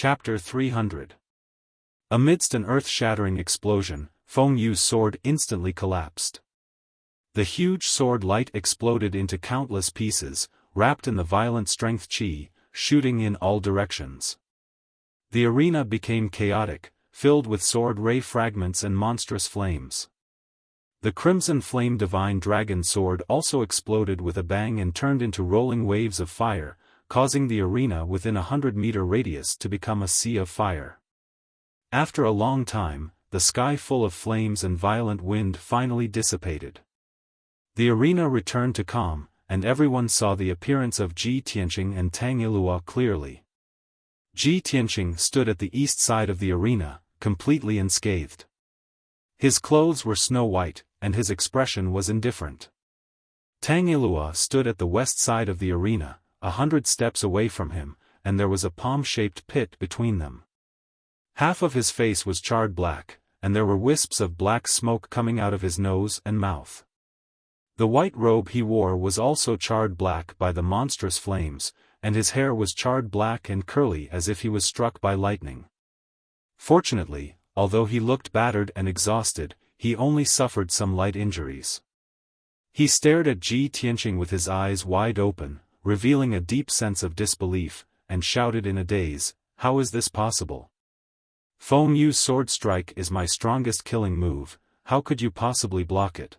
Chapter 300. Amidst an earth-shattering explosion, Feng Yu's sword instantly collapsed. The huge sword light exploded into countless pieces, wrapped in the violent strength qi, shooting in all directions. The arena became chaotic, filled with sword ray fragments and monstrous flames. The crimson flame divine dragon sword also exploded with a bang and turned into rolling waves of fire, causing the arena within 100-meter radius to become a sea of fire. After a long time, the sky full of flames and violent wind finally dissipated. The arena returned to calm, and everyone saw the appearance of Ji Tianqing and Tang Yilua clearly. Ji Tianqing stood at the east side of the arena, completely unscathed. His clothes were snow-white, and his expression was indifferent. Tang Yilua stood at the west side of the arena, 100 steps away from him, and there was a palm-shaped pit between them. Half of his face was charred black, and there were wisps of black smoke coming out of his nose and mouth. The white robe he wore was also charred black by the monstrous flames, and his hair was charred black and curly as if he was struck by lightning. Fortunately, although he looked battered and exhausted, he only suffered some light injuries. He stared at Ji Tianqing with his eyes wide open, revealing a deep sense of disbelief, and shouted in a daze, "How is this possible? Feng Yu's sword strike is my strongest killing move, how could you possibly block it?"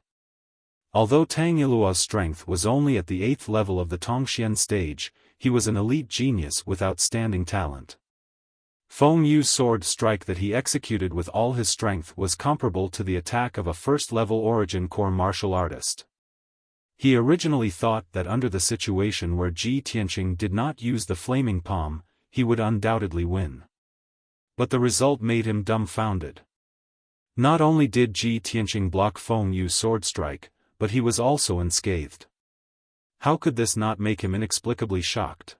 Although Tang Yilua's strength was only at the 8th level of the Tongxian stage, he was an elite genius with outstanding talent. Feng Yu's sword strike that he executed with all his strength was comparable to the attack of a first-level origin core martial artist. He originally thought that under the situation where Ji Tianqing did not use the flaming palm, he would undoubtedly win. But the result made him dumbfounded. Not only did Ji Tianqing block Feng Yu's sword strike, but he was also unscathed. How could this not make him inexplicably shocked?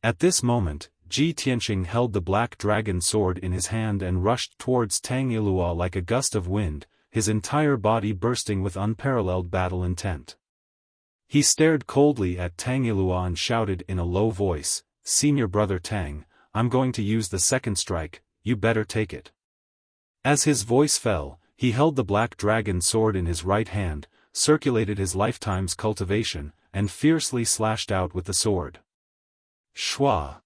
At this moment, Ji Tianqing held the black dragon sword in his hand and rushed towards Tang Yilua like a gust of wind, his entire body bursting with unparalleled battle intent. He stared coldly at Tang Yilua and shouted in a low voice, "Senior brother Tang, I'm going to use the second strike, you better take it." As his voice fell, he held the black dragon sword in his right hand, circulated his lifetime's cultivation, and fiercely slashed out with the sword. Shwa!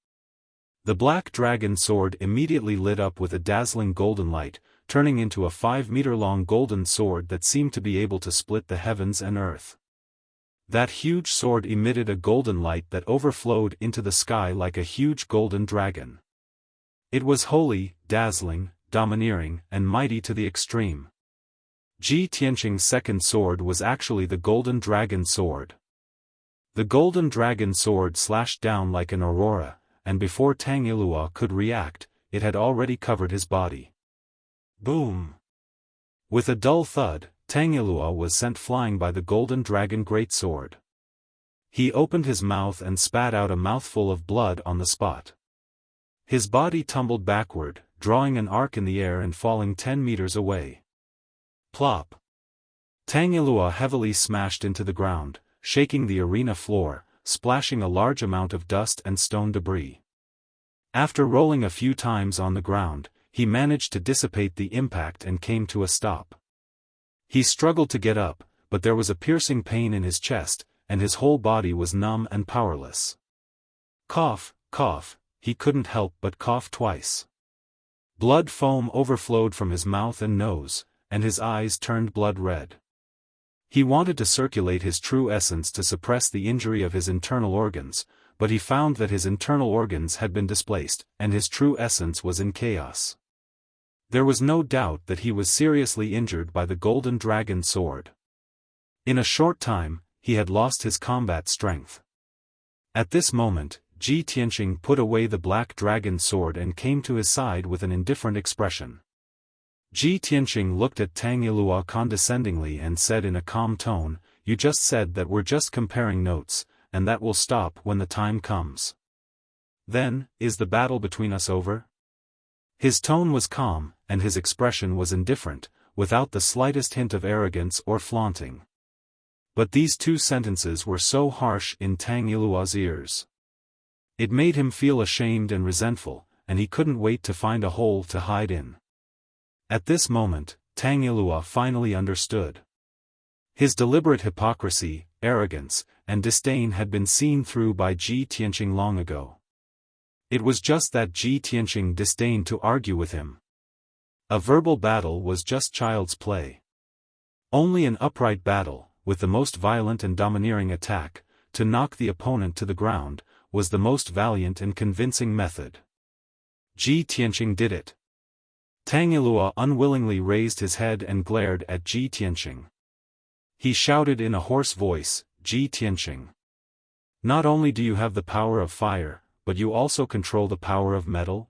The black dragon sword immediately lit up with a dazzling golden light, turning into a 5-meter-long golden sword that seemed to be able to split the heavens and earth. That huge sword emitted a golden light that overflowed into the sky like a huge golden dragon. It was holy, dazzling, domineering, and mighty to the extreme. Ji Tianqing's second sword was actually the golden dragon sword. The golden dragon sword slashed down like an aurora, and before Tang Yilua could react, it had already covered his body. Boom! With a dull thud, Tang Yilua was sent flying by the golden dragon greatsword. He opened his mouth and spat out a mouthful of blood on the spot. His body tumbled backward, drawing an arc in the air and falling 10 meters away. Plop! Tang Yilua heavily smashed into the ground, shaking the arena floor, splashing a large amount of dust and stone debris. After rolling a few times on the ground, he managed to dissipate the impact and came to a stop. He struggled to get up, but there was a piercing pain in his chest, and his whole body was numb and powerless. Cough, cough, he couldn't help but cough twice. Blood foam overflowed from his mouth and nose, and his eyes turned blood red. He wanted to circulate his true essence to suppress the injury of his internal organs, but he found that his internal organs had been displaced, and his true essence was in chaos. There was no doubt that he was seriously injured by the golden dragon sword. In a short time, he had lost his combat strength. At this moment, Ji Tianqing put away the black dragon sword and came to his side with an indifferent expression. Ji Tianqing looked at Tang Yilua condescendingly and said in a calm tone, "You just said that we're just comparing notes, and that will stop when the time comes. Then, is the battle between us over?" His tone was calm, and his expression was indifferent, without the slightest hint of arrogance or flaunting. But these two sentences were so harsh in Tang Yilua's ears. It made him feel ashamed and resentful, and he couldn't wait to find a hole to hide in. At this moment, Tang Yilua finally understood. His deliberate hypocrisy, arrogance, and disdain had been seen through by Ji Tianqing long ago. It was just that Ji Tianqing disdained to argue with him. A verbal battle was just child's play. Only an upright battle, with the most violent and domineering attack, to knock the opponent to the ground, was the most valiant and convincing method. Ji Tianqing did it. Tang Yilua unwillingly raised his head and glared at Ji Tianqing. He shouted in a hoarse voice, "Ji Tianqing. Not only do you have the power of fire, but you also control the power of metal?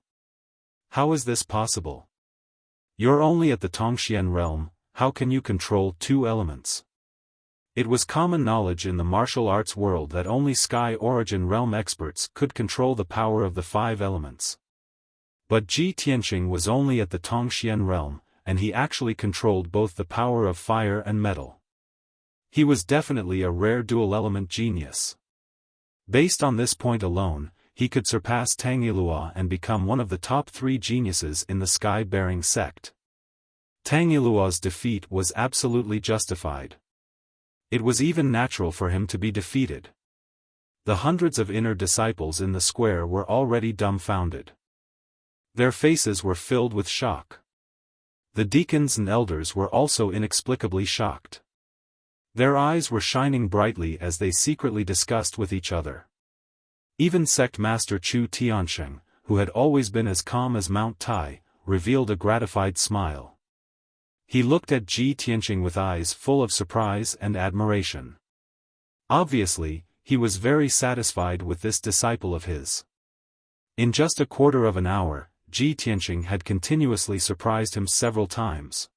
How is this possible? You're only at the Tongxian realm, how can you control two elements?" It was common knowledge in the martial arts world that only Sky Origin realm experts could control the power of the five elements. But Ji Tianqing was only at the Tongxian realm, and he actually controlled both the power of fire and metal. He was definitely a rare dual-element genius. Based on this point alone, he could surpass Tang Yilua and become one of the top 3 geniuses in the Sky-bearing sect. Tang Yilua's defeat was absolutely justified. It was even natural for him to be defeated. The hundreds of inner disciples in the square were already dumbfounded. Their faces were filled with shock. The deacons and elders were also inexplicably shocked. Their eyes were shining brightly as they secretly discussed with each other. Even sect master Chu Tiansheng, who had always been as calm as Mount Tai, revealed a gratified smile. He looked at Ji Tianqing with eyes full of surprise and admiration. Obviously, he was very satisfied with this disciple of his. In just a quarter of an hour, Ji Tianqing had continuously surprised him several times.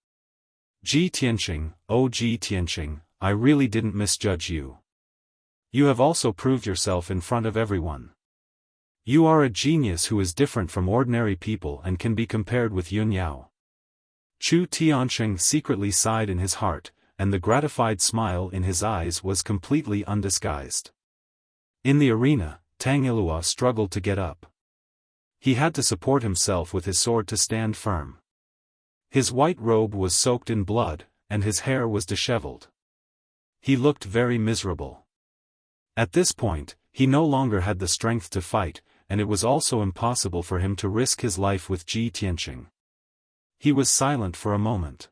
"Ji Tianqing, oh Ji Tianqing, I really didn't misjudge you. You have also proved yourself in front of everyone. You are a genius who is different from ordinary people and can be compared with Yun Yao." Chu Tiansheng secretly sighed in his heart, and the gratified smile in his eyes was completely undisguised. In the arena, Tang Yilua struggled to get up. He had to support himself with his sword to stand firm. His white robe was soaked in blood, and his hair was disheveled. He looked very miserable. At this point, he no longer had the strength to fight, and it was also impossible for him to risk his life with Ji Tianqing. He was silent for a moment.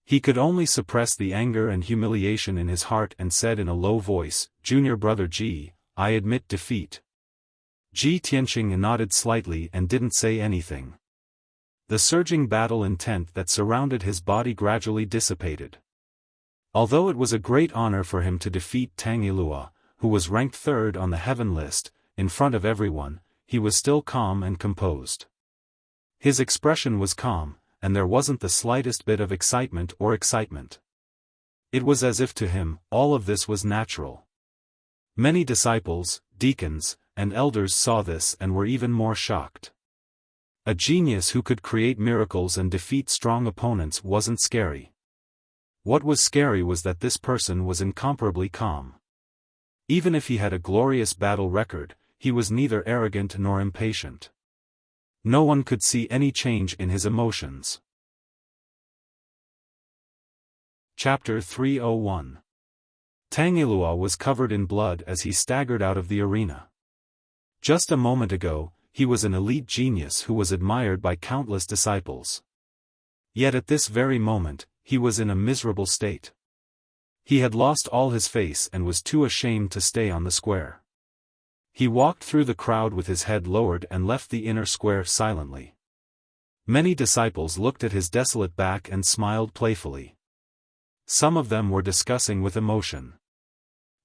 He could only suppress the anger and humiliation in his heart and said in a low voice, "Junior brother Ji, I admit defeat." Ji Tianqing nodded slightly and didn't say anything. The surging battle intent that surrounded his body gradually dissipated. Although it was a great honor for him to defeat Tang Yilua, who was ranked 3rd on the heaven list, in front of everyone, he was still calm and composed. His expression was calm, and there wasn't the slightest bit of excitement. It was as if to him, all of this was natural. Many disciples, deacons, and elders saw this and were even more shocked. A genius who could create miracles and defeat strong opponents wasn't scary. What was scary was that this person was incomparably calm. Even if he had a glorious battle record, he was neither arrogant nor impatient. No one could see any change in his emotions. Chapter 301. Tang Yilua was covered in blood as he staggered out of the arena. Just a moment ago, he was an elite genius who was admired by countless disciples. Yet at this very moment, he was in a miserable state. He had lost all his face and was too ashamed to stay on the square. He walked through the crowd with his head lowered and left the inner square silently. Many disciples looked at his desolate back and smiled playfully. Some of them were discussing with emotion.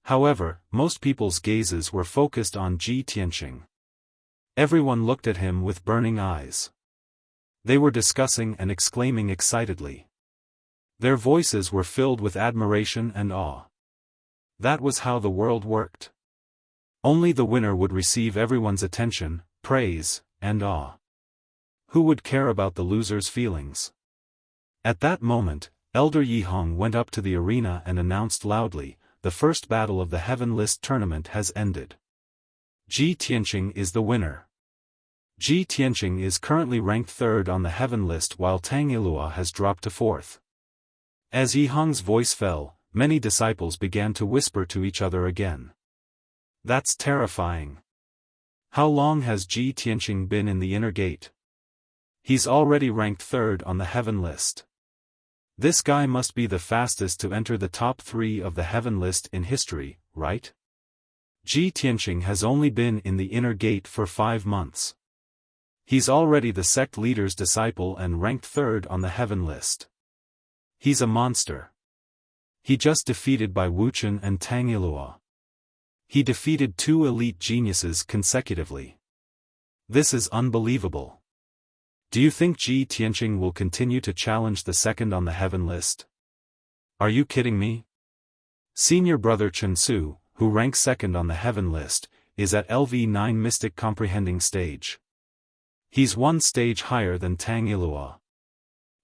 However, most people's gazes were focused on Ji Tianqing. Everyone looked at him with burning eyes. They were discussing and exclaiming excitedly. Their voices were filled with admiration and awe. That was how the world worked. Only the winner would receive everyone's attention, praise, and awe. Who would care about the loser's feelings? At that moment, Elder Yi Hong went up to the arena and announced loudly, "The first battle of the Heaven List tournament has ended. Ji Tianqing is the winner." Ji Tianqing is currently ranked 3rd on the heaven list while Tang Yilua has dropped to 4th. As Yi Hong's voice fell, many disciples began to whisper to each other again. That's terrifying. How long has Ji Tianqing been in the inner gate? He's already ranked 3rd on the heaven list. This guy must be the fastest to enter the top 3 of the heaven list in history, right? Ji Tianqing has only been in the inner gate for 5 months. He's already the sect leader's disciple and ranked 3rd on the heaven list. He's a monster. He just defeated by Wuxia and Tang Yilua. He defeated 2 elite geniuses consecutively. This is unbelievable. Do you think Ji Tianqing will continue to challenge the second on the heaven list? Are you kidding me? Senior brother Chen Su, who ranks 2nd on the heaven list, is at LV9 Mystic Comprehending stage. He's 1 stage higher than Tang Yilua.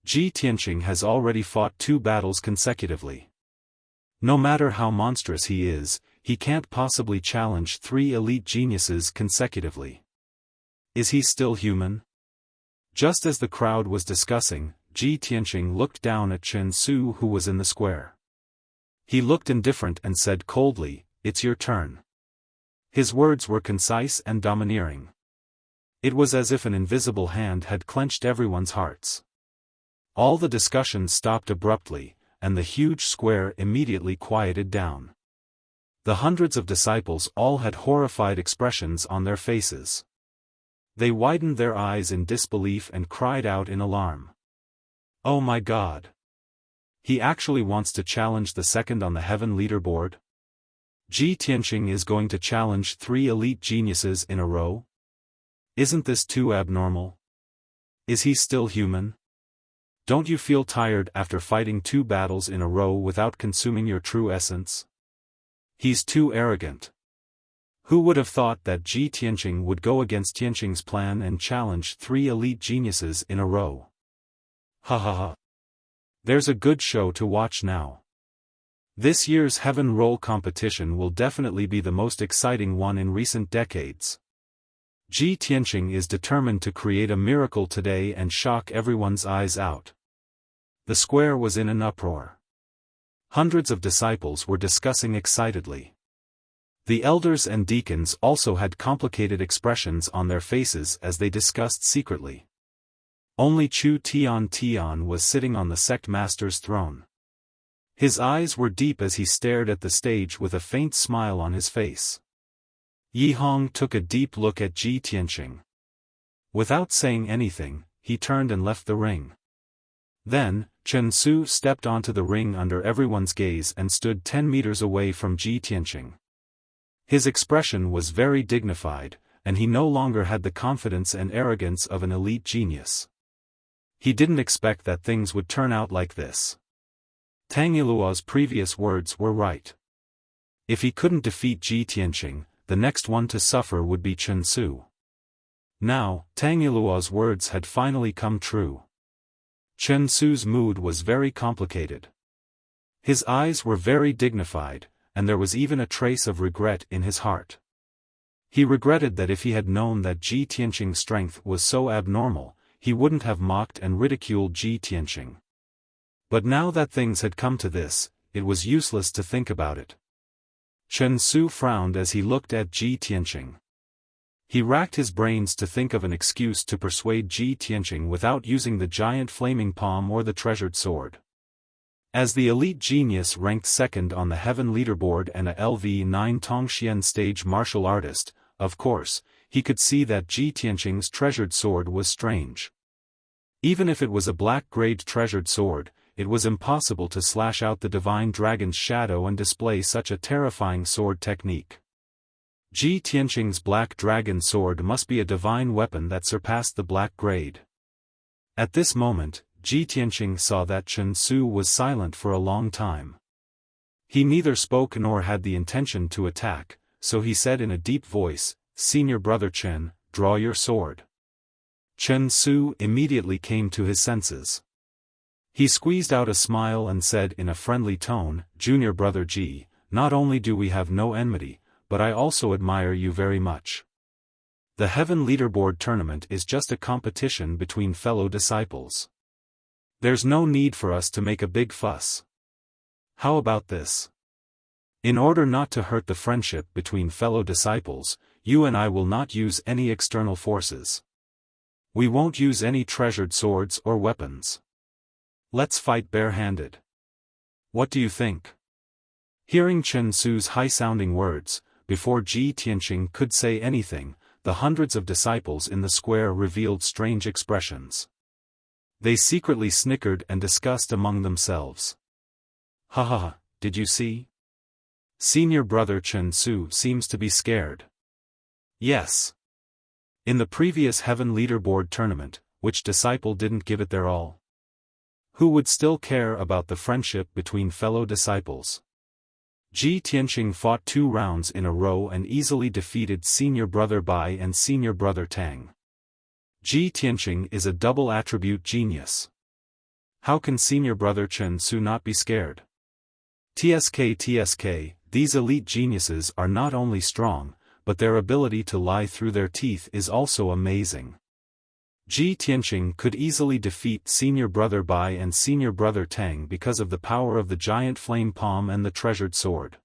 Ji Tianqing has already fought 2 battles consecutively. No matter how monstrous he is, he can't possibly challenge 3 elite geniuses consecutively. Is he still human? Just as the crowd was discussing, Ji Tianqing looked down at Chen Su who was in the square. He looked indifferent and said coldly, "It's your turn." His words were concise and domineering. It was as if an invisible hand had clenched everyone's hearts. All the discussion stopped abruptly, and the huge square immediately quieted down. The hundreds of disciples all had horrified expressions on their faces. They widened their eyes in disbelief and cried out in alarm. Oh my God! He actually wants to challenge the second on the heaven leaderboard? Ji Tianqing is going to challenge 3 elite geniuses in a row? Isn't this too abnormal? Is he still human? Don't you feel tired after fighting 2 battles in a row without consuming your true essence? He's too arrogant. Who would have thought that Ji Tianqing would go against Tianqing's plan and challenge 3 elite geniuses in a row? Ha ha ha. There's a good show to watch now. This year's Heaven Roll competition will definitely be the most exciting one in recent decades. Ji Tianqing is determined to create a miracle today and shock everyone's eyes out. The square was in an uproar. Hundreds of disciples were discussing excitedly. The elders and deacons also had complicated expressions on their faces as they discussed secretly. Only Chu Tian was sitting on the sect master's throne. His eyes were deep as he stared at the stage with a faint smile on his face. Yi Hong took a deep look at Ji Tianqing. Without saying anything, he turned and left the ring. Then, Chen Su stepped onto the ring under everyone's gaze and stood 10 meters away from Ji Tianqing. His expression was very dignified, and he no longer had the confidence and arrogance of an elite genius. He didn't expect that things would turn out like this. Tang Yilua's previous words were right. If he couldn't defeat Ji Tianqing, the next one to suffer would be Chen Su. Now, Tang Yilua's words had finally come true. Chen Su's mood was very complicated. His eyes were very dignified, and there was even a trace of regret in his heart. He regretted that if he had known that Ji Tianqing's strength was so abnormal, he wouldn't have mocked and ridiculed Ji Tianqing. But now that things had come to this, it was useless to think about it. Chen Su frowned as he looked at Ji Tianqing. He racked his brains to think of an excuse to persuade Ji Tianqing without using the giant flaming palm or the treasured sword. As the elite genius ranked 2nd on the heaven leaderboard and a LV9 Tongxian stage martial artist, of course, he could see that Ji Tianqing's treasured sword was strange. Even if it was a black-grade treasured sword, it was impossible to slash out the divine dragon's shadow and display such a terrifying sword technique. Ji Tianqing's black dragon sword must be a divine weapon that surpassed the black grade. At this moment, Ji Tianqing saw that Chen Su was silent for a long time. He neither spoke nor had the intention to attack, so he said in a deep voice, "Senior brother Chen, draw your sword." Chen Su immediately came to his senses. He squeezed out a smile and said in a friendly tone, "Junior brother Ji, not only do we have no enmity, but I also admire you very much." The Heaven Leaderboard tournament is just a competition between fellow disciples. There's no need for us to make a big fuss. How about this? In order not to hurt the friendship between fellow disciples, you and I will not use any external forces. We won't use any treasured swords or weapons. Let's fight barehanded. What do you think? Hearing Chen Su's high-sounding words, before Ji Tianqing could say anything, the hundreds of disciples in the square revealed strange expressions. They secretly snickered and discussed among themselves. Ha ha ha, did you see? Senior brother Chen Su seems to be scared. Yes. In the previous Heaven Leaderboard tournament, which disciple didn't give it their all? Who would still care about the friendship between fellow disciples? Ji Tianqing fought 2 rounds in a row and easily defeated senior brother Bai and senior brother Tang. Ji Tianqing is a double attribute genius. How can senior brother Chen Su not be scared? TSK, these elite geniuses are not only strong, but their ability to lie through their teeth is also amazing. Ji Tianqing could easily defeat senior brother Bai and senior brother Tang because of the power of the giant flame palm and the treasured sword.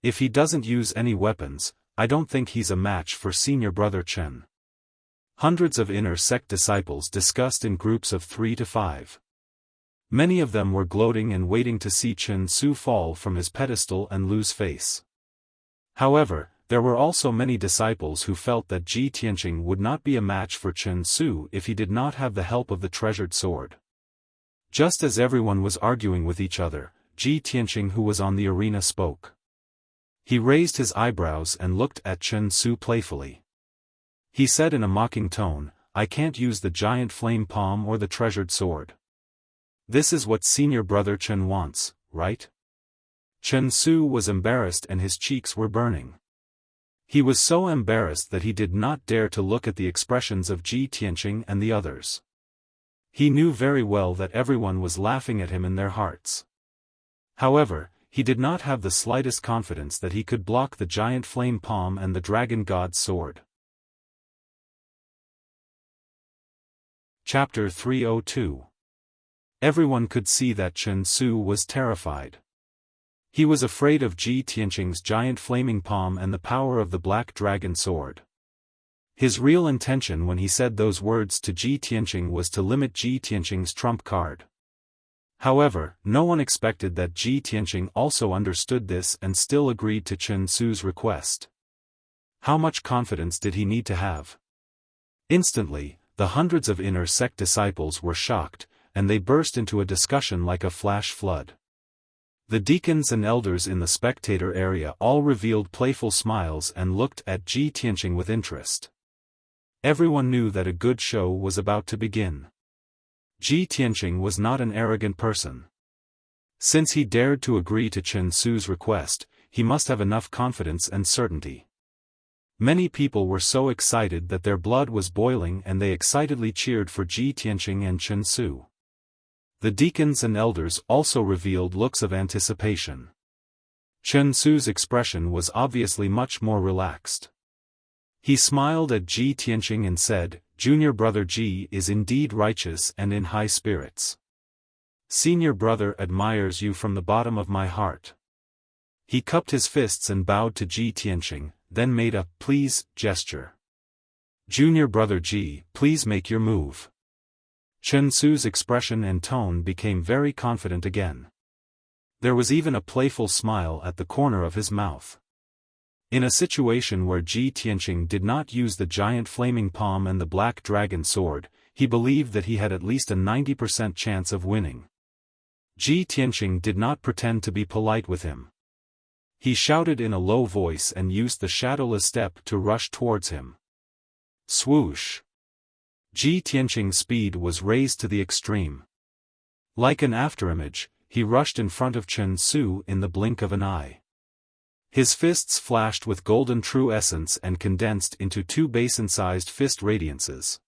If he doesn't use any weapons, I don't think he's a match for senior brother Chen. Hundreds of inner sect disciples discussed in groups of 3 to 5. Many of them were gloating and waiting to see Chen Su fall from his pedestal and lose face. However, there were also many disciples who felt that Ji Tianqing would not be a match for Chen Su if he did not have the help of the treasured sword. Just as everyone was arguing with each other, Ji Tianqing, who was on the arena, spoke. He raised his eyebrows and looked at Chen Su playfully. He said in a mocking tone, "I can't use the giant flame palm or the treasured sword. This is what senior brother Chen wants, right?" Chen Su was embarrassed and his cheeks were burning. He was so embarrassed that he did not dare to look at the expressions of Ji Tianqing and the others. He knew very well that everyone was laughing at him in their hearts. However, he did not have the slightest confidence that he could block the giant flame palm and the dragon god's sword. Chapter 302. Everyone could see that Chen Su was terrified. He was afraid of Ji Tianqing's giant flaming palm and the power of the black dragon sword. His real intention when he said those words to Ji Tianqing was to limit Ji Tianqing's trump card. However, no one expected that Ji Tianqing also understood this and still agreed to Chen Su's request. How much confidence did he need to have? Instantly, the hundreds of inner sect disciples were shocked, and they burst into a discussion like a flash flood. The deacons and elders in the spectator area all revealed playful smiles and looked at Ji Tianqing with interest. Everyone knew that a good show was about to begin. Ji Tianqing was not an arrogant person. Since he dared to agree to Chen Su's request, he must have enough confidence and certainty. Many people were so excited that their blood was boiling and they excitedly cheered for Ji Tianqing and Chen Su. The deacons and elders also revealed looks of anticipation. Chen Su's expression was obviously much more relaxed. He smiled at Ji Tianqing and said, "Junior brother Ji is indeed righteous and in high spirits. Senior brother admires you from the bottom of my heart." He cupped his fists and bowed to Ji Tianqing, then made a "please" gesture. "Junior brother Ji, please make your move." Chen Su's expression and tone became very confident again. There was even a playful smile at the corner of his mouth. In a situation where Ji Tianqing did not use the giant flaming palm and the black dragon sword, he believed that he had at least a 90% chance of winning. Ji Tianqing did not pretend to be polite with him. He shouted in a low voice and used the shadowless step to rush towards him. Swoosh! Ji Tianqing's speed was raised to the extreme. Like an afterimage, he rushed in front of Chen Su in the blink of an eye. His fists flashed with golden true essence and condensed into 2 basin-sized fist radiances.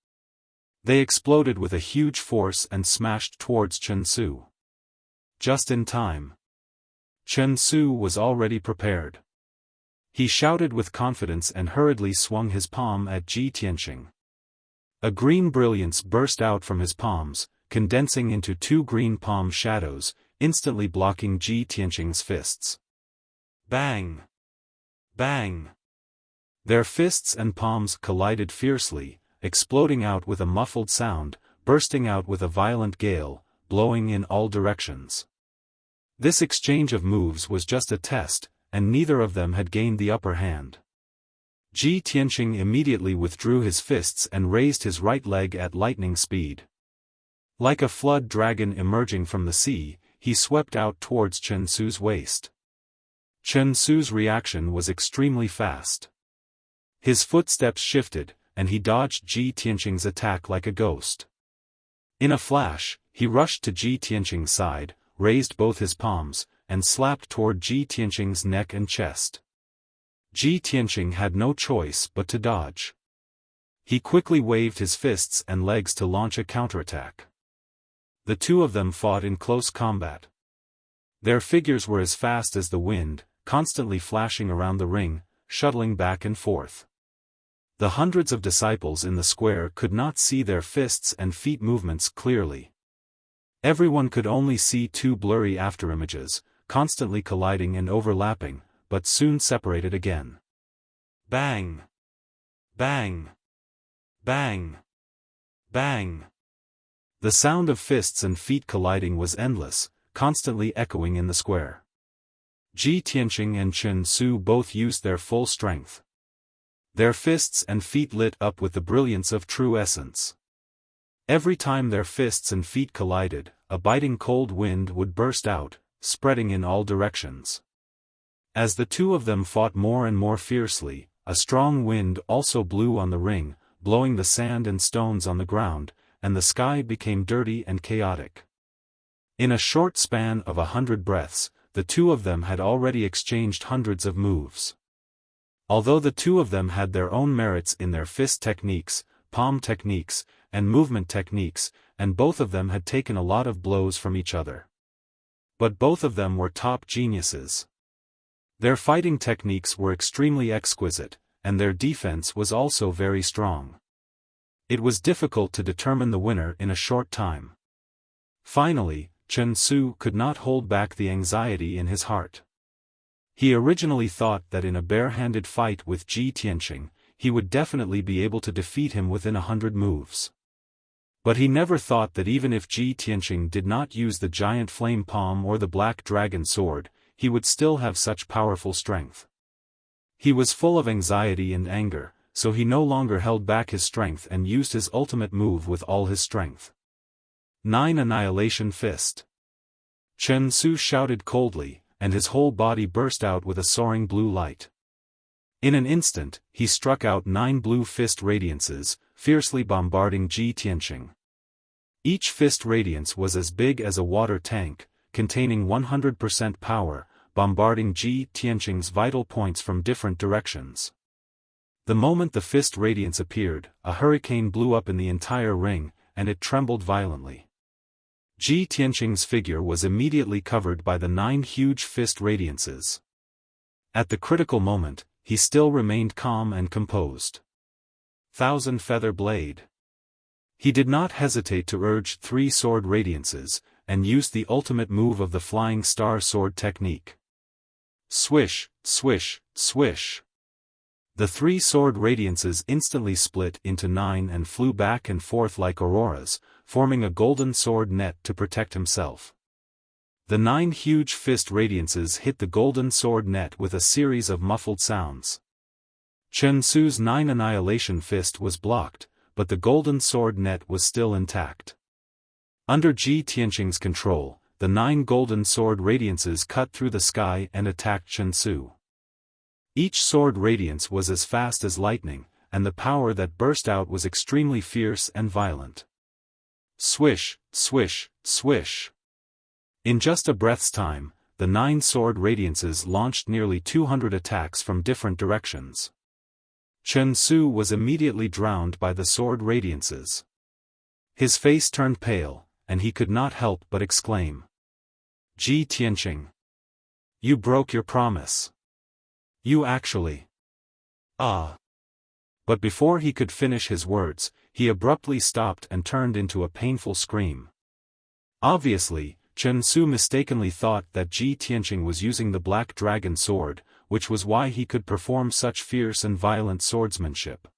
They exploded with a huge force and smashed towards Chen Su. Just in time. Chen Su was already prepared. He shouted with confidence and hurriedly swung his palm at Ji Tianqing. A green brilliance burst out from his palms, condensing into two green palm shadows, instantly blocking Ji Tianqing's fists. Bang! Bang! Their fists and palms collided fiercely, exploding out with a muffled sound, bursting out with a violent gale, blowing in all directions. This exchange of moves was just a test, and neither of them had gained the upper hand. Ji Tianqing immediately withdrew his fists and raised his right leg at lightning speed. Like a flood dragon emerging from the sea, he swept out towards Chen Su's waist. Chen Su's reaction was extremely fast. His footsteps shifted, and he dodged Ji Tianqing's attack like a ghost. In a flash, he rushed to Ji Tianqing's side, raised both his palms, and slapped toward Ji Tianqing's neck and chest. Ji Tianqing had no choice but to dodge. He quickly waved his fists and legs to launch a counterattack. The two of them fought in close combat. Their figures were as fast as the wind, constantly flashing around the ring, shuttling back and forth. The hundreds of disciples in the square could not see their fists and feet movements clearly. Everyone could only see two blurry afterimages, constantly colliding and overlapping, but soon separated again. Bang! Bang! Bang! Bang! The sound of fists and feet colliding was endless, constantly echoing in the square. Ji Tianqing and Chen Su both used their full strength. Their fists and feet lit up with the brilliance of true essence. Every time their fists and feet collided, a biting cold wind would burst out, spreading in all directions. As the two of them fought more and more fiercely, a strong wind also blew on the ring, blowing the sand and stones on the ground, and the sky became dirty and chaotic. In a short span of 100 breaths, the two of them had already exchanged hundreds of moves. Although the two of them had their own merits in their fist techniques, palm techniques, and movement techniques, and both of them had taken a lot of blows from each other. But both of them were top geniuses. Their fighting techniques were extremely exquisite, and their defense was also very strong. It was difficult to determine the winner in a short time. Finally, Chen Su could not hold back the anxiety in his heart. He originally thought that in a bare-handed fight with Ji Tianqing, he would definitely be able to defeat him within 100 moves. But he never thought that even if Ji Tianqing did not use the giant flame palm or the black dragon sword, he would still have such powerful strength. He was full of anxiety and anger, so he no longer held back his strength and used his ultimate move with all his strength. 9 Annihilation Fist. Chen Su shouted coldly, and his whole body burst out with a soaring blue light. In an instant, he struck out 9 blue fist radiances, fiercely bombarding Ji Tianqing. Each fist radiance was as big as a water tank, containing 100% power, bombarding Ji Tianqing's vital points from different directions. The moment the fist radiance appeared, a hurricane blew up in the entire ring, and it trembled violently. Ji Tianqing's figure was immediately covered by the 9 huge fist radiances. At the critical moment, he still remained calm and composed. Thousand Feather Blade. He did not hesitate to urge 3 sword radiances, and used the ultimate move of the Flying Star Sword technique. Swish, swish, swish. The 3 sword radiances instantly split into 9 and flew back and forth like auroras, forming a golden sword net to protect himself. The 9 huge fist radiances hit the golden sword net with a series of muffled sounds. Chen Su's 9 Annihilation Fist was blocked, but the golden sword net was still intact. Under Ji Tianqing's control, the 9 golden sword radiances cut through the sky and attacked Chen Su. Each sword radiance was as fast as lightning, and the power that burst out was extremely fierce and violent. Swish, swish, swish. In just a breath's time, the 9 sword radiances launched nearly 200 attacks from different directions. Chen Su was immediately drowned by the sword radiances. His face turned pale, and he could not help but exclaim. Ji Tianqing. You broke your promise. You actually. Ah. But before he could finish his words, he abruptly stopped and turned into a painful scream. Obviously, Chen Su mistakenly thought that Ji Tianqing was using the Black Dragon sword, which was why he could perform such fierce and violent swordsmanship.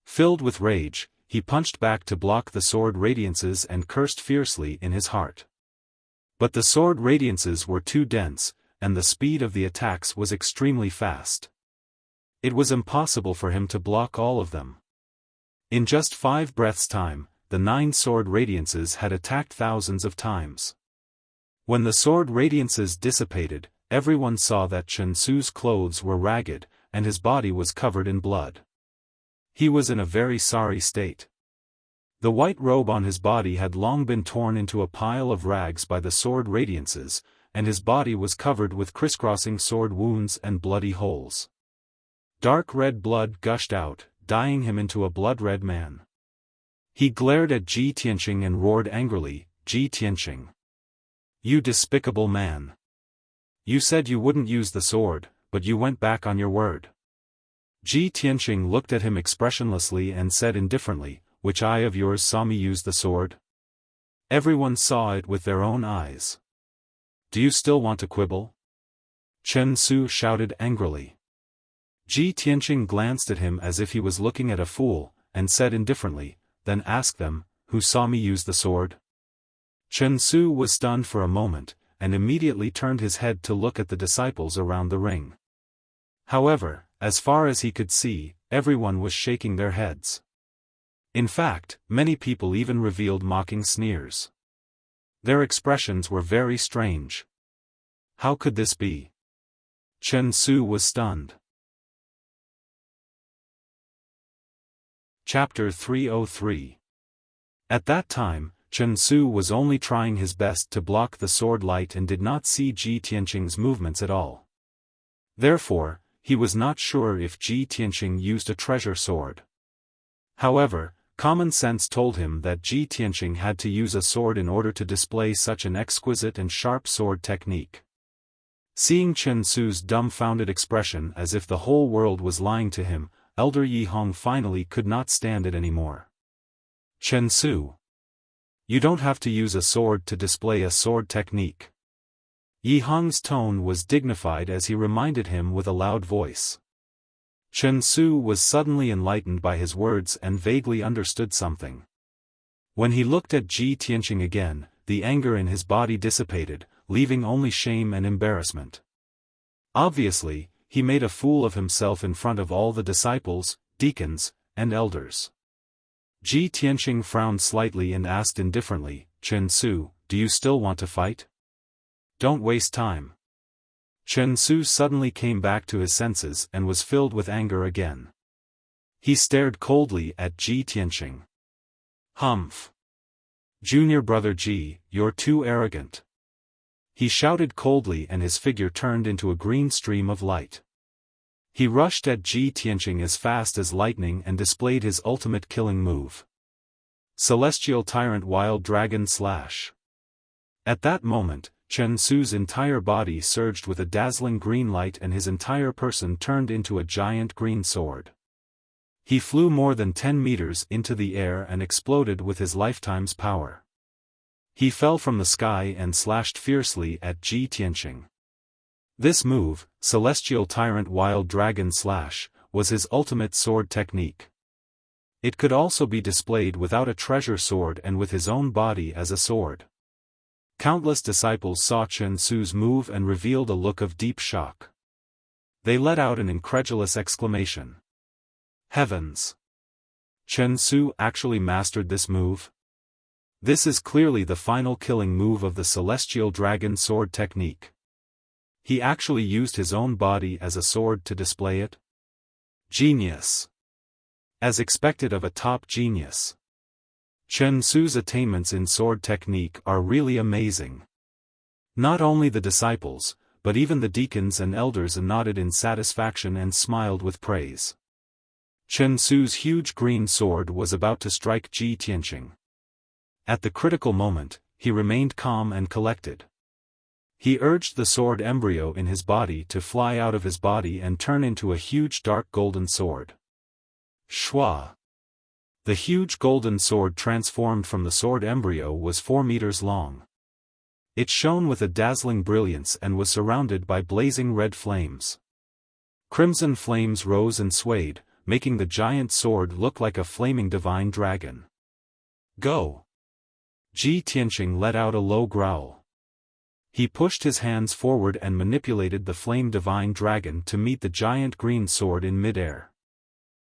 Filled with rage, he punched back to block the sword radiances and cursed fiercely in his heart. But the sword radiances were too dense, and the speed of the attacks was extremely fast. It was impossible for him to block all of them. In just 5 breaths' time, the 9 sword radiances had attacked thousands of times. When the sword radiances dissipated, everyone saw that Chen Su's clothes were ragged, and his body was covered in blood. He was in a very sorry state. The white robe on his body had long been torn into a pile of rags by the sword radiances, and his body was covered with crisscrossing sword wounds and bloody holes. Dark red blood gushed out, dyeing him into a blood-red man. He glared at Ji Tianqing and roared angrily, "Ji Tianqing! You despicable man! You said you wouldn't use the sword, but you went back on your word." Ji Tianqing looked at him expressionlessly and said indifferently, "Which eye of yours saw me use the sword?" Everyone saw it with their own eyes. "Do you still want to quibble?" Chen Su shouted angrily. Ji Tianqing glanced at him as if he was looking at a fool, and said indifferently, "Then ask them, who saw me use the sword?" Chen Su was stunned for a moment, and immediately turned his head to look at the disciples around the ring. However, as far as he could see, everyone was shaking their heads. In fact, many people even revealed mocking sneers. Their expressions were very strange. How could this be? Chen Su was stunned. Chapter 303. At that time, Chen Su was only trying his best to block the sword light and did not see Ji Tianqing's movements at all. Therefore, he was not sure if Ji Tianqing used a treasure sword. However, common sense told him that Ji Tianqing had to use a sword in order to display such an exquisite and sharp sword technique. Seeing Chen Su's dumbfounded expression as if the whole world was lying to him, Elder Yi Hong finally could not stand it anymore. "Chen Su! You don't have to use a sword to display a sword technique." Yi Hong's tone was dignified as he reminded him with a loud voice. Chen Su was suddenly enlightened by his words and vaguely understood something. When he looked at Ji Tianqing again, the anger in his body dissipated, leaving only shame and embarrassment. Obviously, he made a fool of himself in front of all the disciples, deacons, and elders. Ji Tianqing frowned slightly and asked indifferently, "Chen Su, do you still want to fight? Don't waste time." Chen Su suddenly came back to his senses and was filled with anger again. He stared coldly at Ji Tianqing. "Humph! Junior brother Ji, you're too arrogant." He shouted coldly and his figure turned into a green stream of light. He rushed at Ji Tianqing as fast as lightning and displayed his ultimate killing move. Celestial Tyrant Wild Dragon Slash. At that moment, Chen Su's entire body surged with a dazzling green light and his entire person turned into a giant green sword. He flew more than 10 meters into the air and exploded with his lifetime's power. He fell from the sky and slashed fiercely at Ji Tianqing. This move, Celestial Tyrant Wild Dragon Slash, was his ultimate sword technique. It could also be displayed without a treasure sword and with his own body as a sword. Countless disciples saw Chen Su's move and revealed a look of deep shock. They let out an incredulous exclamation. Heavens! Chen Su actually mastered this move? This is clearly the final killing move of the Celestial Dragon Sword technique. He actually used his own body as a sword to display it? Genius! As expected of a top genius. Chen Su's attainments in sword technique are really amazing. Not only the disciples, but even the deacons and elders nodded in satisfaction and smiled with praise. Chen Su's huge green sword was about to strike Ji Tianqing. At the critical moment, he remained calm and collected. He urged the sword embryo in his body to fly out of his body and turn into a huge dark golden sword. Shwa! The huge golden sword transformed from the sword embryo was 4 meters long. It shone with a dazzling brilliance and was surrounded by blazing red flames. Crimson flames rose and swayed, making the giant sword look like a flaming divine dragon. Go! Ji Tianqing let out a low growl. He pushed his hands forward and manipulated the flame divine dragon to meet the giant green sword in midair.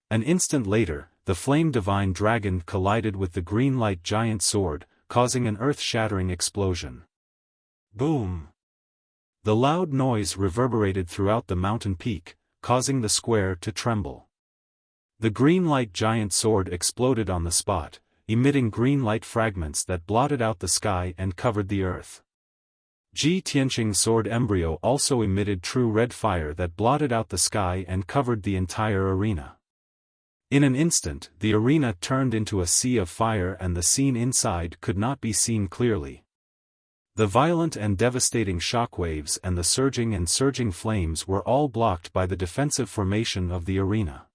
An instant later, the flame divine dragon collided with the green light giant sword, causing an earth-shattering explosion. Boom! The loud noise reverberated throughout the mountain peak, causing the square to tremble. The green light giant sword exploded on the spot, emitting green light fragments that blotted out the sky and covered the earth. Ji Tianqing's sword embryo also emitted true red fire that blotted out the sky and covered the entire arena. In an instant, the arena turned into a sea of fire and the scene inside could not be seen clearly. The violent and devastating shockwaves and the surging and surging flames were all blocked by the defensive formation of the arena.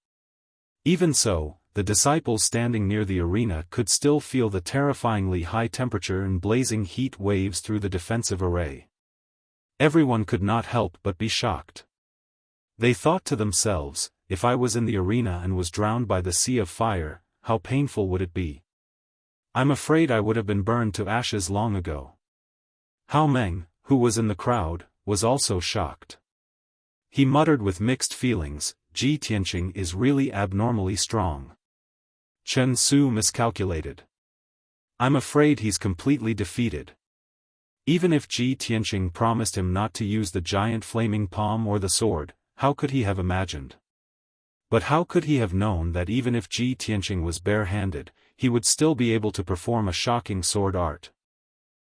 Even so, the disciples standing near the arena could still feel the terrifyingly high temperature and blazing heat waves through the defensive array. Everyone could not help but be shocked. They thought to themselves, if I was in the arena and was drowned by the sea of fire, how painful would it be? I'm afraid I would have been burned to ashes long ago. Hao Meng, who was in the crowd, was also shocked. He muttered with mixed feelings, Ji Tianqing is really abnormally strong. Chen Su miscalculated. I'm afraid he's completely defeated. Even if Ji Tianqing promised him not to use the giant flaming palm or the sword, how could he have imagined? But how could he have known that even if Ji Tianqing was bare-handed, he would still be able to perform a shocking sword art?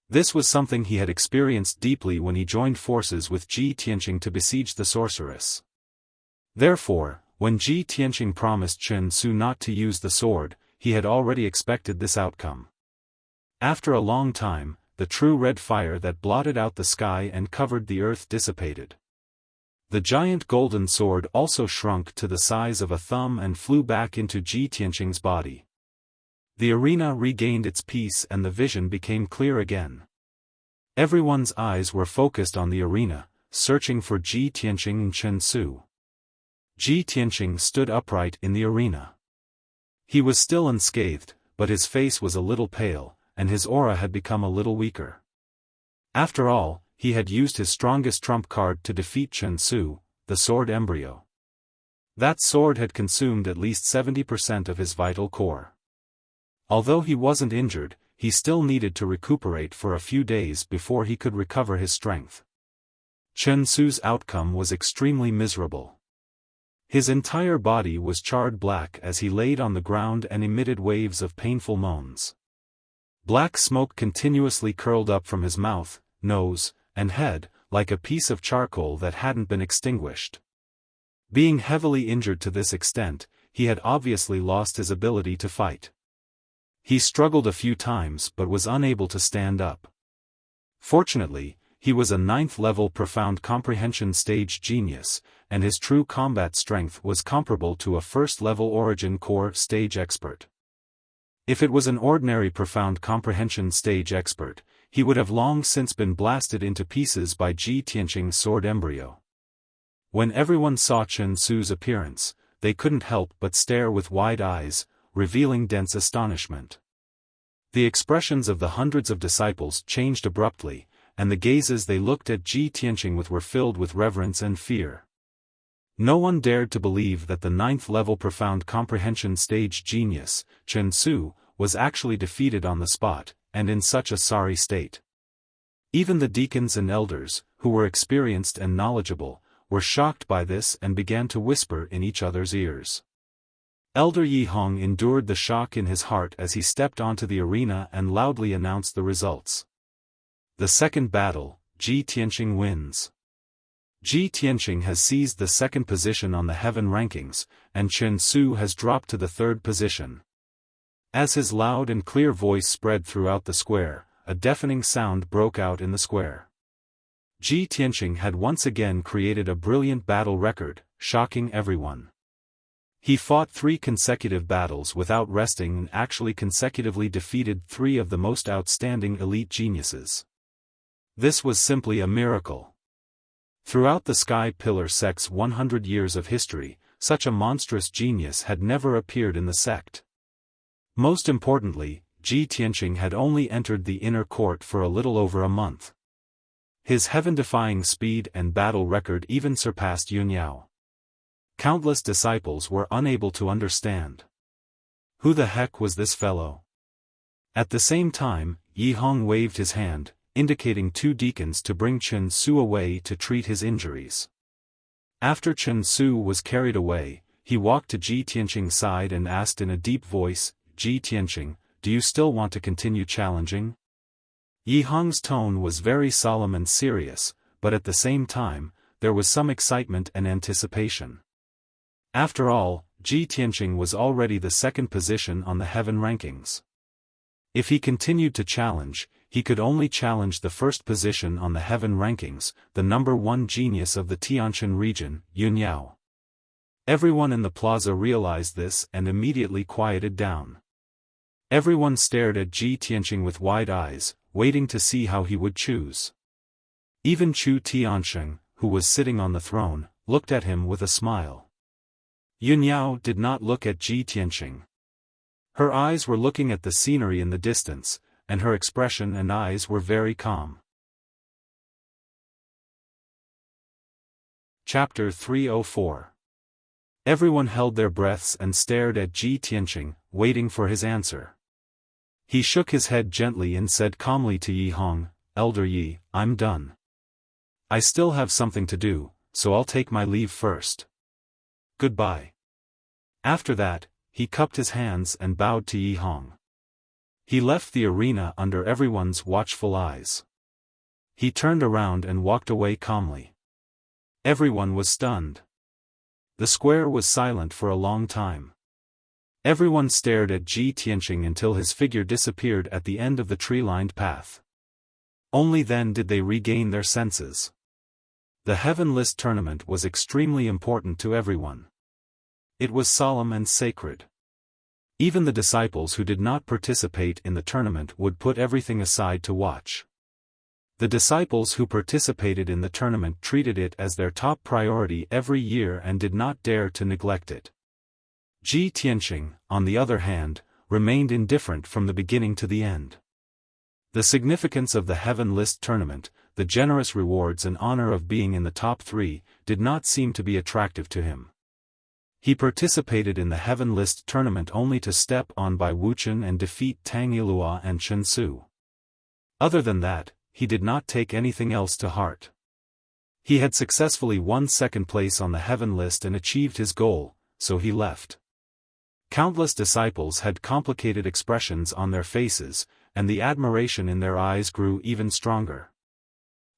This was something he had experienced deeply when he joined forces with Ji Tianqing to besiege the sorceress. Therefore, when Ji Tianqing promised Chen Su not to use the sword, he had already expected this outcome. After a long time, the true red fire that blotted out the sky and covered the earth dissipated. The giant golden sword also shrunk to the size of a thumb and flew back into Ji Tianqing's body. The arena regained its peace and the vision became clear again. Everyone's eyes were focused on the arena, searching for Ji Tianqing and Chen Su. Ji Tianqing stood upright in the arena. He was still unscathed, but his face was a little pale, and his aura had become a little weaker. After all, he had used his strongest trump card to defeat Chen Su, the sword embryo. That sword had consumed at least 70% of his vital core. Although he wasn't injured, he still needed to recuperate for a few days before he could recover his strength. Chen Su's outcome was extremely miserable. His entire body was charred black as he laid on the ground and emitted waves of painful moans. Black smoke continuously curled up from his mouth, nose, and head, like a piece of charcoal that hadn't been extinguished. Being heavily injured to this extent, he had obviously lost his ability to fight. He struggled a few times but was unable to stand up. Fortunately, he was a 9th-level profound comprehension stage genius, and his true combat strength was comparable to a 1st-level origin core stage expert. If it was an ordinary profound comprehension stage expert, he would have long since been blasted into pieces by Ji Tianqing's sword embryo. When everyone saw Chen Su's appearance, they couldn't help but stare with wide eyes, revealing dense astonishment. The expressions of the hundreds of disciples changed abruptly, and the gazes they looked at Ji Tianqing with were filled with reverence and fear. No one dared to believe that the 9th-level profound comprehension stage genius, Chen Su, was actually defeated on the spot, and in such a sorry state. Even the deacons and elders, who were experienced and knowledgeable, were shocked by this and began to whisper in each other's ears. Elder Yi Hong endured the shock in his heart as he stepped onto the arena and loudly announced the results. The second battle, Ji Tianqing wins. Ji Tianqing has seized the 2nd position on the heaven rankings, and Chen Su has dropped to the 3rd position. As his loud and clear voice spread throughout the square, a deafening sound broke out in the square. Ji Tianqing had once again created a brilliant battle record, shocking everyone. He fought 3 consecutive battles without resting and actually consecutively defeated 3 of the most outstanding elite geniuses. This was simply a miracle. Throughout the Sky Pillar sect's 100 years of history, such a monstrous genius had never appeared in the sect. Most importantly, Ji Tianqing had only entered the inner court for a little over a month. His heaven-defying speed and battle record even surpassed Yun Yao. Countless disciples were unable to understand. Who the heck was this fellow? At the same time, Yi Hong waved his hand, indicating 2 deacons to bring Chen Su away to treat his injuries. After Chen Su was carried away, he walked to Ji Tianqing's side and asked in a deep voice, "Ji Tianqing, do you still want to continue challenging?" Yi Hong's tone was very solemn and serious, but at the same time, there was some excitement and anticipation. After all, Ji Tianqing was already the 2nd position on the heaven rankings. If he continued to challenge, he could only challenge the 1st position on the heaven rankings, the number 1 genius of the Tianshan region, Yun Yao. Everyone in the plaza realized this and immediately quieted down. Everyone stared at Ji Tianqing with wide eyes, waiting to see how he would choose. Even Chu Tiansheng, who was sitting on the throne, looked at him with a smile. Yun Yao did not look at Ji Tianqing. Her eyes were looking at the scenery in the distance, and her expression and eyes were very calm. Chapter 304. Everyone held their breaths and stared at Ji Tianqing, waiting for his answer. He shook his head gently and said calmly to Yi Hong, "Elder Yi, I'm done. I still have something to do, so I'll take my leave first. Goodbye." After that, he cupped his hands and bowed to Yi Hong. He left the arena under everyone's watchful eyes. He turned around and walked away calmly. Everyone was stunned. The square was silent for a long time. Everyone stared at Ji Tianqing until his figure disappeared at the end of the tree-lined path. Only then did they regain their senses. The Heaven List tournament was extremely important to everyone. It was solemn and sacred. Even the disciples who did not participate in the tournament would put everything aside to watch. The disciples who participated in the tournament treated it as their top priority every year and did not dare to neglect it. Ji Tianqing, on the other hand, remained indifferent from the beginning to the end. The significance of the Heaven List tournament, the generous rewards and honor of being in the top 3, did not seem to be attractive to him. He participated in the Heaven List tournament only to step on by Wuchen and defeat Tang Yilua and Chen Su. Other than that, he did not take anything else to heart. He had successfully won 2nd place on the Heaven List and achieved his goal, so he left. Countless disciples had complicated expressions on their faces, and the admiration in their eyes grew even stronger.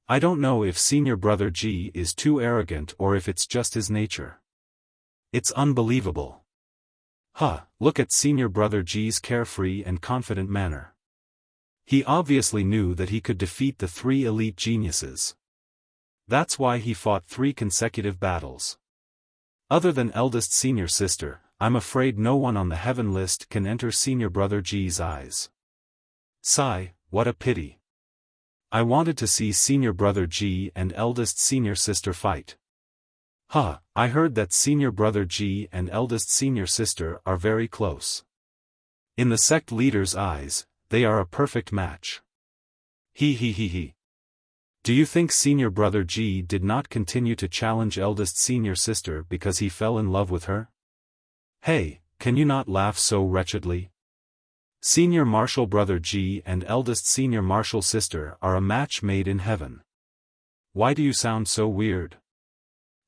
I don't know if Senior Brother Ji is too arrogant or if it's just his nature. It's unbelievable. Look at Senior Brother Ji's carefree and confident manner. He obviously knew that he could defeat the 3 elite geniuses. That's why he fought 3 consecutive battles. Other than eldest senior sister, I'm afraid no one on the Heaven List can enter Senior Brother Ji's eyes. Sigh, what a pity. I wanted to see Senior Brother Ji and eldest senior sister fight. I heard that Senior Brother Ji and eldest senior sister are very close. In the sect leader's eyes, they are a perfect match. He. Do you think Senior Brother Ji did not continue to challenge eldest senior sister because he fell in love with her? Hey, can you not laugh so wretchedly? Senior Martial Brother Ji and eldest senior martial sister are a match made in heaven. Why do you sound so weird?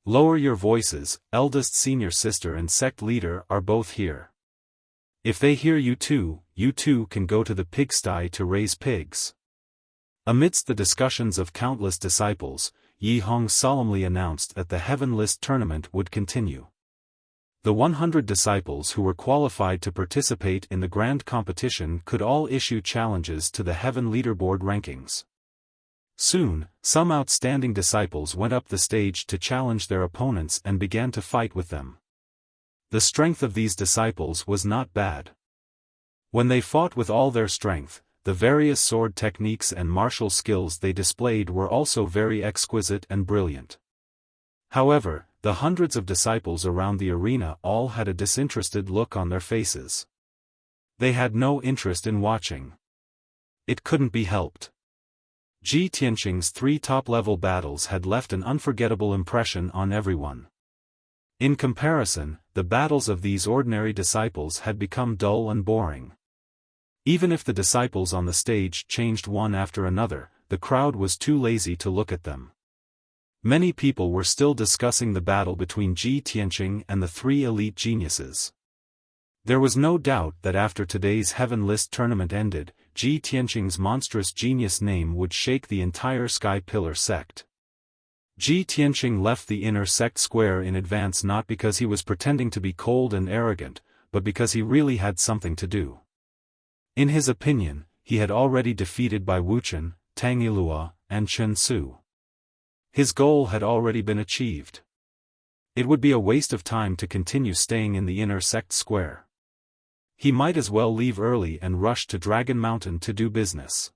Lower your voices, eldest senior sister and sect leader are both here. If they hear you too can go to the pigsty to raise pigs. Amidst the discussions of countless disciples, Yi Hong solemnly announced that the Heaven List tournament would continue. The 100 disciples who were qualified to participate in the grand competition could all issue challenges to the Heaven Leaderboard rankings. Soon, some outstanding disciples went up the stage to challenge their opponents and began to fight with them. The strength of these disciples was not bad. When they fought with all their strength, the various sword techniques and martial skills they displayed were also very exquisite and brilliant. However, the hundreds of disciples around the arena all had a disinterested look on their faces. They had no interest in watching. It couldn't be helped. Ji Tianqing's 3 top-level battles had left an unforgettable impression on everyone. In comparison, the battles of these ordinary disciples had become dull and boring. Even if the disciples on the stage changed one after another, the crowd was too lazy to look at them. Many people were still discussing the battle between Ji Tianqing and the 3 elite geniuses. There was no doubt that after today's Heaven List tournament ended, Ji Tianqing's monstrous genius name would shake the entire Sky Pillar sect. Ji Tianqing left the inner sect square in advance not because he was pretending to be cold and arrogant, but because he really had something to do. In his opinion, he had already defeated by Wuchen, Tang Yilua, and Chen Su. His goal had already been achieved. It would be a waste of time to continue staying in the inner sect square. He might as well leave early and rush to Dragon Mountain to do business.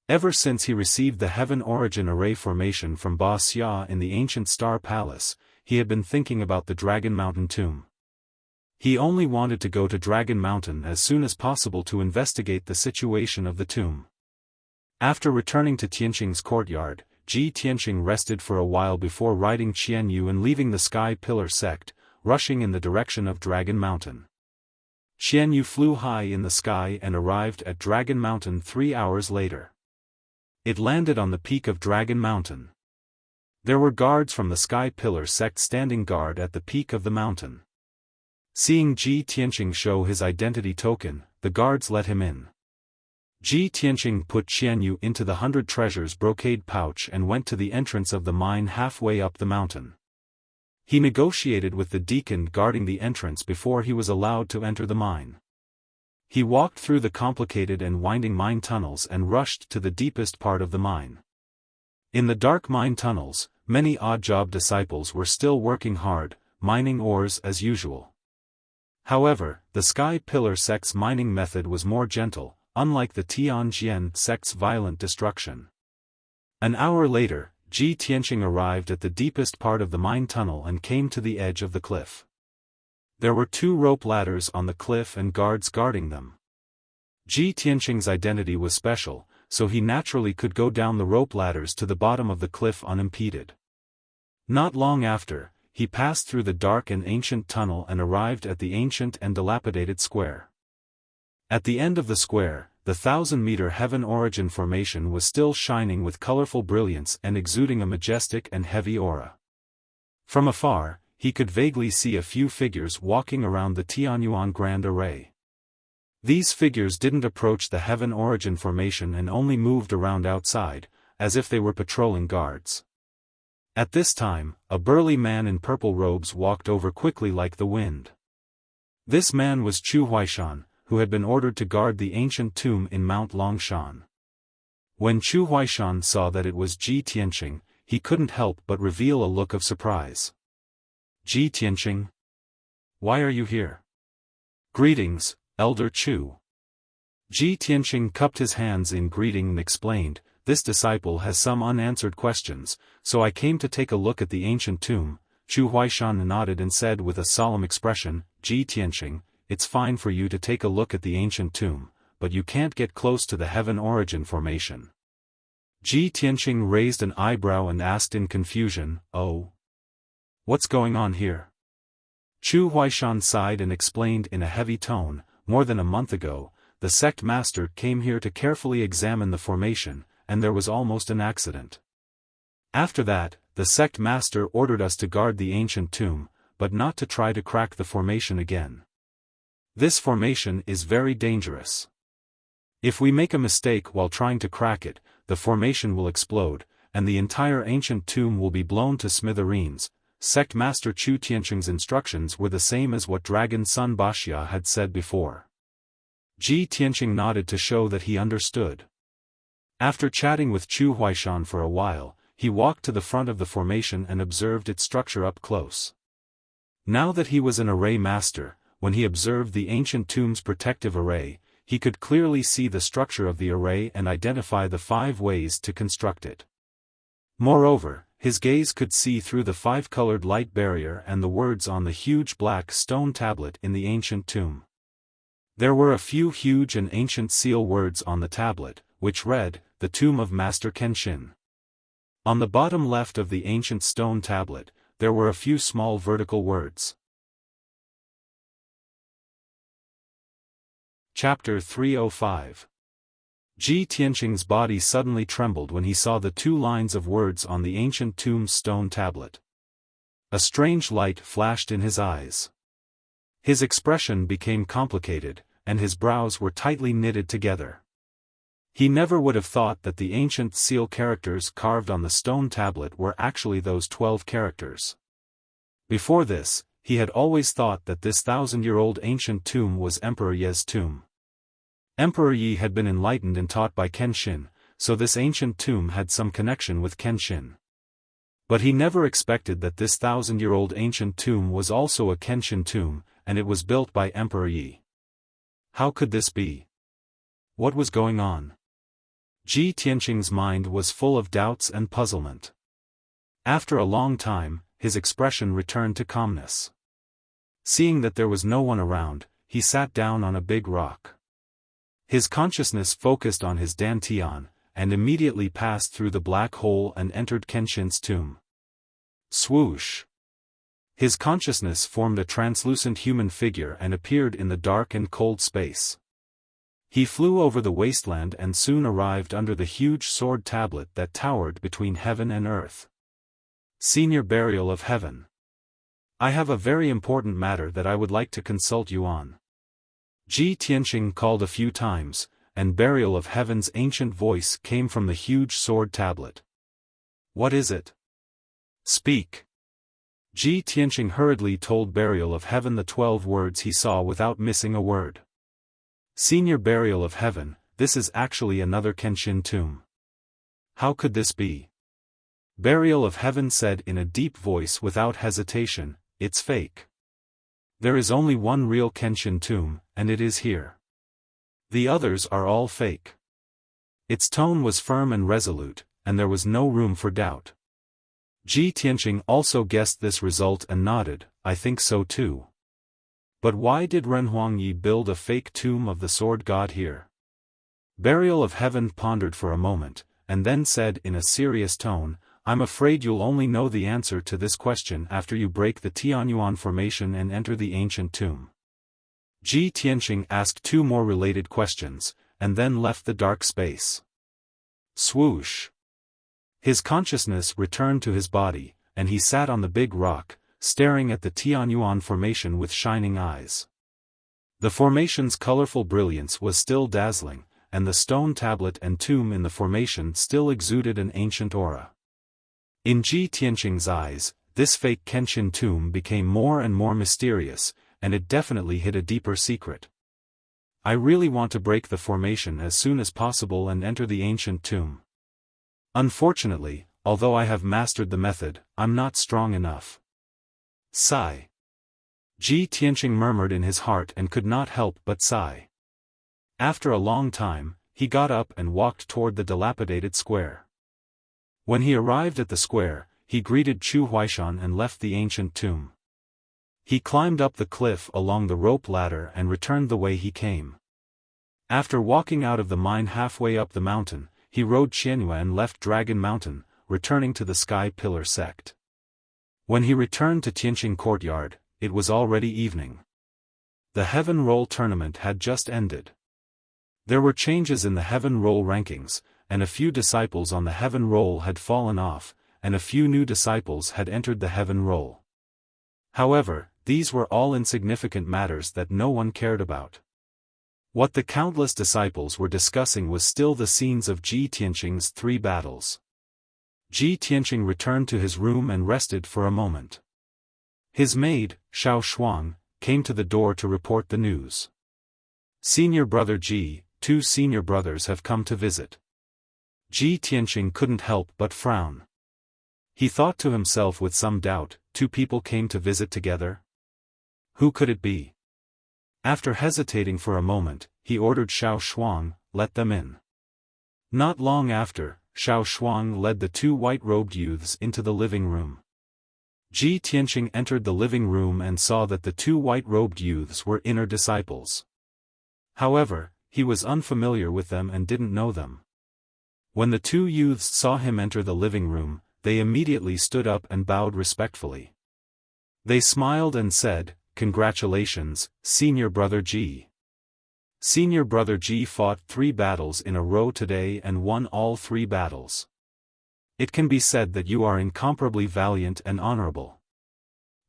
Ever since he received the Heaven Origin Array formation from Ba Xia in the ancient Star Palace, he had been thinking about the Dragon Mountain tomb. He only wanted to go to Dragon Mountain as soon as possible to investigate the situation of the tomb. After returning to Tianqing's courtyard, Ji Tianqing rested for a while before riding Qianyu and leaving the Sky Pillar sect, rushing in the direction of Dragon Mountain. Qianyu flew high in the sky and arrived at Dragon Mountain 3 hours later. It landed on the peak of Dragon Mountain. There were guards from the Sky Pillar sect standing guard at the peak of the mountain. Seeing Ji Tianqing show his identity token, the guards let him in. Ji Tianqing put Qianyu into the 100 treasures brocade pouch and went to the entrance of the mine halfway up the mountain. He negotiated with the deacon guarding the entrance before he was allowed to enter the mine. He walked through the complicated and winding mine tunnels and rushed to the deepest part of the mine. In the dark mine tunnels, many odd-job disciples were still working hard, mining ores as usual. However, the Sky Pillar sect's mining method was more gentle, unlike the Tianjian sect's violent destruction. An hour later, Ji Tianqing arrived at the deepest part of the mine tunnel and came to the edge of the cliff. There were 2 rope ladders on the cliff and guards guarding them. Ji Tianqing's identity was special, so he naturally could go down the rope ladders to the bottom of the cliff unimpeded. Not long after, he passed through the dark and ancient tunnel and arrived at the ancient and dilapidated square. At the end of the square, the 1,000-meter Heaven Origin formation was still shining with colorful brilliance and exuding a majestic and heavy aura. From afar, he could vaguely see a few figures walking around the Tianyuan Grand Array. These figures didn't approach the Heaven Origin formation and only moved around outside, as if they were patrolling guards. At this time, a burly man in purple robes walked over quickly like the wind. This man was Chu Huaishan, who had been ordered to guard the ancient tomb in Mount Longshan. When Chu Huaishan saw that it was Ji Tianqing, he couldn't help but reveal a look of surprise. Ji Tianqing? Why are you here? Greetings, Elder Chu. Ji Tianqing cupped his hands in greeting and explained, this disciple has some unanswered questions, so I came to take a look at the ancient tomb. Chu Huaishan nodded and said with a solemn expression, Ji Tianqing, it's fine for you to take a look at the ancient tomb, but you can't get close to the Heaven Origin formation. Ji Tianqing raised an eyebrow and asked in confusion, oh? What's going on here? Chu Huaishan sighed and explained in a heavy tone, more than a month ago, the sect master came here to carefully examine the formation, and there was almost an accident. After that, the sect master ordered us to guard the ancient tomb, but not to try to crack the formation again. This formation is very dangerous. If we make a mistake while trying to crack it, the formation will explode, and the entire ancient tomb will be blown to smithereens. Sect Master Chu Tianqing's instructions were the same as what Dragon Son Ba Xia had said before. Ji Tianqing nodded to show that he understood. After chatting with Chu Huaishan for a while, he walked to the front of the formation and observed its structure up close. Now that he was an array master, when he observed the ancient tomb's protective array, he could clearly see the structure of the array and identify the 5 ways to construct it. Moreover, his gaze could see through the 5-colored light barrier and the words on the huge black stone tablet in the ancient tomb. There were a few huge and ancient seal words on the tablet, which read, "The Tomb of Master Kenshin." On the bottom left of the ancient stone tablet, there were a few small vertical words. Chapter 305. Ji Tianqing's body suddenly trembled when he saw the 2 lines of words on the ancient tomb's stone tablet. A strange light flashed in his eyes. His expression became complicated, and his brows were tightly knitted together. He never would have thought that the ancient seal characters carved on the stone tablet were actually those 12 characters. Before this, he had always thought that this 1,000-year-old ancient tomb was Emperor Ye's tomb. Emperor Yi had been enlightened and taught by Kenshin, so this ancient tomb had some connection with Kenshin. But he never expected that this 1,000-year-old ancient tomb was also a Kenshin tomb, and it was built by Emperor Yi. How could this be? What was going on? Ji Tianqing's mind was full of doubts and puzzlement. After a long time, his expression returned to calmness. Seeing that there was no one around, he sat down on a big rock. His consciousness focused on his dantian, and immediately passed through the black hole and entered Kenshin's tomb. Swoosh! His consciousness formed a translucent human figure and appeared in the dark and cold space. He flew over the wasteland and soon arrived under the huge sword tablet that towered between heaven and earth. Senior Burial of Heaven. I have a very important matter that I would like to consult you on. Ji Tianqing called a few times, and Burial of Heaven's ancient voice came from the huge sword tablet. What is it? Speak. Ji Tianqing hurriedly told Burial of Heaven the 12 words he saw without missing a word. Senior Burial of Heaven, this is actually another Kenshin tomb. How could this be? Burial of Heaven said in a deep voice without hesitation, it's fake. There is only one real Kenshin tomb, and it is here. The others are all fake. Its tone was firm and resolute, and there was no room for doubt. Ji Tianqing also guessed this result and nodded, I think so too. But why did Ren Huangyi build a fake tomb of the sword god here? Burial of Heaven pondered for a moment, and then said in a serious tone, I'm afraid you'll only know the answer to this question after you break the Tianyuan formation and enter the ancient tomb. Ji Tianqing asked 2 more related questions, and then left the dark space. Swoosh! His consciousness returned to his body, and he sat on the big rock, staring at the Tianyuan formation with shining eyes. The formation's colorful brilliance was still dazzling, and the stone tablet and tomb in the formation still exuded an ancient aura. In Ji Tianqing's eyes, this fake Kenshin tomb became more and more mysterious, and it definitely hid a deeper secret. I really want to break the formation as soon as possible and enter the ancient tomb. Unfortunately, although I have mastered the method, I'm not strong enough. Sigh. Ji Tianqing murmured in his heart and could not help but sigh. After a long time, he got up and walked toward the dilapidated square. When he arrived at the square, he greeted Chu Huaishan and left the ancient tomb. He climbed up the cliff along the rope ladder and returned the way he came. After walking out of the mine halfway up the mountain, he rode Qianyue and left Dragon Mountain, returning to the Sky Pillar sect. When he returned to Tianqing Courtyard, it was already evening. The Heaven Roll tournament had just ended. There were changes in the Heaven Roll rankings, and a few disciples on the Heaven Roll had fallen off, and a few new disciples had entered the Heaven Roll. However, these were all insignificant matters that no one cared about. What the countless disciples were discussing was still the scenes of Ji Tianqing's 3 battles. Ji Tianqing returned to his room and rested for a moment. His maid, Xiao Shuang, came to the door to report the news. Senior brother Ji, 2 senior brothers have come to visit. Ji Tianqing couldn't help but frown. He thought to himself with some doubt, 2 people came to visit together? Who could it be? After hesitating for a moment, he ordered Xiao Shuang, let them in. Not long after, Xiao Shuang led the 2 white-robed youths into the living room. Ji Tianqing entered the living room and saw that the 2 white-robed youths were inner disciples. However, he was unfamiliar with them and didn't know them. When the 2 youths saw him enter the living room, they immediately stood up and bowed respectfully. They smiled and said, "Congratulations, Senior Brother Ji. Senior Brother Ji fought 3 battles in a row today and won all 3 battles. It can be said that you are incomparably valiant and honorable.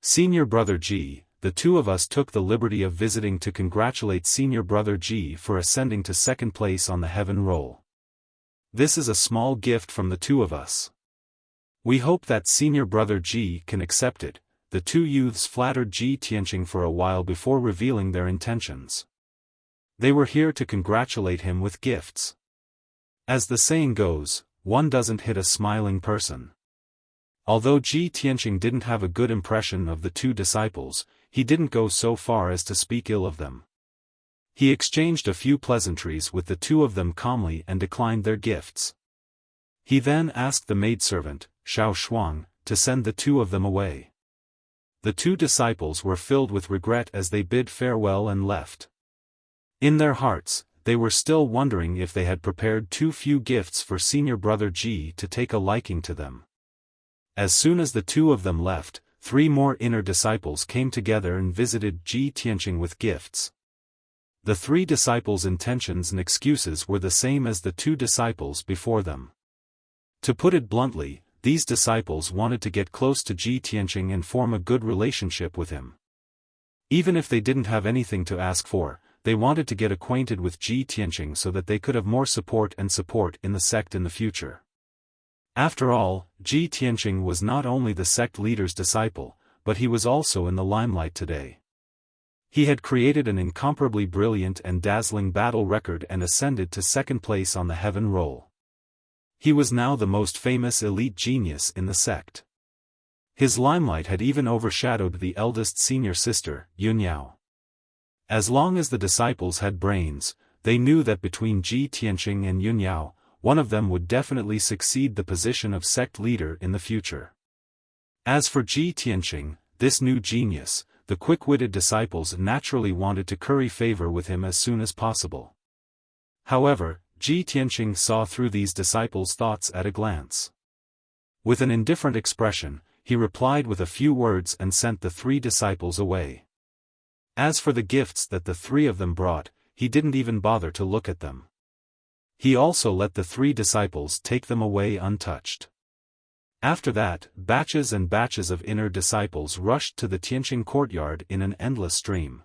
Senior Brother Ji, the 2 of us took the liberty of visiting to congratulate Senior Brother Ji for ascending to 2nd place on the heaven roll. This is a small gift from the 2 of us. We hope that Senior Brother Ji can accept it." The 2 youths flattered Ji Tianqing for a while before revealing their intentions. They were here to congratulate him with gifts. As the saying goes, one doesn't hit a smiling person. Although Ji Tianqing didn't have a good impression of the 2 disciples, he didn't go so far as to speak ill of them. He exchanged a few pleasantries with the 2 of them calmly and declined their gifts. He then asked the maidservant, Xiao Shuang, to send the 2 of them away. The 2 disciples were filled with regret as they bid farewell and left. In their hearts, they were still wondering if they had prepared too few gifts for Senior Brother Ji to take a liking to them. As soon as the 2 of them left, 3 more inner disciples came together and visited Ji Tianqing with gifts. The 3 disciples' intentions and excuses were the same as the 2 disciples before them. To put it bluntly, these disciples wanted to get close to Ji Tianqing and form a good relationship with him. Even if they didn't have anything to ask for, they wanted to get acquainted with Ji Tianqing so that they could have more support in the sect in the future. After all, Ji Tianqing was not only the sect leader's disciple, but he was also in the limelight today. He had created an incomparably brilliant and dazzling battle record and ascended to 2nd place on the heaven roll. He was now the most famous elite genius in the sect. His limelight had even overshadowed the eldest senior sister, Yunyao. As long as the disciples had brains, they knew that between Ji Tianqing and Yunyao, one of them would definitely succeed the position of sect leader in the future. As for Ji Tianqing, this new genius, the quick-witted disciples naturally wanted to curry favor with him as soon as possible. However, Ji Tianqing saw through these disciples' thoughts at a glance. With an indifferent expression, he replied with a few words and sent the 3 disciples away. As for the gifts that the 3 of them brought, he didn't even bother to look at them. He also let the 3 disciples take them away untouched. After that, batches and batches of inner disciples rushed to the Tianqing courtyard in an endless stream.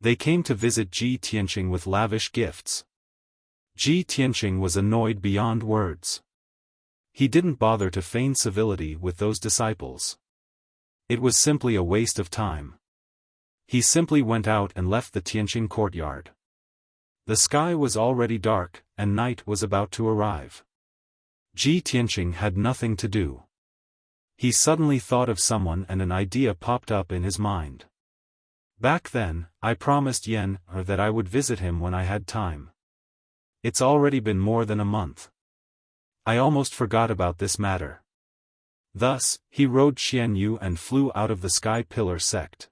They came to visit Ji Tianqing with lavish gifts. Ji Tianqing was annoyed beyond words. He didn't bother to feign civility with those disciples. It was simply a waste of time. He simply went out and left the Tianqing courtyard. The sky was already dark, and night was about to arrive. Ji Tianqing had nothing to do. He suddenly thought of someone and an idea popped up in his mind. Back then, I promised Yan that I would visit him when I had time. It's already been more than a month. I almost forgot about this matter. Thus, he rode Xian Yu and flew out of the Sky Pillar sect.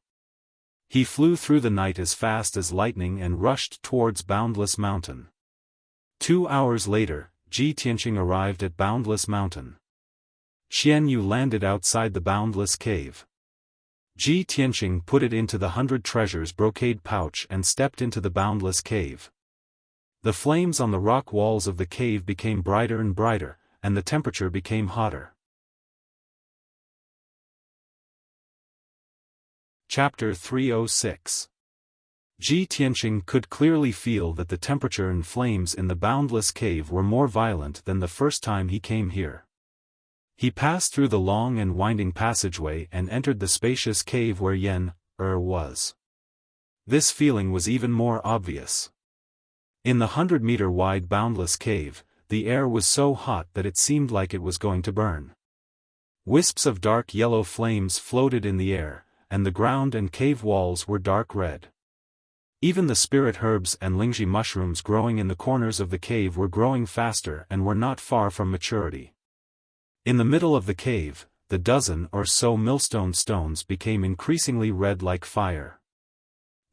He flew through the night as fast as lightning and rushed towards Boundless Mountain. 2 hours later, Ji Tianqing arrived at Boundless Mountain. Xian Yu landed outside the Boundless Cave. Ji Tianqing put it into the 100 treasures brocade pouch and stepped into the Boundless Cave. The flames on the rock walls of the cave became brighter and brighter, and the temperature became hotter. Chapter 306. Ji Tianqing could clearly feel that the temperature and flames in the Boundless Cave were more violent than the first time he came here. He passed through the long and winding passageway and entered the spacious cave where Yan was. This feeling was even more obvious. In the 100-meter-wide Boundless Cave, the air was so hot that it seemed like it was going to burn. Wisps of dark yellow flames floated in the air, and the ground and cave walls were dark red. Even the spirit herbs and lingji mushrooms growing in the corners of the cave were growing faster and were not far from maturity. In the middle of the cave, the dozen or so millstone stones became increasingly red like fire.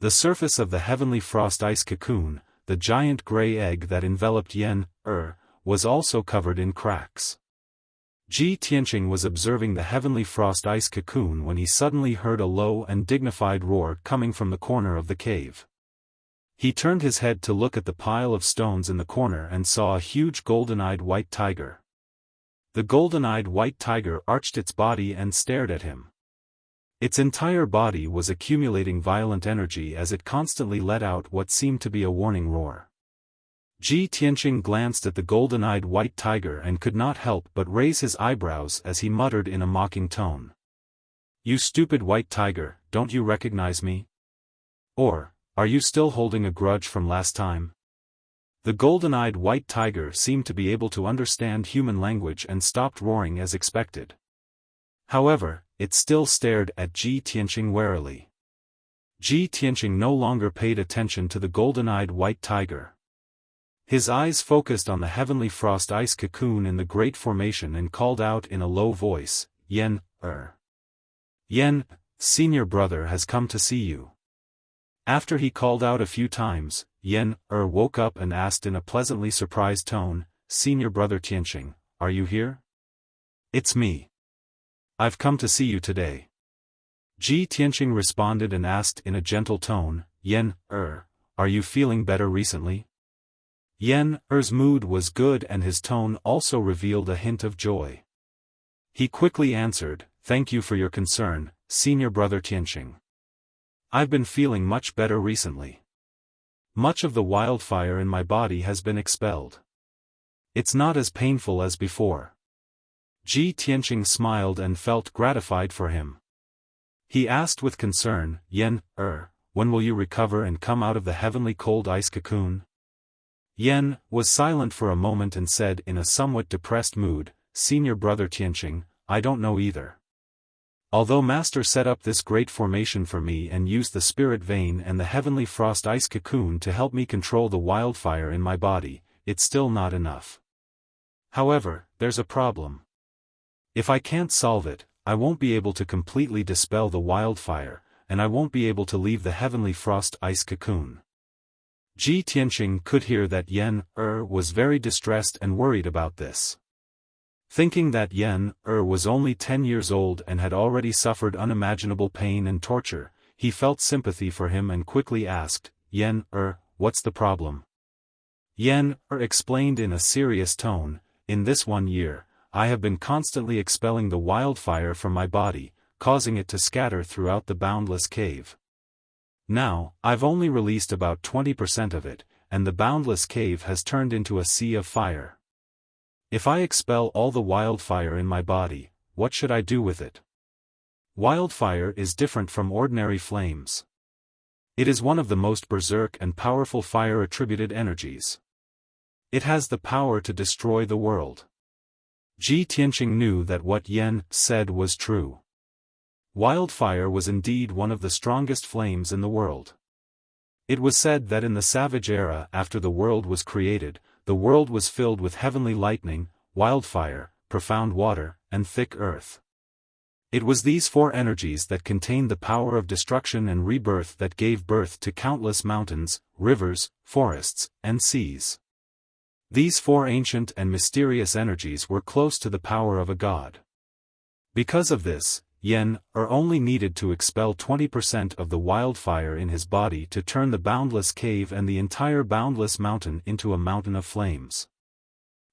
The surface of the heavenly frost ice cocoon, the giant gray egg that enveloped Yen, was also covered in cracks. Ji Tianqing was observing the heavenly frost ice cocoon when he suddenly heard a low and dignified roar coming from the corner of the cave. He turned his head to look at the pile of stones in the corner and saw a huge golden-eyed white tiger. The golden-eyed white tiger arched its body and stared at him. Its entire body was accumulating violent energy as it constantly let out what seemed to be a warning roar. Ji Tianqing glanced at the golden-eyed white tiger and could not help but raise his eyebrows as he muttered in a mocking tone. "You stupid white tiger, don't you recognize me? Or, are you still holding a grudge from last time?" The golden-eyed white tiger seemed to be able to understand human language and stopped roaring as expected. However, it still stared at Ji Tianqing warily. Ji Tianqing no longer paid attention to the golden-eyed white tiger. His eyes focused on the heavenly frost ice cocoon in the great formation and called out in a low voice, "Yen, Yen, senior brother has come to see you." After he called out a few times, Yen, woke up and asked in a pleasantly surprised tone, "Senior brother Tianqing, are you here?" "It's me. I've come to see you today." Ji Tianqing responded and asked in a gentle tone, "Yen, are you feeling better recently?" Yen-er's mood was good and his tone also revealed a hint of joy. He quickly answered, "Thank you for your concern, senior brother Tianqing. I've been feeling much better recently. Much of the wildfire in my body has been expelled. It's not as painful as before." Ji Tianqing smiled and felt gratified for him. He asked with concern, "Yen, when will you recover and come out of the heavenly cold ice cocoon?" Yen was silent for a moment and said in a somewhat depressed mood, "Senior brother Tianqing, I don't know either. Although Master set up this great formation for me and used the spirit vein and the heavenly frost ice cocoon to help me control the wildfire in my body, it's still not enough. However, there's a problem. If I can't solve it, I won't be able to completely dispel the wildfire, and I won't be able to leave the heavenly frost ice cocoon." Ji Tianqing could hear that Yen, was very distressed and worried about this. Thinking that Yen, was only 10 years old and had already suffered unimaginable pain and torture, he felt sympathy for him and quickly asked, "Yen, what's the problem?" Yen, explained in a serious tone, "In this 1 year, I have been constantly expelling the wildfire from my body, causing it to scatter throughout the boundless cave. Now, I've only released about 20% of it, and the boundless cave has turned into a sea of fire. If I expel all the wildfire in my body, what should I do with it? Wildfire is different from ordinary flames. It is one of the most berserk and powerful fire-attributed energies. It has the power to destroy the world." Ji Tianqing knew that what Yen said was true. Wildfire was indeed one of the strongest flames in the world. It was said that in the savage era after the world was created, the world was filled with heavenly lightning, wildfire, profound water, and thick earth. It was these 4 energies that contained the power of destruction and rebirth that gave birth to countless mountains, rivers, forests, and seas. These 4 ancient and mysterious energies were close to the power of a god. Because of this, Yen, only needed to expel 20% of the wildfire in his body to turn the boundless cave and the entire boundless mountain into a mountain of flames.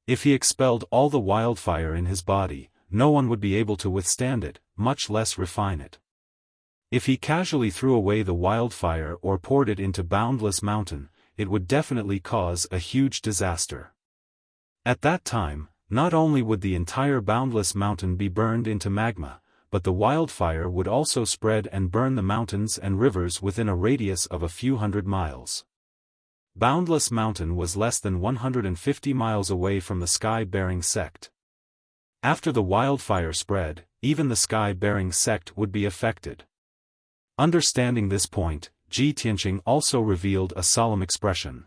If he expelled all the wildfire in his body, no one would be able to withstand it, much less refine it. If he casually threw away the wildfire or poured it into boundless mountain, it would definitely cause a huge disaster. At that time, not only would the entire boundless mountain be burned into magma, but the wildfire would also spread and burn the mountains and rivers within a radius of a few hundred miles. Boundless Mountain was less than 150 miles away from the sky-bearing sect. After the wildfire spread, even the sky-bearing sect would be affected. Understanding this point, Ji Tianqing also revealed a solemn expression.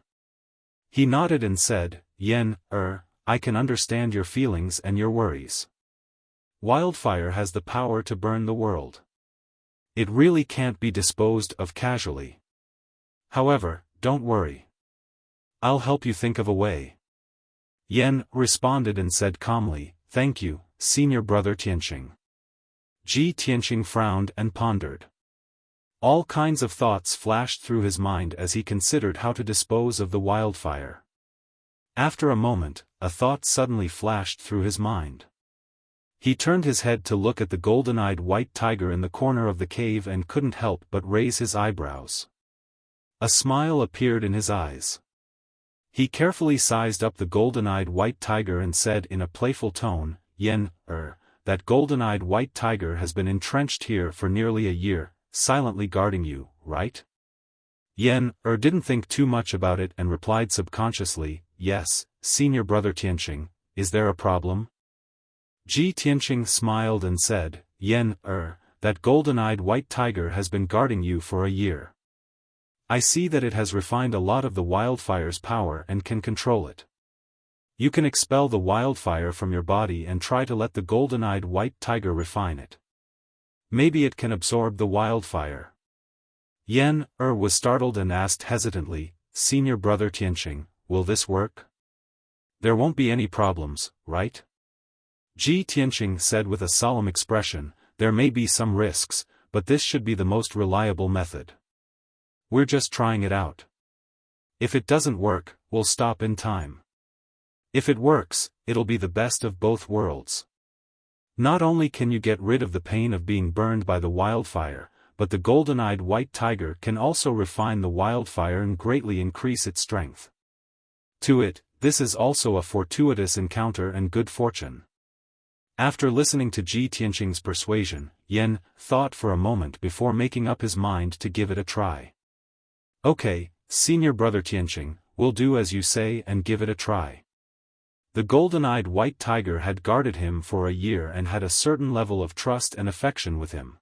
He nodded and said, Yen, I can understand your feelings and your worries. Wildfire has the power to burn the world. It really can't be disposed of casually. However, don't worry. I'll help you think of a way. Yen responded and said calmly, Thank you, Senior Brother Tianqing. Ji Tianqing frowned and pondered. All kinds of thoughts flashed through his mind as he considered how to dispose of the wildfire. After a moment, a thought suddenly flashed through his mind. He turned his head to look at the golden-eyed white tiger in the corner of the cave and couldn't help but raise his eyebrows. A smile appeared in his eyes. He carefully sized up the golden-eyed white tiger and said in a playful tone, Yen, that golden-eyed white tiger has been entrenched here for nearly a year, silently guarding you, right? Yen, didn't think too much about it and replied subconsciously, Yes, Senior Brother Tianqing, is there a problem? Ji Tianqing smiled and said, Yen, that golden-eyed white tiger has been guarding you for a year. I see that it has refined a lot of the wildfire's power and can control it. You can expel the wildfire from your body and try to let the golden-eyed white tiger refine it. Maybe it can absorb the wildfire. Yen, was startled and asked hesitantly, Senior Brother Tianqing, will this work? There won't be any problems, right? Ji Tianqing said with a solemn expression, There may be some risks, but this should be the most reliable method. We're just trying it out. If it doesn't work, we'll stop in time. If it works, it'll be the best of both worlds. Not only can you get rid of the pain of being burned by the wildfire, but the golden-eyed white tiger can also refine the wildfire and greatly increase its strength. To it, this is also a fortuitous encounter and good fortune. After listening to Ji Tianqing's persuasion, Yen thought for a moment before making up his mind to give it a try. Okay, Senior Brother Tianqing, we'll do as you say and give it a try. The golden-eyed white tiger had guarded him for a year and had a certain level of trust and affection with him.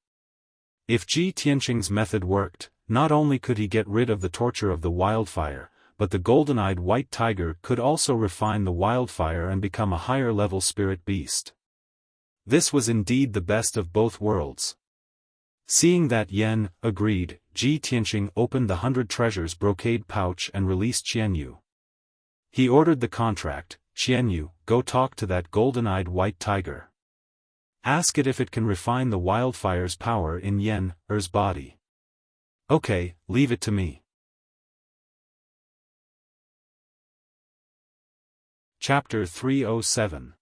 If Ji Tianqing's method worked, not only could he get rid of the torture of the wildfire, but the golden-eyed white tiger could also refine the wildfire and become a higher-level spirit beast. This was indeed the best of both worlds. Seeing that Yen agreed, Ji Tianqing opened the 100 treasures brocade pouch and released Qianyu. He ordered the contract, Qianyu, go talk to that golden-eyed white tiger. Ask it if it can refine the wildfire's power in Yen's body. Okay, leave it to me. Chapter 307.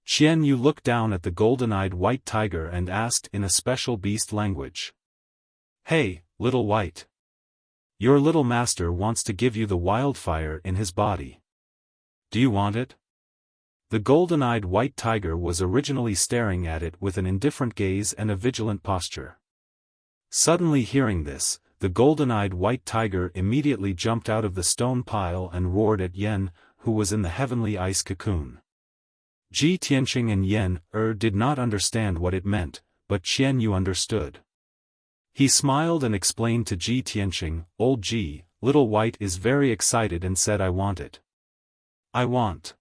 Qianyu looked down at the golden-eyed white tiger and asked in a special beast language. Hey, little white. Your little master wants to give you the wildfire in his body. Do you want it? The golden-eyed white tiger was originally staring at it with an indifferent gaze and a vigilant posture. Suddenly hearing this, the golden-eyed white tiger immediately jumped out of the stone pile and roared at Yen, who was in the heavenly ice cocoon. Ji Tianqing and Yen did not understand what it meant, but Qianyu understood. He smiled and explained to Ji Tianqing, Old Ji, little white is very excited and said I want it. I want.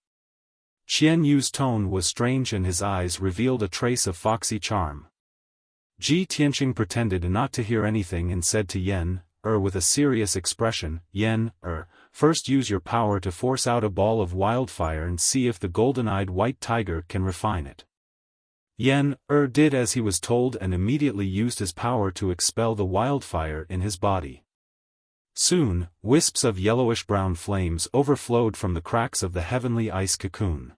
Qianyu's tone was strange and his eyes revealed a trace of foxy charm. Ji Tianqing pretended not to hear anything and said to Yen, with a serious expression, Yen, first use your power to force out a ball of wildfire and see if the golden-eyed white tiger can refine it. Yen, did as he was told and immediately used his power to expel the wildfire in his body. Soon, wisps of yellowish-brown flames overflowed from the cracks of the heavenly ice cocoon.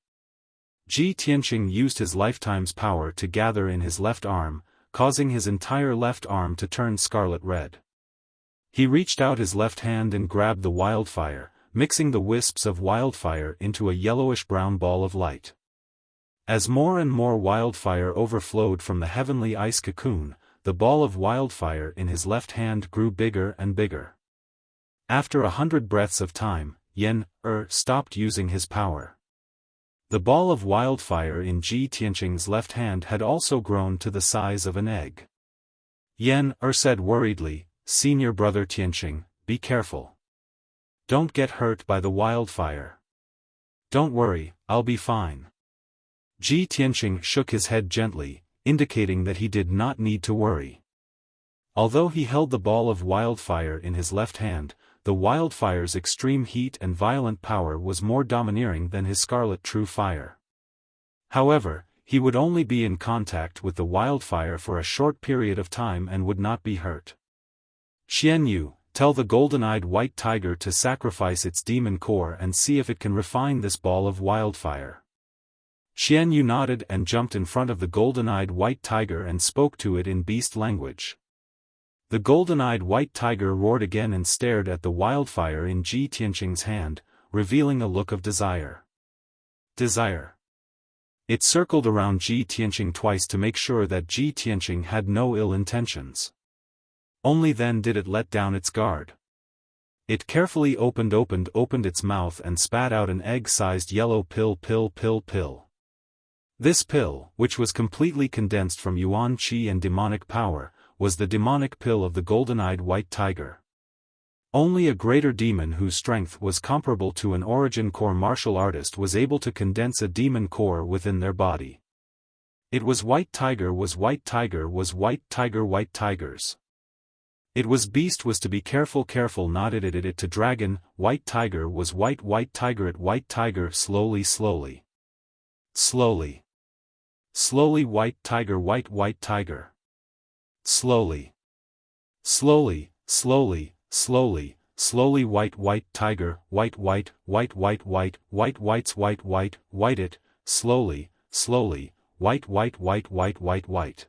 Ji Tianqing used his lifetime's power to gather in his left arm, causing his entire left arm to turn scarlet red. He reached out his left hand and grabbed the wildfire, mixing the wisps of wildfire into a yellowish-brown ball of light. As more and more wildfire overflowed from the heavenly ice cocoon, the ball of wildfire in his left hand grew bigger and bigger. After 100 breaths of time, Yan stopped using his power. The ball of wildfire in Ji Tianqing's left hand had also grown to the size of an egg. Yan said worriedly, "Senior brother Tianqing, be careful. Don't get hurt by the wildfire." "Don't worry, I'll be fine." Ji Tianqing shook his head gently, indicating that he did not need to worry. Although he held the ball of wildfire in his left hand, the wildfire's extreme heat and violent power was more domineering than his scarlet true fire. However, he would only be in contact with the wildfire for a short period of time and would not be hurt. "Xian Yu, tell the golden-eyed white tiger to sacrifice its demon core and see if it can refine this ball of wildfire." Xian Yu nodded and jumped in front of the golden-eyed white tiger and spoke to it in beast language. The golden-eyed white tiger roared again and stared at the wildfire in Ji Tianqing's hand, revealing a look of desire. Desire. It circled around Ji Tianqing twice to make sure that Ji Tianqing had no ill intentions. Only then did it let down its guard. It carefully opened its mouth and spat out an egg-sized yellow pill. This pill, which was completely condensed from yuan qi and demonic power, was the demonic pill of the golden-eyed white tiger. Only a greater demon whose strength was comparable to an origin core martial artist was able to condense a demon core within their body. It was white tiger was white tiger was white tigers. It was beast was to be careful nodded it to dragon, white tiger was white tiger at white tiger slowly. Slowly white tiger white tiger. Slowly white tiger white it, slowly, white.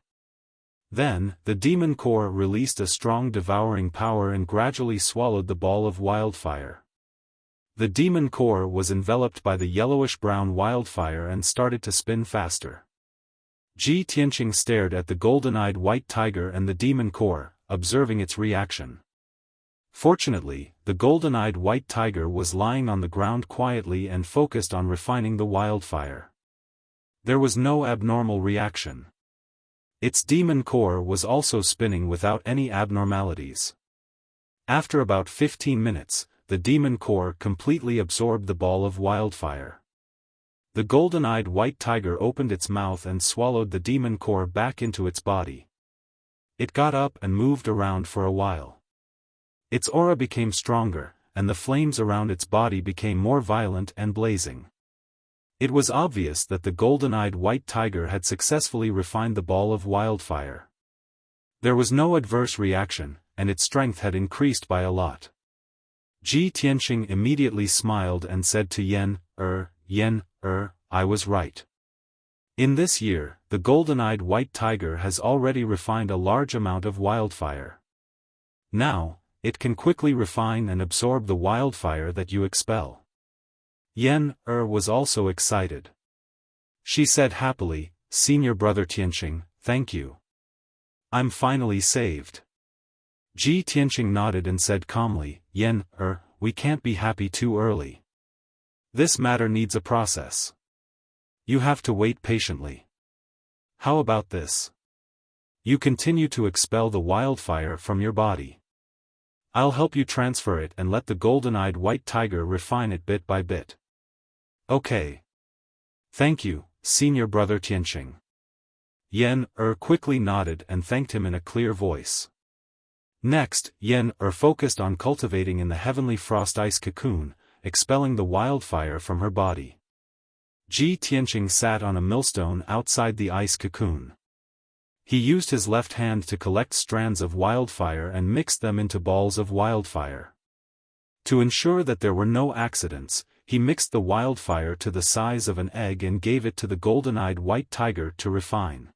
Then, the demon core released a strong devouring power and gradually swallowed the ball of wildfire. The demon core was enveloped by the yellowish-brown wildfire and started to spin faster. Ji Tianqing stared at the golden-eyed white tiger and the demon core, observing its reaction. Fortunately, the golden-eyed white tiger was lying on the ground quietly and focused on refining the wildfire. There was no abnormal reaction. Its demon core was also spinning without any abnormalities. After about 15 minutes, the demon core completely absorbed the ball of wildfire. The golden-eyed white tiger opened its mouth and swallowed the demon core back into its body. It got up and moved around for a while. Its aura became stronger, and the flames around its body became more violent and blazing. It was obvious that the golden-eyed white tiger had successfully refined the ball of wildfire. There was no adverse reaction, and its strength had increased by a lot. Ji Tianqing immediately smiled and said to Yan, I was right. In this year, the golden-eyed white tiger has already refined a large amount of wildfire. Now, it can quickly refine and absorb the wildfire that you expel. Yan was also excited. She said happily, "Senior brother Tianqing, thank you. I'm finally saved." Ji Tianqing nodded and said calmly, "Yan we can't be happy too early. This matter needs a process. You have to wait patiently. How about this? You continue to expel the wildfire from your body. I'll help you transfer it and let the golden-eyed white tiger refine it bit by bit." "Okay. Thank you, senior brother Tianqing." Yan quickly nodded and thanked him in a clear voice. Next, Yan focused on cultivating in the heavenly frost ice cocoon, expelling the wildfire from her body. Ji Tianqing sat on a millstone outside the ice cocoon. He used his left hand to collect strands of wildfire and mixed them into balls of wildfire. To ensure that there were no accidents, he mixed the wildfire to the size of an egg and gave it to the golden-eyed white tiger to refine.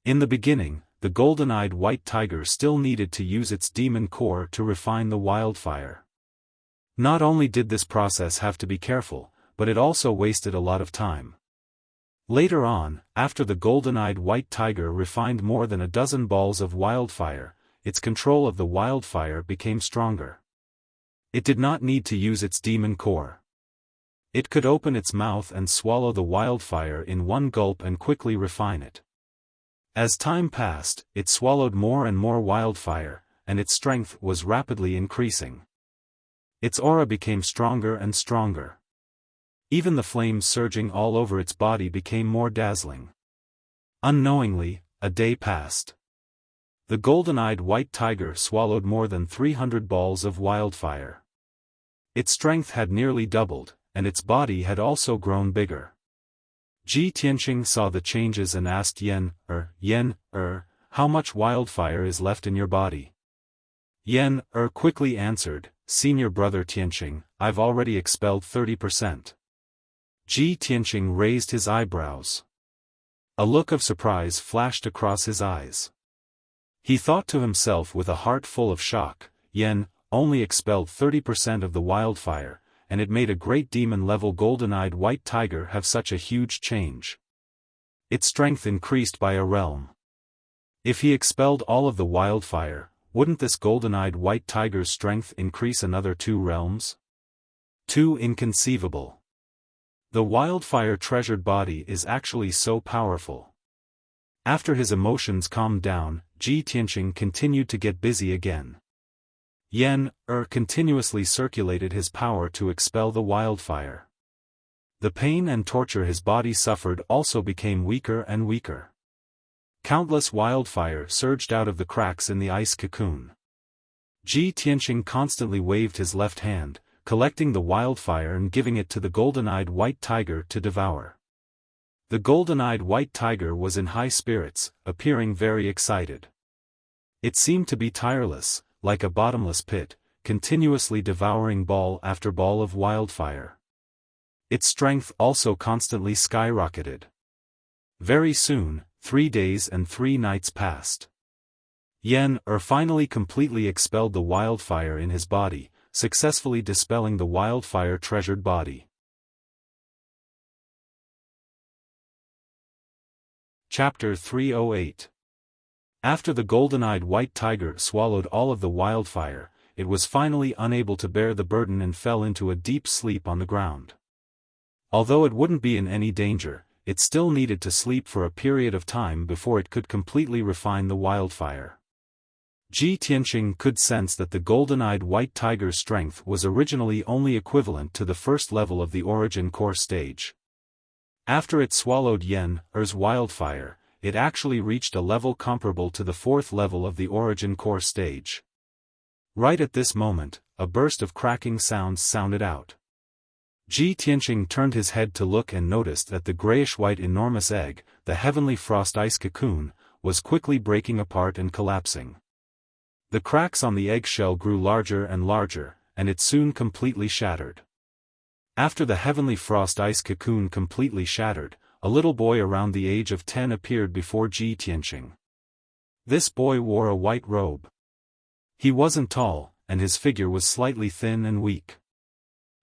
In the beginning, the golden-eyed white tiger still needed to use its demon core to refine the wildfire. Not only did this process have to be careful, but it also wasted a lot of time. Later on, after the golden-eyed white tiger refined more than a dozen balls of wildfire, its control of the wildfire became stronger. It did not need to use its demon core. It could open its mouth and swallow the wildfire in one gulp and quickly refine it. As time passed, it swallowed more and more wildfire, and its strength was rapidly increasing. Its aura became stronger and stronger. Even the flames surging all over its body became more dazzling. Unknowingly, a day passed. The golden-eyed white tiger swallowed more than 300 balls of wildfire. Its strength had nearly doubled, and its body had also grown bigger. Ji Tianqing saw the changes and asked Yen, how much wildfire is left in your body? Yen, quickly answered, Senior brother Tianqing, I've already expelled 30%. Ji Tianqing raised his eyebrows. A look of surprise flashed across his eyes. He thought to himself with a heart full of shock, Yen only expelled 30% of the wildfire, and it made a great demon-level golden-eyed white tiger have such a huge change. Its strength increased by a realm. If he expelled all of the wildfire, wouldn't this golden-eyed white tiger's strength increase another 2 realms? Too inconceivable. The wildfire treasured body is actually so powerful. After his emotions calmed down, Ji Tianqing continued to get busy again. Yen continuously circulated his power to expel the wildfire. The pain and torture his body suffered also became weaker and weaker. Countless wildfire surged out of the cracks in the ice cocoon. Ji Tianqing constantly waved his left hand, collecting the wildfire and giving it to the golden-eyed white tiger to devour. The golden-eyed white tiger was in high spirits, appearing very excited. It seemed to be tireless, like a bottomless pit, continuously devouring ball after ball of wildfire. Its strength also constantly skyrocketed. Very soon, 3 days and 3 nights passed. Yen finally completely expelled the wildfire in his body, successfully dispelling the wildfire treasured body. Chapter 308. After the golden-eyed white tiger swallowed all of the wildfire, it was finally unable to bear the burden and fell into a deep sleep on the ground. Although it wouldn't be in any danger, it still needed to sleep for a period of time before it could completely refine the wildfire. Ji Tianqing could sense that the golden-eyed white tiger's strength was originally only equivalent to the first level of the origin core stage. After it swallowed Yen's wildfire, it actually reached a level comparable to the 4th level of the origin core stage. Right at this moment, a burst of cracking sounds sounded out. Ji Tianqing turned his head to look and noticed that the grayish-white enormous egg, the heavenly frost ice cocoon, was quickly breaking apart and collapsing. The cracks on the eggshell grew larger and larger, and it soon completely shattered. After the heavenly frost ice cocoon completely shattered, a little boy around the age of 10 appeared before Ji Tianqing. This boy wore a white robe. He wasn't tall, and his figure was slightly thin and weak.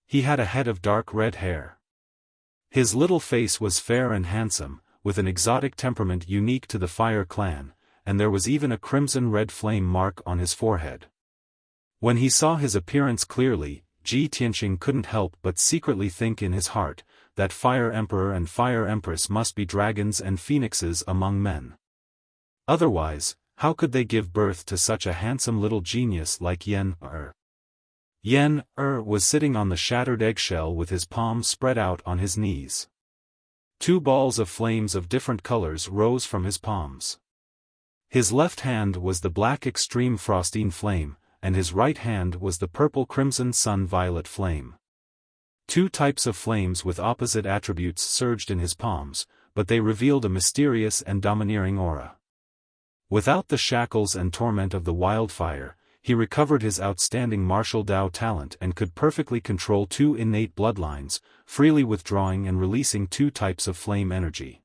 He had a head of dark red hair. His little face was fair and handsome, with an exotic temperament unique to the Fire clan, and there was even a crimson-red flame mark on his forehead. When he saw his appearance clearly, Ji Tianqing couldn't help but secretly think in his heart, that Fire Emperor and Fire Empress must be dragons and phoenixes among men. Otherwise, how could they give birth to such a handsome little genius like Yen? Yen was sitting on the shattered eggshell with his palms spread out on his knees. 2 balls of flames of different colors rose from his palms. His left hand was the black extreme frostine flame, and his right hand was the purple crimson sun violet flame. 2 types of flames with opposite attributes surged in his palms, but they revealed a mysterious and domineering aura. Without the shackles and torment of the wildfire, he recovered his outstanding martial Dao talent and could perfectly control 2 innate bloodlines, freely withdrawing and releasing 2 types of flame energy.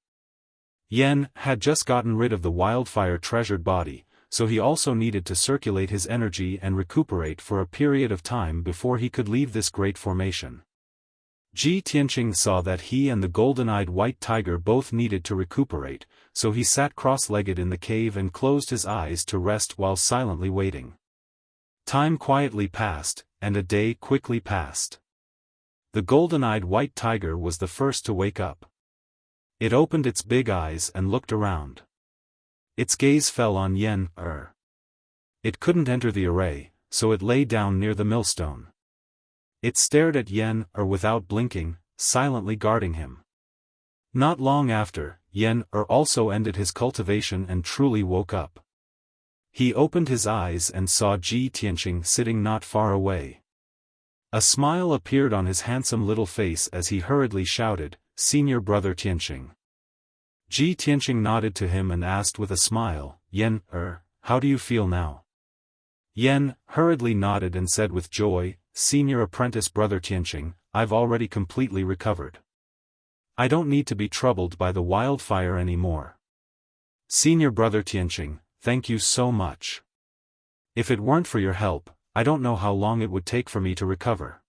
Yen had just gotten rid of the wildfire treasured body, so he also needed to circulate his energy and recuperate for a period of time before he could leave this great formation. Ji Tianqing saw that he and the golden-eyed white tiger both needed to recuperate, so he sat cross-legged in the cave and closed his eyes to rest while silently waiting. Time quietly passed, and a day quickly passed. The golden-eyed white tiger was the first to wake up. It opened its big eyes and looked around. Its gaze fell on Yen. It couldn't enter the array, so it lay down near the millstone. It stared at Yen without blinking, silently guarding him. Not long after, Yen also ended his cultivation and truly woke up. He opened his eyes and saw Ji Tianqing sitting not far away. A smile appeared on his handsome little face as he hurriedly shouted, "Senior brother Tianqing." Ji Tianqing nodded to him and asked with a smile, "Yen, how do you feel now?" Yen hurriedly nodded and said with joy, "Senior apprentice brother Tianqing, I've already completely recovered. I don't need to be troubled by the wildfire anymore. Senior brother Tianqing, thank you so much. If it weren't for your help, I don't know how long it would take for me to recover."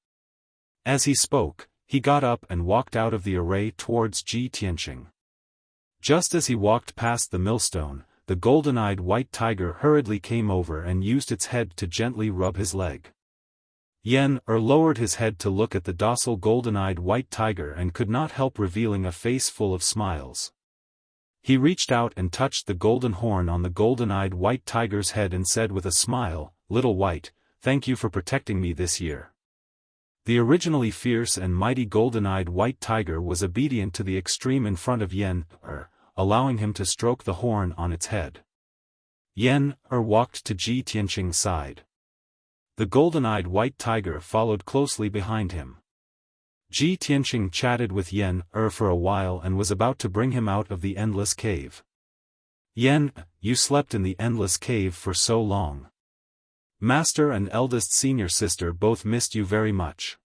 As he spoke, he got up and walked out of the array towards Ji Tianqing. Just as he walked past the millstone, the golden-eyed white tiger hurriedly came over and used its head to gently rub his leg. Yen lowered his head to look at the docile golden-eyed white tiger and could not help revealing a face full of smiles. He reached out and touched the golden horn on the golden-eyed white tiger's head and said with a smile, "Little White, thank you for protecting me this year." The originally fierce and mighty golden-eyed white tiger was obedient to the extreme in front of Yen, allowing him to stroke the horn on its head. Yen walked to Ji Tianqing's side. The golden-eyed white tiger followed closely behind him. Ji Tianqing chatted with Yen for a while and was about to bring him out of the endless cave. "Yen, you slept in the endless cave for so long. Master and eldest senior sister both missed you very much.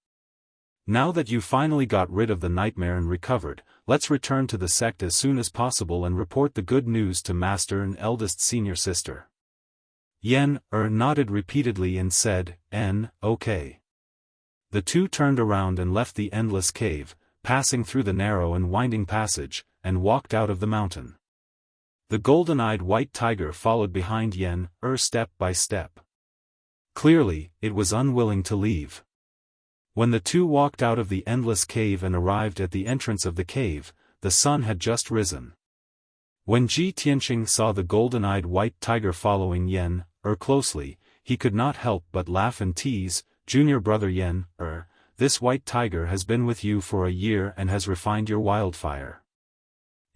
Now that you finally got rid of the nightmare and recovered, let's return to the sect as soon as possible and report the good news to Master and eldest senior sister." Yen nodded repeatedly and said, "Okay." The two turned around and left the endless cave, passing through the narrow and winding passage, and walked out of the mountain. The golden-eyed white tiger followed behind Yen step by step. Clearly, it was unwilling to leave. When the two walked out of the endless cave and arrived at the entrance of the cave, the sun had just risen. When Ji Tianqing saw the golden-eyed white tiger following Yen closely, he could not help but laugh and tease, "Junior brother Yen, this white tiger has been with you for a year and has refined your wildfire.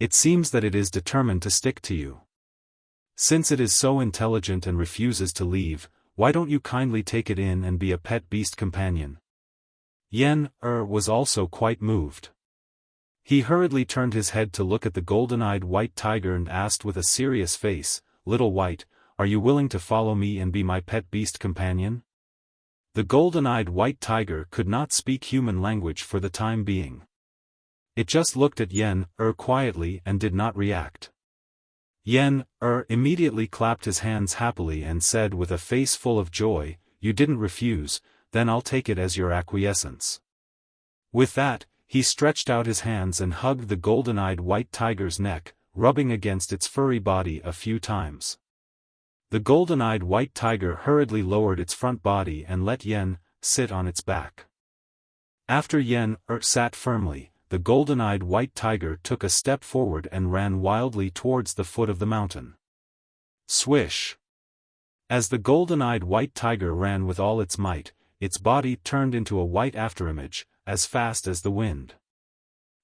It seems that it is determined to stick to you. Since it is so intelligent and refuses to leave, why don't you kindly take it in and be a pet beast companion?" Yen was also quite moved. He hurriedly turned his head to look at the golden-eyed white tiger and asked with a serious face, "Little White, are you willing to follow me and be my pet beast companion?" The golden-eyed white tiger could not speak human language for the time being. It just looked at Yen quietly and did not react. Yen immediately clapped his hands happily and said with a face full of joy, "You didn't refuse, then I'll take it as your acquiescence." With that, he stretched out his hands and hugged the golden-eyed white tiger's neck, rubbing against its furry body a few times. The golden-eyed white tiger hurriedly lowered its front body and let Yen sit on its back. After Yen sat firmly, the golden-eyed white tiger took a step forward and ran wildly towards the foot of the mountain. Swish! As the golden-eyed white tiger ran with all its might, its body turned into a white afterimage, as fast as the wind.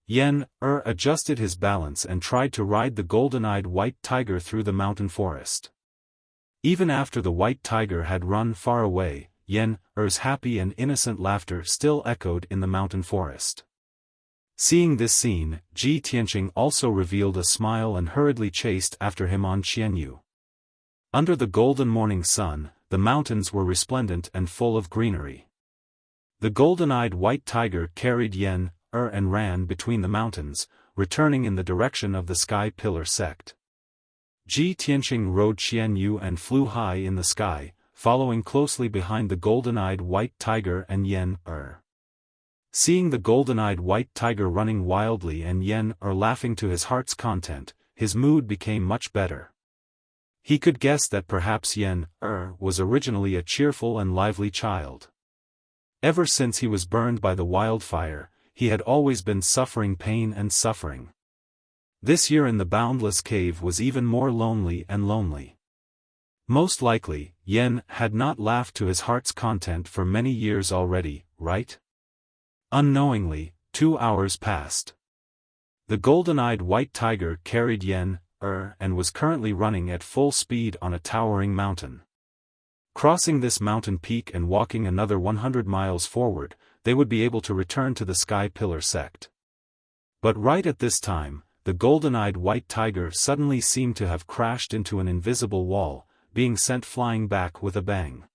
Yen adjusted his balance and tried to ride the golden-eyed white tiger through the mountain forest. Even after the white tiger had run far away, Yen's happy and innocent laughter still echoed in the mountain forest. Seeing this scene, Ji Tianqing also revealed a smile and hurriedly chased after him on Qianyu. Under the golden morning sun, the mountains were resplendent and full of greenery. The golden-eyed white tiger carried Yen and ran between the mountains, returning in the direction of the Sky Pillar sect. Ji Tianqing rode Qianyu and flew high in the sky, following closely behind the golden-eyed white tiger and Yen. Seeing the golden-eyed white tiger running wildly and Yen laughing to his heart's content, his mood became much better. He could guess that perhaps Yen was originally a cheerful and lively child. Ever since he was burned by the wildfire, he had always been suffering pain and suffering. This year in the boundless cave was even more lonely and lonely. Most likely, Yen had not laughed to his heart's content for many years already, right? Unknowingly, 2 hours passed. The golden-eyed white tiger carried Yen and was currently running at full speed on a towering mountain. Crossing this mountain peak and walking another 100 miles forward, they would be able to return to the Sky Pillar sect. But right at this time, the golden-eyed white tiger suddenly seemed to have crashed into an invisible wall, being sent flying back with a bang.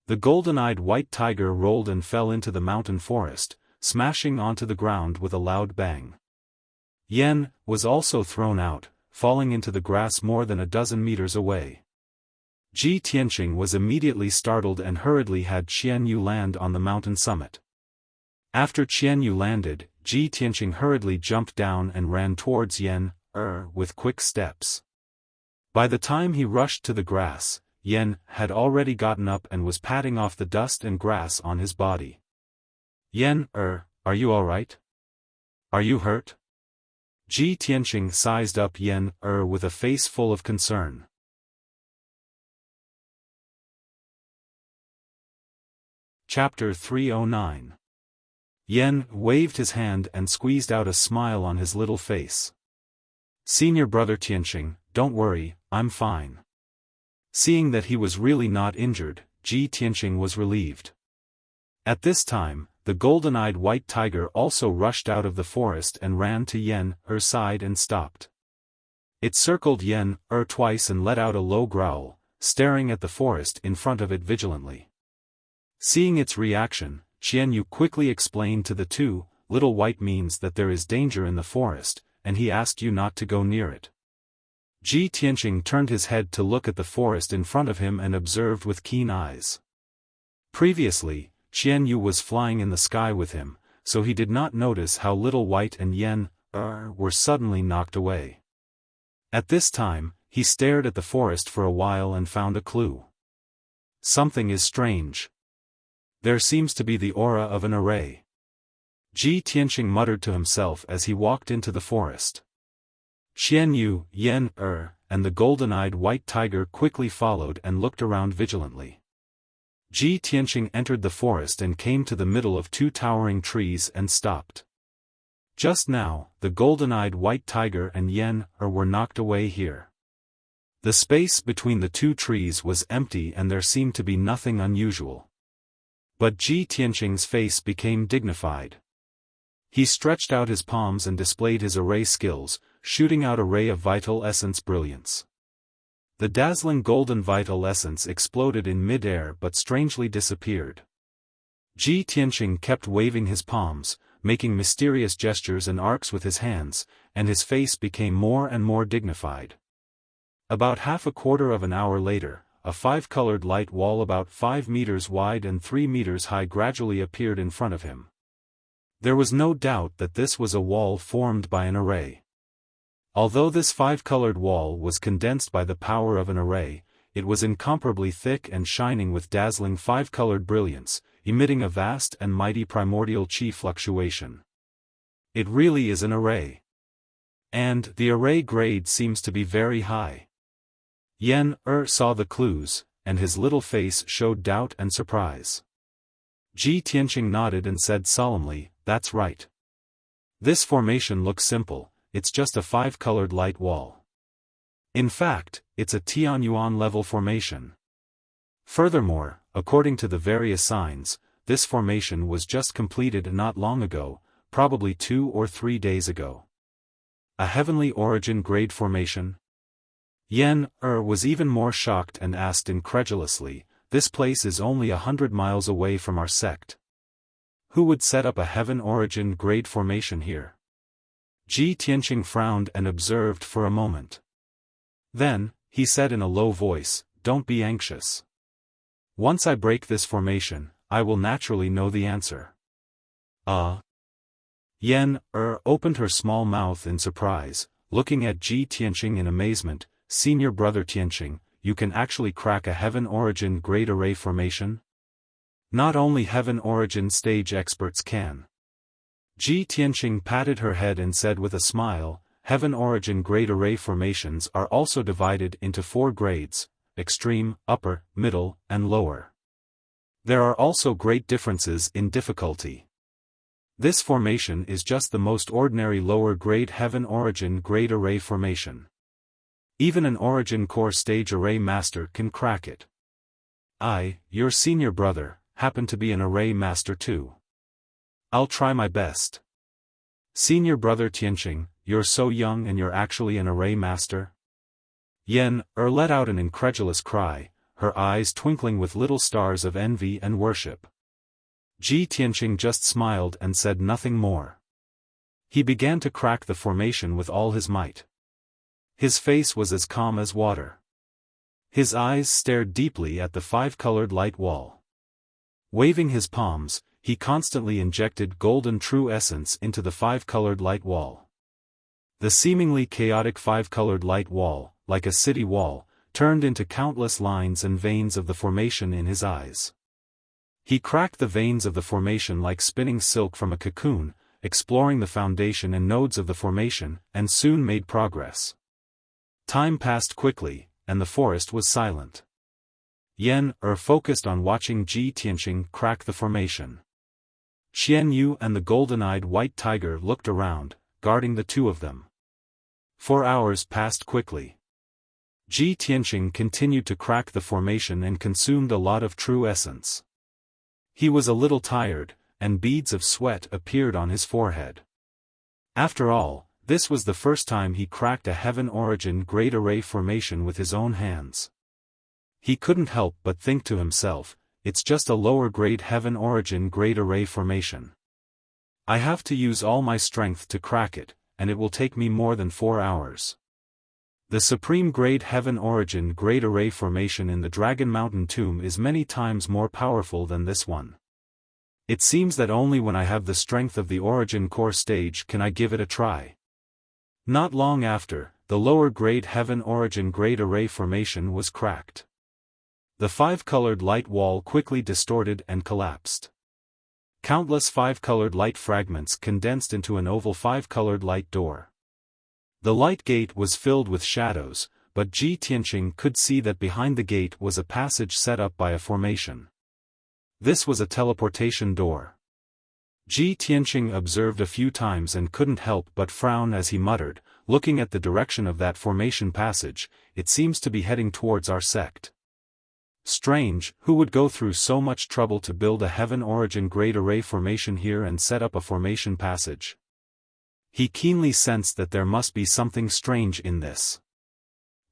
The golden-eyed white tiger rolled and fell into the mountain forest, smashing onto the ground with a loud bang. Yen was also thrown out, falling into the grass more than a dozen meters away. Ji Tianqing was immediately startled and hurriedly had Qianyu land on the mountain summit. After Qianyu landed, Ji Tianqing hurriedly jumped down and ran towards Yen with quick steps. By the time he rushed to the grass, Yen had already gotten up and was patting off the dust and grass on his body. Yen are you alright? Are you hurt? Ji Tianqing sized up Yen with a face full of concern. Chapter 309. Yen waved his hand and squeezed out a smile on his little face. Senior brother Tianqing, don't worry, I'm fine. Seeing that he was really not injured, Ji Tianqing was relieved. At this time, the golden-eyed white tiger also rushed out of the forest and ran to Yen's side and stopped. It circled Yen twice and let out a low growl, staring at the forest in front of it vigilantly. Seeing its reaction, Qianyu quickly explained to the two, "Little white means that there is danger in the forest, and he asked you not to go near it." Ji Tianqing turned his head to look at the forest in front of him and observed with keen eyes. Previously, Qianyu was flying in the sky with him, so he did not notice how Little White and Yen were suddenly knocked away. At this time, he stared at the forest for a while and found a clue. Something is strange. There seems to be the aura of an array. Ji Tianqing muttered to himself as he walked into the forest. Qianyu, Yen and the golden-eyed white tiger quickly followed and looked around vigilantly. Ji Tianqing entered the forest and came to the middle of two towering trees and stopped. Just now, the golden-eyed white tiger and Yen were knocked away here. The space between the two trees was empty and there seemed to be nothing unusual. But Ji Tianqing's face became dignified. He stretched out his palms and displayed his array skills, shooting out a ray of vital essence brilliance. The dazzling golden vital essence exploded in mid-air but strangely disappeared. Ji Tianqing kept waving his palms, making mysterious gestures and arcs with his hands, and his face became more and more dignified. About half a quarter of an hour later, a five-colored light wall about 5 meters wide and 3 meters high gradually appeared in front of him. There was no doubt that this was a wall formed by an array. Although this five-colored wall was condensed by the power of an array, it was incomparably thick and shining with dazzling five-colored brilliance, emitting a vast and mighty primordial chi fluctuation. It really is an array. And the array grade seems to be very high. Yen saw the clues, and his little face showed doubt and surprise. Ji Tianqing nodded and said solemnly, "That's right. This formation looks simple. It's just a five-colored light wall. In fact, it's a Tianyuan level formation. Furthermore, according to the various signs, this formation was just completed not long ago, probably 2 or 3 days ago. A heavenly origin grade formation?" Yen was even more shocked and asked incredulously, "This place is only 100 miles away from our sect. Who would set up a heaven origin grade formation here?" Ji Tianqing frowned and observed for a moment. Then, he said in a low voice, "Don't be anxious. Once I break this formation, I will naturally know the answer." Yen opened her small mouth in surprise, looking at Ji Tianqing in amazement. Senior Brother Tianqing, you can actually crack a Heaven Origin Great Array formation? Not only Heaven Origin stage experts can. Ji Tianqing patted her head and said with a smile, Heaven Origin Great Array formations are also divided into 4 grades, extreme, upper, middle, and lower. There are also great differences in difficulty. This formation is just the most ordinary lower grade Heaven Origin Great Array formation. Even an Origin Core Stage Array Master can crack it. I, your senior brother, happen to be an Array Master too. I'll try my best. Senior Brother Tianqing, you're so young and you're actually an Array Master? Yen let out an incredulous cry, her eyes twinkling with little stars of envy and worship. Ji Tianqing just smiled and said nothing more. He began to crack the formation with all his might. His face was as calm as water. His eyes stared deeply at the 5-colored light wall. Waving his palms, he constantly injected golden true essence into the 5-colored light wall. The seemingly chaotic 5-colored light wall, like a city wall, turned into countless lines and veins of the formation in his eyes. He cracked the veins of the formation like spinning silk from a cocoon, exploring the foundation and nodes of the formation, and soon made progress. Time passed quickly, and the forest was silent. Yen focused on watching Ji Tianqing crack the formation. Qian Yu and the golden-eyed white tiger looked around, guarding the two of them. 4 hours passed quickly. Ji Tianqing continued to crack the formation and consumed a lot of true essence. He was a little tired, and beads of sweat appeared on his forehead. After all, this was the first time he cracked a Heaven Origin Great Array formation with his own hands. He couldn't help but think to himself, it's just a lower grade Heaven Origin Great Array formation. I have to use all my strength to crack it, and it will take me more than 4 hours. The supreme grade Heaven Origin Great Array formation in the Dragon Mountain Tomb is many times more powerful than this one. It seems that only when I have the strength of the Origin Core stage can I give it a try. Not long after, the lower grade Heaven Origin Great Array formation was cracked. The 5-colored light wall quickly distorted and collapsed. Countless 5-colored light fragments condensed into an oval 5-colored light door. The light gate was filled with shadows, but Ji Tianqing could see that behind the gate was a passage set up by a formation. This was a teleportation door. Ji Tianqing observed a few times and couldn't help but frown as he muttered, looking at the direction of that formation passage, it seems to be heading towards our sect. Strange, who would go through so much trouble to build a Heaven Origin Great Array formation here and set up a formation passage? He keenly sensed that there must be something strange in this.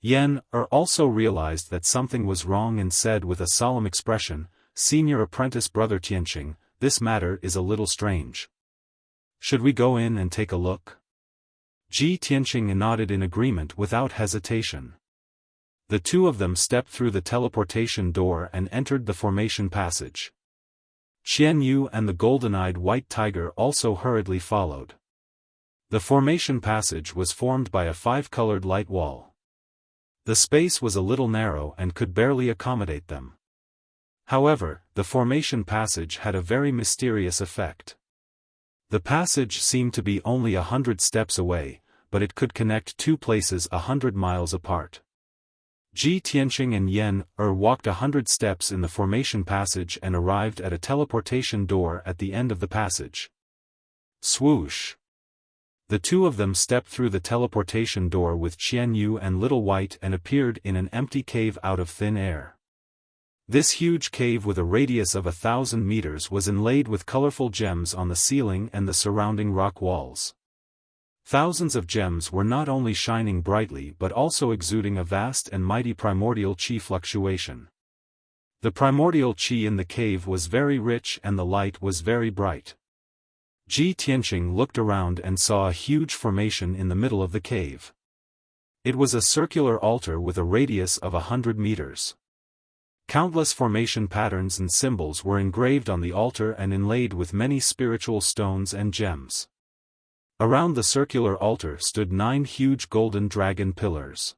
Yen also realized that something was wrong and said with a solemn expression, Senior Apprentice Brother Tianqing, this matter is a little strange. Should we go in and take a look? Ji Tianqing nodded in agreement without hesitation. The two of them stepped through the teleportation door and entered the formation passage. Qian Yu and the golden-eyed white tiger also hurriedly followed. The formation passage was formed by a 5-colored light wall. The space was a little narrow and could barely accommodate them. However, the formation passage had a very mysterious effect. The passage seemed to be only 100 steps away, but it could connect 2 places 100 miles apart. Ji Tianqing and Yen walked 100 steps in the formation passage and arrived at a teleportation door at the end of the passage. Swoosh! The two of them stepped through the teleportation door with Qian Yu and Little White and appeared in an empty cave out of thin air. This huge cave with a radius of 1,000 meters was inlaid with colorful gems on the ceiling and the surrounding rock walls. Thousands of gems were not only shining brightly but also exuding a vast and mighty primordial qi fluctuation. The primordial qi in the cave was very rich and the light was very bright. Ji Tianqing looked around and saw a huge formation in the middle of the cave. It was a circular altar with a radius of 100 meters. Countless formation patterns and symbols were engraved on the altar and inlaid with many spiritual stones and gems. Around the circular altar stood 9 huge golden dragon pillars.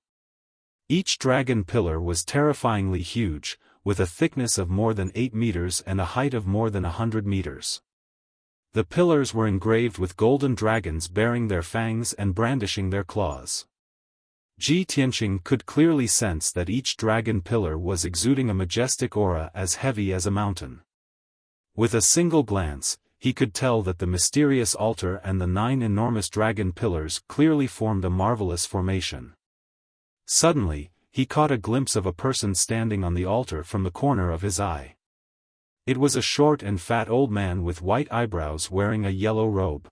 Each dragon pillar was terrifyingly huge, with a thickness of more than 8 meters and a height of more than 100 meters. The pillars were engraved with golden dragons bearing their fangs and brandishing their claws. Ji Tianqing could clearly sense that each dragon pillar was exuding a majestic aura as heavy as a mountain. With a single glance, he could tell that the mysterious altar and the 9 enormous dragon pillars clearly formed a marvelous formation. Suddenly, he caught a glimpse of a person standing on the altar from the corner of his eye. It was a short and fat old man with white eyebrows wearing a yellow robe.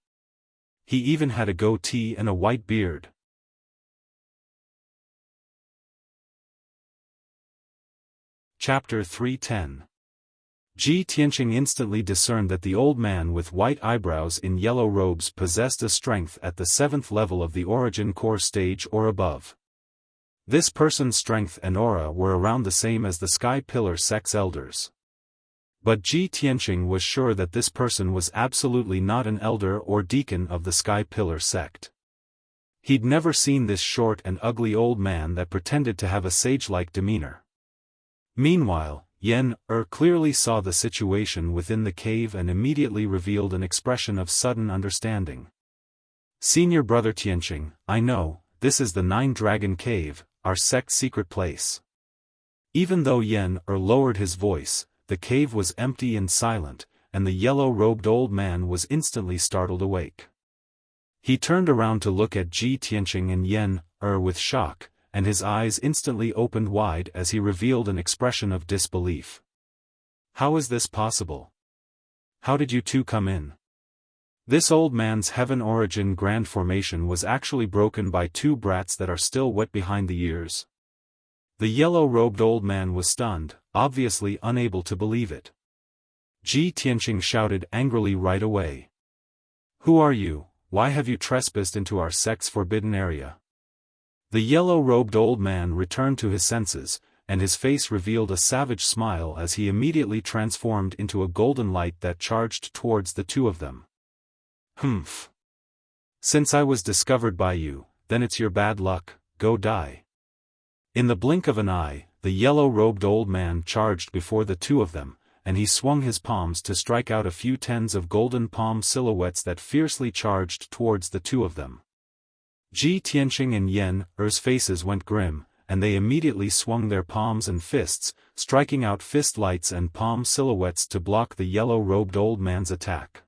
He even had a goatee and a white beard. Chapter 310. Ji Tianqing instantly discerned that the old man with white eyebrows in yellow robes possessed a strength at the 7th level of the origin core stage or above. This person's strength and aura were around the same as the Sky Pillar sect's elders. But Ji Tianqing was sure that this person was absolutely not an elder or deacon of the Sky Pillar sect. He'd never seen this short and ugly old man that pretended to have a sage-like demeanor. Meanwhile, Yan clearly saw the situation within the cave and immediately revealed an expression of sudden understanding. "Senior brother Tianqing, I know, this is the 9-Dragon Cave, our sect's secret place." Even though Yan lowered his voice, the cave was empty and silent, and the yellow-robed old man was instantly startled awake. He turned around to look at Ji Tianqing and Yan with shock, and his eyes instantly opened wide as he revealed an expression of disbelief. "How is this possible? How did you two come in?" This old man's heaven origin grand formation was actually broken by 2 brats that are still wet behind the ears. The yellow-robed old man was stunned, obviously unable to believe it. Ji Tianqing shouted angrily right away. "Who are you? Why have you trespassed into our sect's forbidden area?" The yellow-robed old man returned to his senses, and his face revealed a savage smile as he immediately transformed into a golden light that charged towards the 2 of them. "Humph. Since I was discovered by you, then it's your bad luck, go die." In the blink of an eye, the yellow-robed old man charged before the 2 of them, and he swung his palms to strike out a few tens of golden palm silhouettes that fiercely charged towards the 2 of them. Ji Tianqing and Yan's faces went grim, and they immediately swung their palms and fists, striking out fist lights and palm silhouettes to block the yellow-robed old man's attack.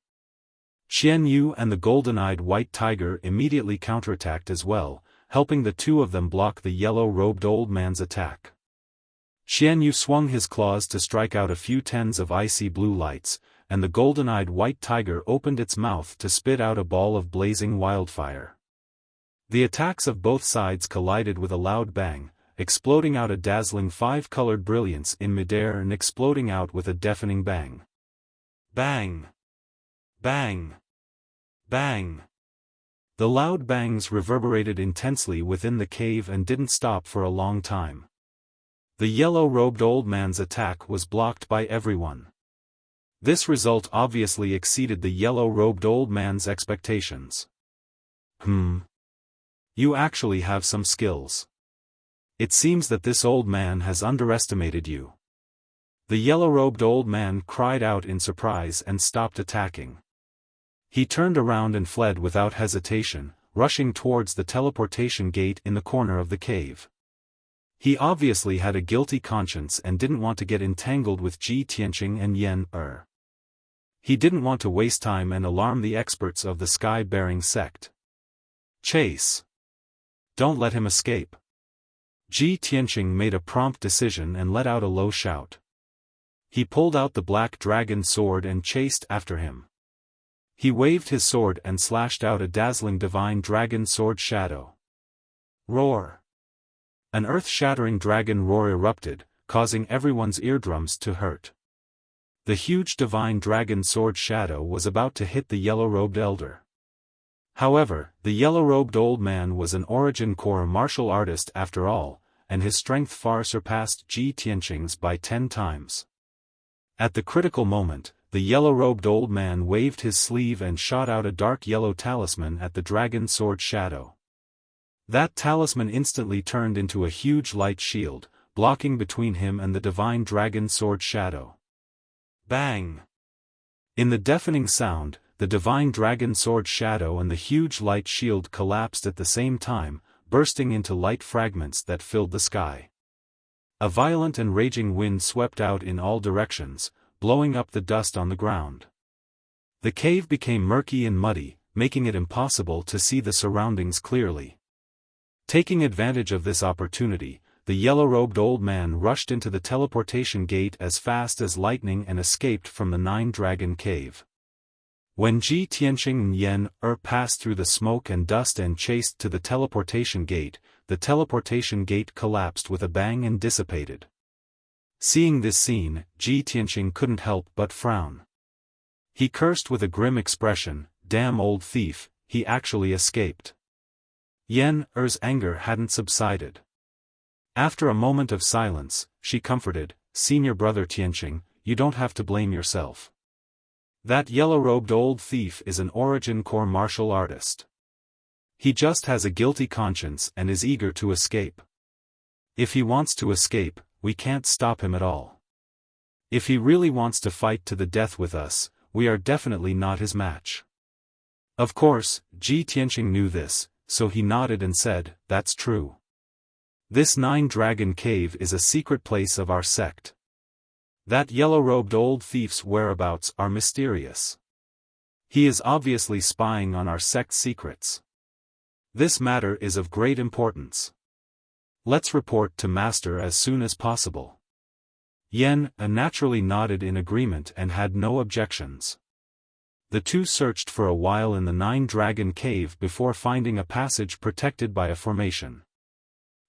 Xian Yu and the golden-eyed white tiger immediately counterattacked as well, helping the 2 of them block the yellow-robed old man's attack. Xian Yu swung his claws to strike out a few tens of icy blue lights, and the golden-eyed white tiger opened its mouth to spit out a ball of blazing wildfire. The attacks of both sides collided with a loud bang, exploding out a dazzling 5-colored brilliance in midair and exploding out with a deafening bang. Bang! Bang! Bang! The loud bangs reverberated intensely within the cave and didn't stop for a long time. The yellow-robed old man's attack was blocked by everyone. This result obviously exceeded the yellow-robed old man's expectations. You actually have some skills. It seems that this old man has underestimated you." The yellow-robed old man cried out in surprise and stopped attacking. He turned around and fled without hesitation, rushing towards the teleportation gate in the corner of the cave. He obviously had a guilty conscience and didn't want to get entangled with Ji Tianqing and Yan. He didn't want to waste time and alarm the experts of the Sky-bearing sect. "Chase! Don't let him escape." Ji Tianqing made a prompt decision and let out a low shout. He pulled out the black dragon sword and chased after him. He waved his sword and slashed out a dazzling divine dragon sword shadow. Roar! An earth-shattering dragon roar erupted, causing everyone's eardrums to hurt. The huge divine dragon sword shadow was about to hit the yellow-robed elder. However, the yellow-robed old man was an origin core martial artist after all, and his strength far surpassed Ji Tianqing's by 10 times. At the critical moment, the yellow-robed old man waved his sleeve and shot out a dark yellow talisman at the dragon sword shadow. That talisman instantly turned into a huge light shield, blocking between him and the divine dragon sword shadow. Bang! In the deafening sound, the divine dragon sword shadow and the huge light shield collapsed at the same time, bursting into light fragments that filled the sky. A violent and raging wind swept out in all directions, blowing up the dust on the ground. The cave became murky and muddy, making it impossible to see the surroundings clearly. Taking advantage of this opportunity, the yellow-robed old man rushed into the teleportation gate as fast as lightning and escaped from the Nine-Dragon Cave. When Ji Tianqing and Yen passed through the smoke and dust and chased to the teleportation gate collapsed with a bang and dissipated. Seeing this scene, Ji Tianqing couldn't help but frown. He cursed with a grim expression, "Damn old thief, he actually escaped." Yen's anger hadn't subsided. After a moment of silence, she comforted, "Senior brother Tianqing, you don't have to blame yourself. That yellow-robed old thief is an Origin Core martial artist. He just has a guilty conscience and is eager to escape. If he wants to escape, we can't stop him at all. If he really wants to fight to the death with us, we are definitely not his match." Of course, Ji Tianqing knew this, so he nodded and said, "That's true. This Nine-Dragon Cave is a secret place of our sect. That yellow-robed old thief's whereabouts are mysterious. He is obviously spying on our sect's secrets. This matter is of great importance. Let's report to Master as soon as possible." Yen naturally nodded in agreement and had no objections. The two searched for a while in the Nine-Dragon Cave before finding a passage protected by a formation.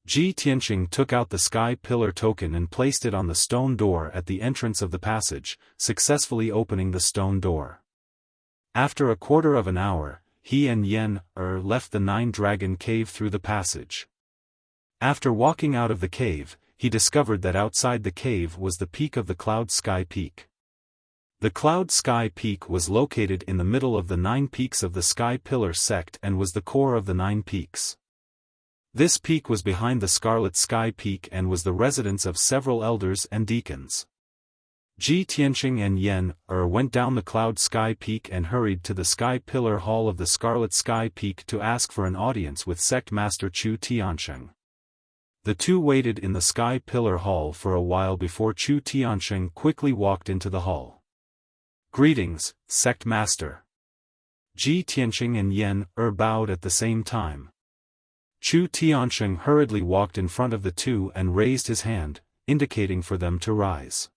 Ji Tianqing took out the Sky Pillar token and placed it on the stone door at the entrance of the passage, successfully opening the stone door. After a quarter of an hour, he and Yen left the Nine-Dragon Cave through the passage. After walking out of the cave, he discovered that outside the cave was the peak of the Cloud Sky Peak. The Cloud Sky Peak was located in the middle of the 9 peaks of the Sky Pillar sect and was the core of the 9 peaks. This peak was behind the Scarlet Sky Peak and was the residence of several elders and deacons. Ji Tianqing and Yen went down the Cloud Sky Peak and hurried to the Sky Pillar Hall of the Scarlet Sky Peak to ask for an audience with Sect Master Chu Tiansheng. The two waited in the Sky Pillar Hall for a while before Chu Tiansheng quickly walked into the hall. "Greetings, Sect Master." Ji Tianqing and Yen bowed at the same time. Chu Tiansheng hurriedly walked in front of the two and raised his hand, indicating for them to rise.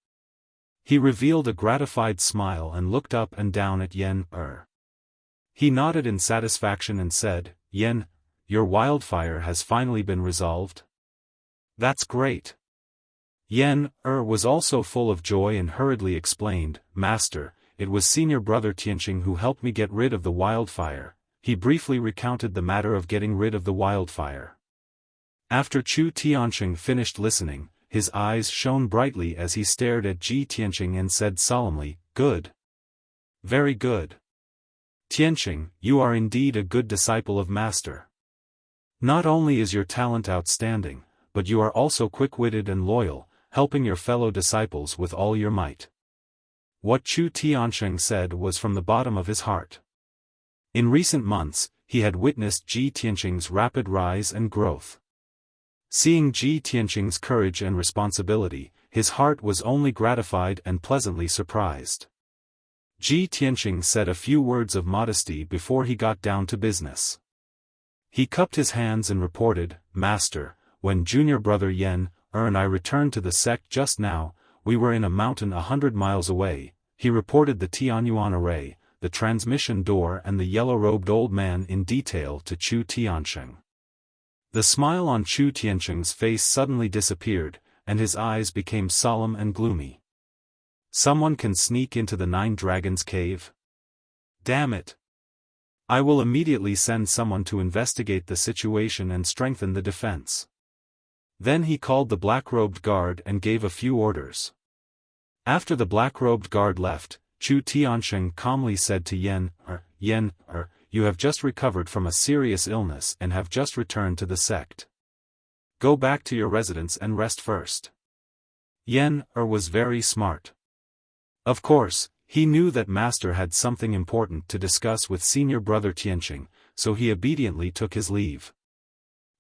He revealed a gratified smile and looked up and down at Yen. He nodded in satisfaction and said, "Yen, your wildfire has finally been resolved? That's great." Yen was also full of joy and hurriedly explained, "Master, it was senior brother Tianqing who helped me get rid of the wildfire." He briefly recounted the matter of getting rid of the wildfire. After Chu Tiansheng finished listening, his eyes shone brightly as he stared at Ji Tianqing and said solemnly, "Good. Very good. Tianqing, you are indeed a good disciple of Master. Not only is your talent outstanding, but you are also quick-witted and loyal, helping your fellow disciples with all your might." What Chu Tiansheng said was from the bottom of his heart. In recent months, he had witnessed Ji Tianqing's rapid rise and growth. Seeing Ji Tianqing's courage and responsibility, his heart was only gratified and pleasantly surprised. Ji Tianqing said a few words of modesty before he got down to business. He cupped his hands and reported, "Master, when junior brother Yen and I returned to the sect just now, we were in a mountain 100 miles away." He reported the Tianyuan array, the transmission door and the yellow-robed old man in detail to Chu Tiansheng. The smile on Chu Tiansheng's face suddenly disappeared, and his eyes became solemn and gloomy. "Someone can sneak into the Nine Dragons Cave? Damn it! I will immediately send someone to investigate the situation and strengthen the defense." Then he called the black-robed guard and gave a few orders. After the black-robed guard left, Chu Tiansheng calmly said to Yen, you have just recovered from a serious illness and have just returned to the sect. Go back to your residence and rest first. Yen was very smart. Of course, he knew that Master had something important to discuss with senior brother Tianqing, so he obediently took his leave.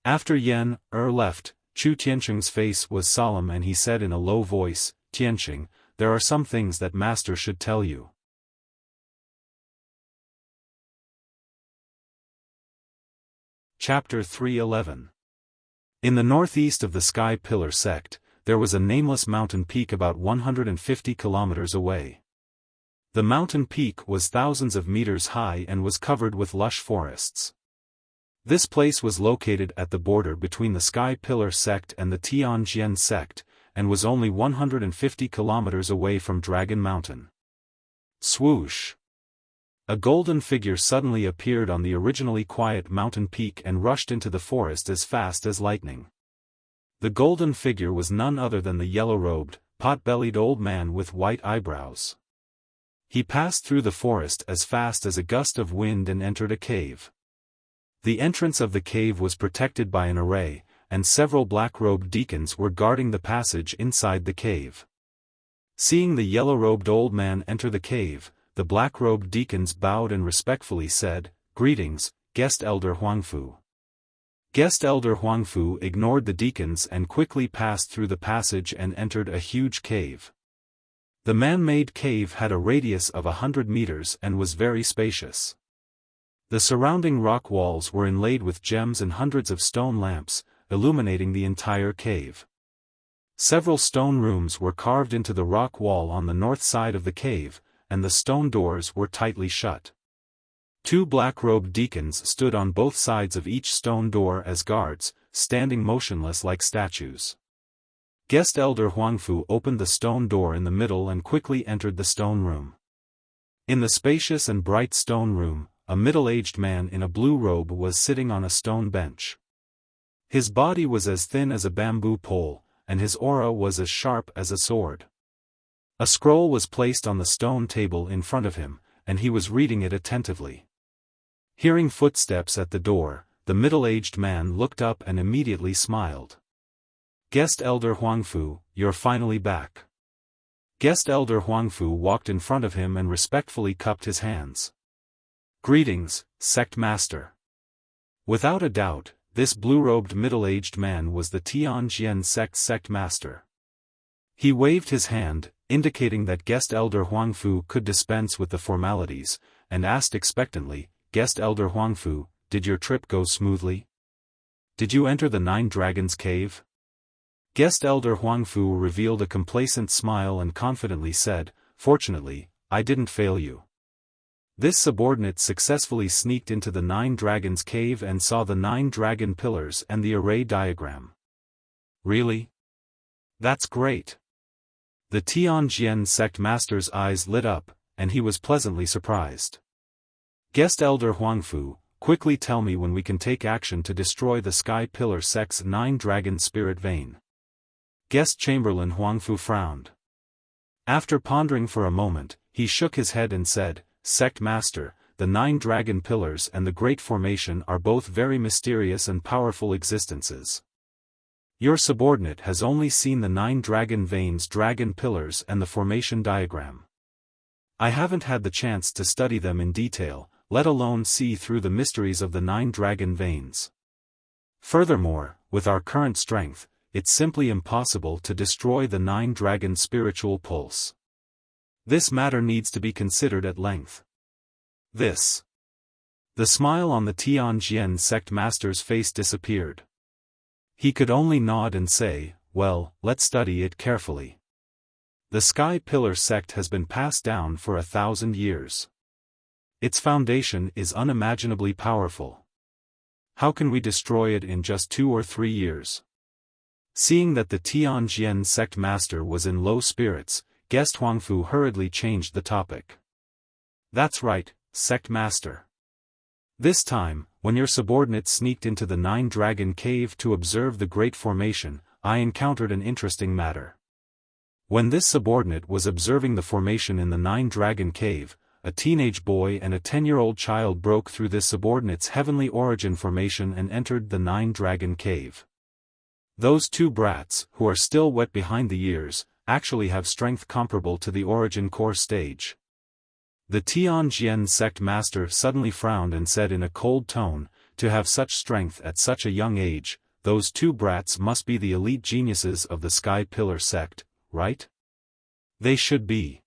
After Yen left, Chu Tianqing's face was solemn and he said in a low voice, "Tianqing, there are some things that Master should tell you." Chapter 311. In the northeast of the Sky Pillar sect, there was a nameless mountain peak about 150 kilometers away. The mountain peak was thousands of meters high and was covered with lush forests. This place was located at the border between the Sky Pillar sect and the Tianjian sect, and was only 150 kilometers away from Dragon Mountain. Swoosh! A golden figure suddenly appeared on the originally quiet mountain peak and rushed into the forest as fast as lightning. The golden figure was none other than the yellow-robed, pot-bellied old man with white eyebrows. He passed through the forest as fast as a gust of wind and entered a cave. The entrance of the cave was protected by an array, and several black-robed deacons were guarding the passage inside the cave. Seeing the yellow-robed old man enter the cave, the black-robed deacons bowed and respectfully said, "Greetings, Guest Elder Huangfu." Guest Elder Huangfu ignored the deacons and quickly passed through the passage and entered a huge cave. The man-made cave had a radius of 100 meters and was very spacious. The surrounding rock walls were inlaid with gems and hundreds of stone lamps, illuminating the entire cave. Several stone rooms were carved into the rock wall on the north side of the cave, and the stone doors were tightly shut. Two black-robed deacons stood on both sides of each stone door as guards, standing motionless like statues. Guest Elder Huangfu opened the stone door in the middle and quickly entered the stone room. In the spacious and bright stone room, a middle-aged man in a blue robe was sitting on a stone bench. His body was as thin as a bamboo pole, and his aura was as sharp as a sword. A scroll was placed on the stone table in front of him, and he was reading it attentively. Hearing footsteps at the door, the middle-aged man looked up and immediately smiled. "Guest Elder Huangfu, you're finally back." Guest Elder Huangfu walked in front of him and respectfully cupped his hands. "Greetings, Sect Master." Without a doubt, this blue-robed middle-aged man was the Tianjian Sect Master. He waved his hand, indicating that Guest Elder Huangfu could dispense with the formalities, and asked expectantly, "Guest Elder Huangfu, did your trip go smoothly? Did you enter the Nine Dragons Cave?" Guest Elder Huangfu revealed a complacent smile and confidently said, "Fortunately, I didn't fail you." This subordinate successfully sneaked into the Nine Dragons Cave and saw the 9 dragon pillars and the array diagram. "Really? That's great." The Tianjian Sect Master's eyes lit up, and he was pleasantly surprised. "Guest Elder Huangfu, quickly tell me when we can take action to destroy the Sky Pillar Sect's 9 dragon spirit vein." Guest Chamberlain Huangfu frowned. After pondering for a moment, he shook his head and said, "Sect Master, the 9 dragon pillars and the Great Formation are both very mysterious and powerful existences. Your subordinate has only seen the 9 dragon veins, dragon pillars and the formation diagram. I haven't had the chance to study them in detail, let alone see through the mysteries of the 9 dragon veins. Furthermore, with our current strength, it's simply impossible to destroy the 9 dragon spiritual pulse. This matter needs to be considered at length." The smile on the Tianjian Sect Master's face disappeared. He could only nod and say, "Well, let's study it carefully. The Sky Pillar Sect has been passed down for 1,000 years. Its foundation is unimaginably powerful. How can we destroy it in just 2 or 3 years?" Seeing that the Tianjian Sect Master was in low spirits, Guest Huangfu hurriedly changed the topic. "That's right, Sect Master. This time, when your subordinate sneaked into the 9 dragon cave to observe the Great Formation, I encountered an interesting matter. When this subordinate was observing the formation in the 9 dragon cave, a teenage boy and a 10-year-old child broke through this subordinate's heavenly origin formation and entered the Nine-Dragon Cave. Those two brats, who are still wet behind the ears, actually have strength comparable to the origin core stage. The Tianjian sect master suddenly frowned and said in a cold tone, to have such strength at such a young age, those two brats must be the elite geniuses of the Sky Pillar sect, right? They should be.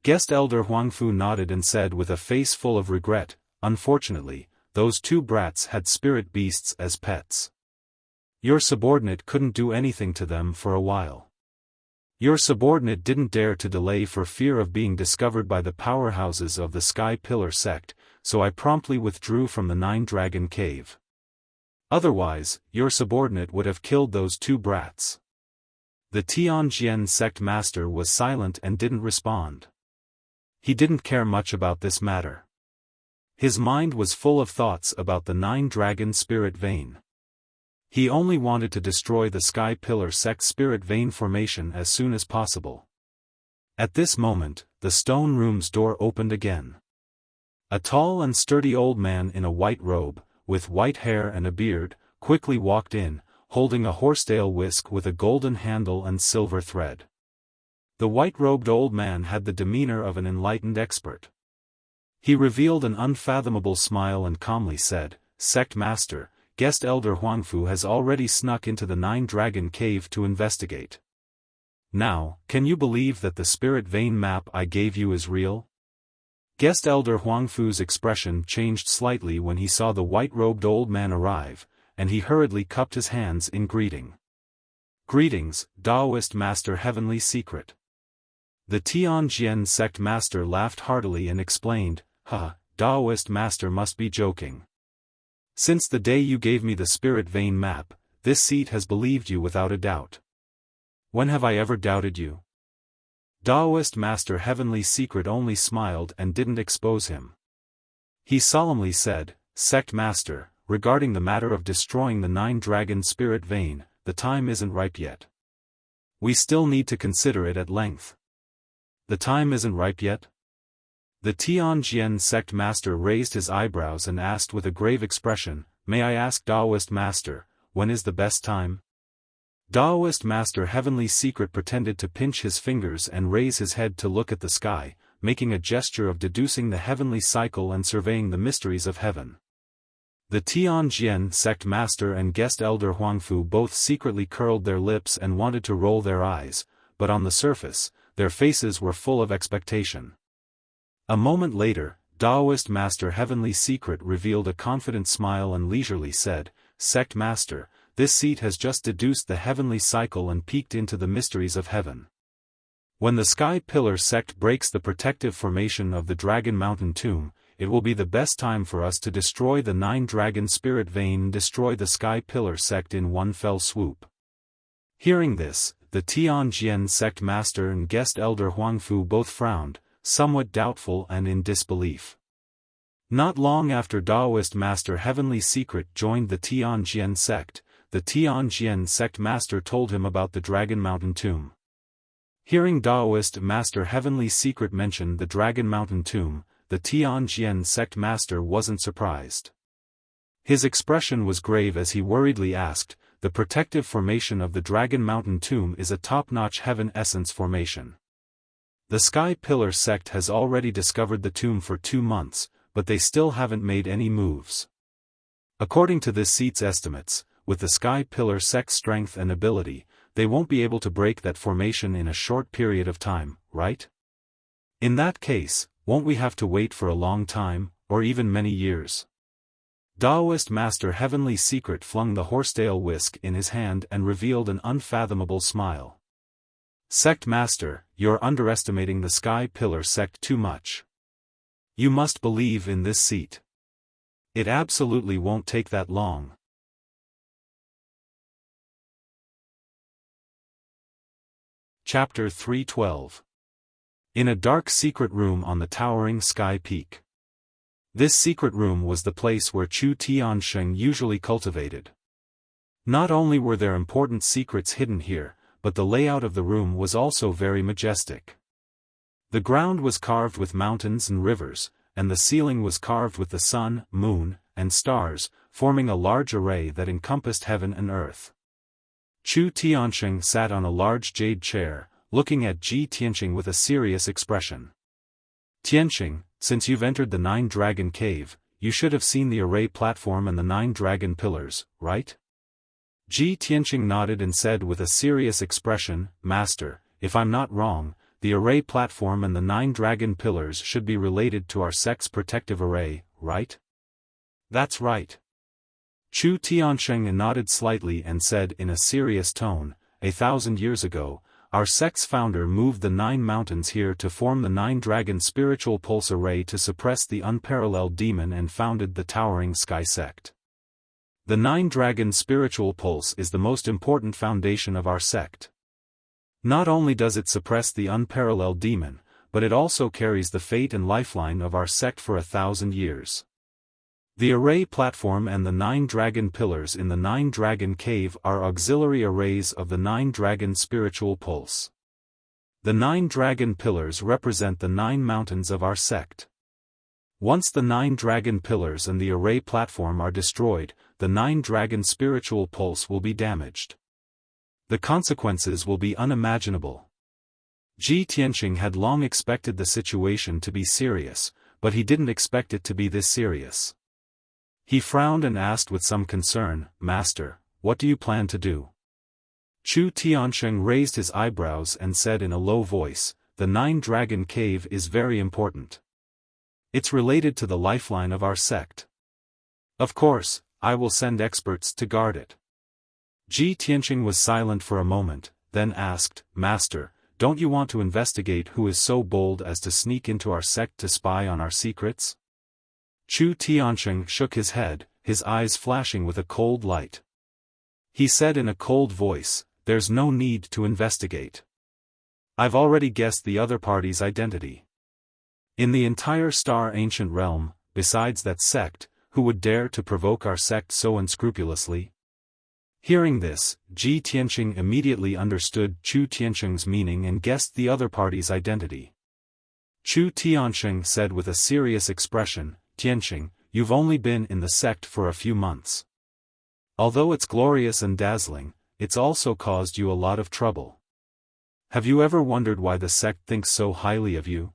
Guest Elder Huangfu nodded and said with a face full of regret, unfortunately, those two brats had spirit beasts as pets. Your subordinate couldn't do anything to them for a while. Your subordinate didn't dare to delay for fear of being discovered by the powerhouses of the Sky Pillar sect, so I promptly withdrew from the Nine-Dragon Cave. Otherwise, your subordinate would have killed those two brats. The Tianjian sect master was silent and didn't respond. He didn't care much about this matter. His mind was full of thoughts about the Nine-Dragon Spirit Vein. He only wanted to destroy the Sky Pillar sect Spirit Vein formation as soon as possible. At this moment, the stone room's door opened again. A tall and sturdy old man in a white robe, with white hair and a beard, quickly walked in, holding a horsetail whisk with a golden handle and silver thread. The white-robed old man had the demeanor of an enlightened expert. He revealed an unfathomable smile and calmly said, "Sect Master, Guest Elder Huangfu has already snuck into the Nine-Dragon Cave to investigate. Now, can you believe that the Spirit Vein map I gave you is real?" Guest Elder Huangfu's expression changed slightly when he saw the white-robed old man arrive, and he hurriedly cupped his hands in greeting. "Greetings, Taoist Master Heavenly Secret." The Tianjian sect master laughed heartily and explained, Taoist Master must be joking. Since the day you gave me the Spirit Vein map, this seat has believed you without a doubt. When have I ever doubted you? Taoist Master Heavenly Secret only smiled and didn't expose him. He solemnly said, "Sect Master, regarding the matter of destroying the Nine-Dragon Spirit Vein, the time isn't ripe yet. We still need to consider it at length." "The time isn't ripe yet?" The Tianjian sect master raised his eyebrows and asked with a grave expression, "May I ask Taoist Master, when is the best time?" Taoist Master Heavenly Secret pretended to pinch his fingers and raise his head to look at the sky, making a gesture of deducing the heavenly cycle and surveying the mysteries of heaven. The Tianjian sect master and Guest Elder Huangfu both secretly curled their lips and wanted to roll their eyes, but on the surface, their faces were full of expectation. A moment later, Taoist Master Heavenly Secret revealed a confident smile and leisurely said, "Sect Master, this seat has just deduced the heavenly cycle and peeked into the mysteries of heaven. When the Sky Pillar sect breaks the protective formation of the Dragon Mountain Tomb, it will be the best time for us to destroy the Nine-Dragon Spirit Vein and destroy the Sky Pillar sect in one fell swoop." Hearing this, the Tianjian sect master and Guest Elder Huangfu both frowned, somewhat doubtful and in disbelief. Not long after Taoist Master Heavenly Secret joined the Tianjian sect, the Tianjian sect master told him about the Dragon Mountain Tomb. Hearing Taoist Master Heavenly Secret mention the Dragon Mountain Tomb, the Tianjian sect master wasn't surprised. His expression was grave as he worriedly asked, "The protective formation of the Dragon Mountain Tomb is a top-notch heaven essence formation. The Sky Pillar sect has already discovered the tomb for 2 months, but they still haven't made any moves. According to this seat's estimates, with the Sky Pillar sect's strength and ability, they won't be able to break that formation in a short period of time, right? In that case, won't we have to wait for a long time, or even many years?" Taoist Master Heavenly Secret flung the horsetail whisk in his hand and revealed an unfathomable smile. "Sect Master, you're underestimating the Sky Pillar sect too much. You must believe in this seat. It absolutely won't take that long." Chapter 312. In a dark secret room on the towering sky peak. This secret room was the place where Chu Tiansheng usually cultivated. Not only were there important secrets hidden here, but the layout of the room was also very majestic. The ground was carved with mountains and rivers, and the ceiling was carved with the sun, moon, and stars, forming a large array that encompassed heaven and earth. Chu Tianxing sat on a large jade chair, looking at Ji Tianxing with a serious expression. Tianxing, since you've entered the 9-Dragon Cave, you should have seen the array platform and the 9 dragon pillars, right? Ji Tianxing nodded and said with a serious expression, Master, if I'm not wrong, the array platform and the 9 dragon pillars should be related to our sect's protective array, right? That's right. Chu Tianxing nodded slightly and said in a serious tone, 1,000 years ago, our sect's founder moved the 9 mountains here to form the 9-dragon spiritual pulse array to suppress the unparalleled demon and founded the towering Sky sect. The 9-dragon spiritual pulse is the most important foundation of our sect. Not only does it suppress the unparalleled demon, but it also carries the fate and lifeline of our sect for 1,000 years. The array platform and the 9 dragon pillars in the 9-Dragon Cave are auxiliary arrays of the 9-dragon spiritual pulse. The 9 dragon pillars represent the 9 mountains of our sect. Once the 9 dragon pillars and the array platform are destroyed, the 9-dragon spiritual pulse will be damaged. The consequences will be unimaginable. Ji Tianxing had long expected the situation to be serious, but he didn't expect it to be this serious. He frowned and asked with some concern, Master, what do you plan to do? Chu Tianxing raised his eyebrows and said in a low voice, the 9-Dragon Cave is very important. It's related to the lifeline of our sect. Of course, I will send experts to guard it. Ji Tianxing was silent for a moment, then asked, Master, don't you want to investigate who is so bold as to sneak into our sect to spy on our secrets? Chu Tianxing shook his head, his eyes flashing with a cold light. He said in a cold voice, there's no need to investigate. I've already guessed the other party's identity. In the entire Star Ancient Realm, besides that sect, who would dare to provoke our sect so unscrupulously? Hearing this, Ji Tianxing immediately understood Chu Tianxing's meaning and guessed the other party's identity. Chu Tianxing said with a serious expression, Tianxing, you've only been in the sect for a few months. Although it's glorious and dazzling, it's also caused you a lot of trouble. Have you ever wondered why the sect thinks so highly of you?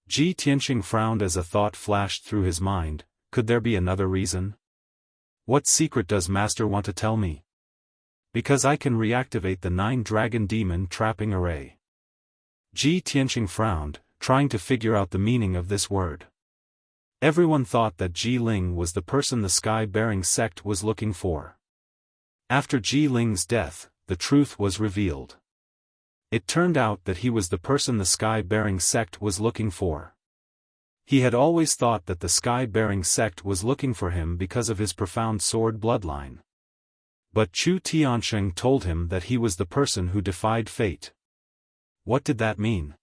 Ji Tianxing frowned as a thought flashed through his mind, could there be another reason? What secret does Master want to tell me? Because I can reactivate the 9-dragon demon trapping array. Ji Tianxing frowned, trying to figure out the meaning of this word. Everyone thought that Ji Ling was the person the Sky-bearing sect was looking for. After Ji Ling's death, the truth was revealed. It turned out that he was the person the Sky-bearing sect was looking for. He had always thought that the Sky-bearing sect was looking for him because of his profound sword bloodline. But Chu Tianxing told him that he was the person who defied fate. What did that mean?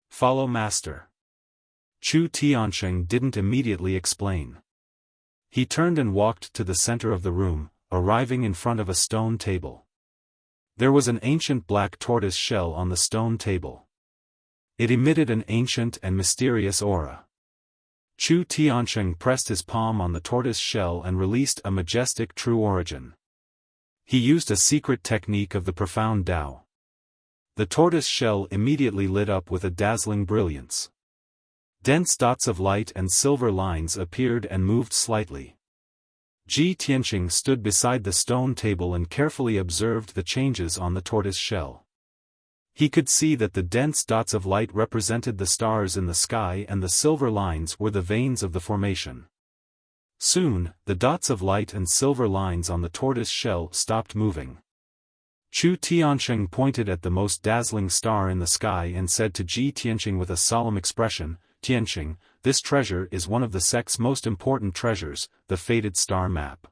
Follow Master. Chu Tianxing didn't immediately explain. He turned and walked to the center of the room, arriving in front of a stone table. There was an ancient black tortoise shell on the stone table. It emitted an ancient and mysterious aura. Chu Tianxing pressed his palm on the tortoise shell and released a majestic true origin. He used a secret technique of the profound Tao. The tortoise shell immediately lit up with a dazzling brilliance. Dense dots of light and silver lines appeared and moved slightly. Ji Tianxing stood beside the stone table and carefully observed the changes on the tortoise shell. He could see that the dense dots of light represented the stars in the sky and the silver lines were the veins of the formation. Soon, the dots of light and silver lines on the tortoise shell stopped moving. Chu Tianxing pointed at the most dazzling star in the sky and said to Ji Tianxing with a solemn expression, Tianxing, this treasure is one of the sect's most important treasures, the fated star map.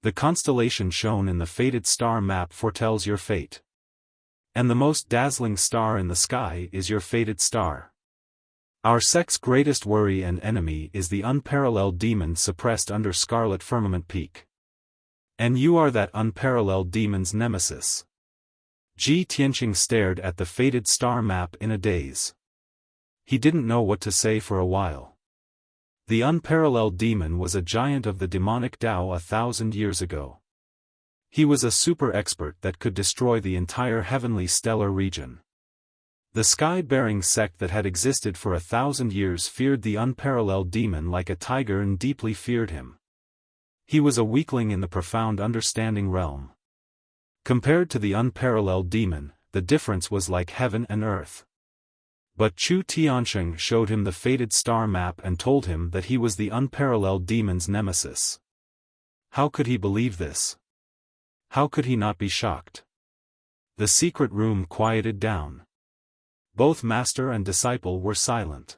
The constellation shown in the fated star map foretells your fate. And the most dazzling star in the sky is your fated star. Our sect's greatest worry and enemy is the unparalleled demon suppressed under Scarlet Firmament Peak. And you are that unparalleled demon's nemesis. Ji Tianxing stared at the fated star map in a daze. He didn't know what to say for a while. The unparalleled demon was a giant of the demonic Tao 1,000 years ago. He was a super expert that could destroy the entire heavenly stellar region. The sky-bearing sect that had existed for 1,000 years feared the unparalleled demon like a tiger and deeply feared him. He was a weakling in the profound understanding realm. Compared to the unparalleled demon, the difference was like heaven and earth. But Chu Tiansheng showed him the fated star map and told him that he was the unparalleled demon's nemesis. How could he believe this? How could he not be shocked? The secret room quieted down. Both master and disciple were silent.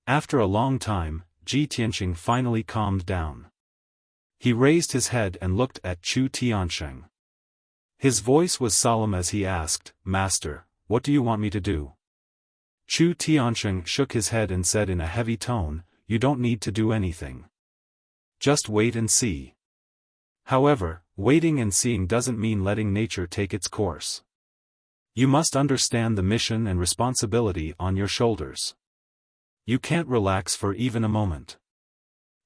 After a long time, Ji Tianqing finally calmed down. He raised his head and looked at Chu Tiansheng. His voice was solemn as he asked, "Master, what do you want me to do?" Chu Tiansheng shook his head and said in a heavy tone, "You don't need to do anything. Just wait and see." However, waiting and seeing doesn't mean letting nature take its course. You must understand the mission and responsibility on your shoulders. You can't relax for even a moment.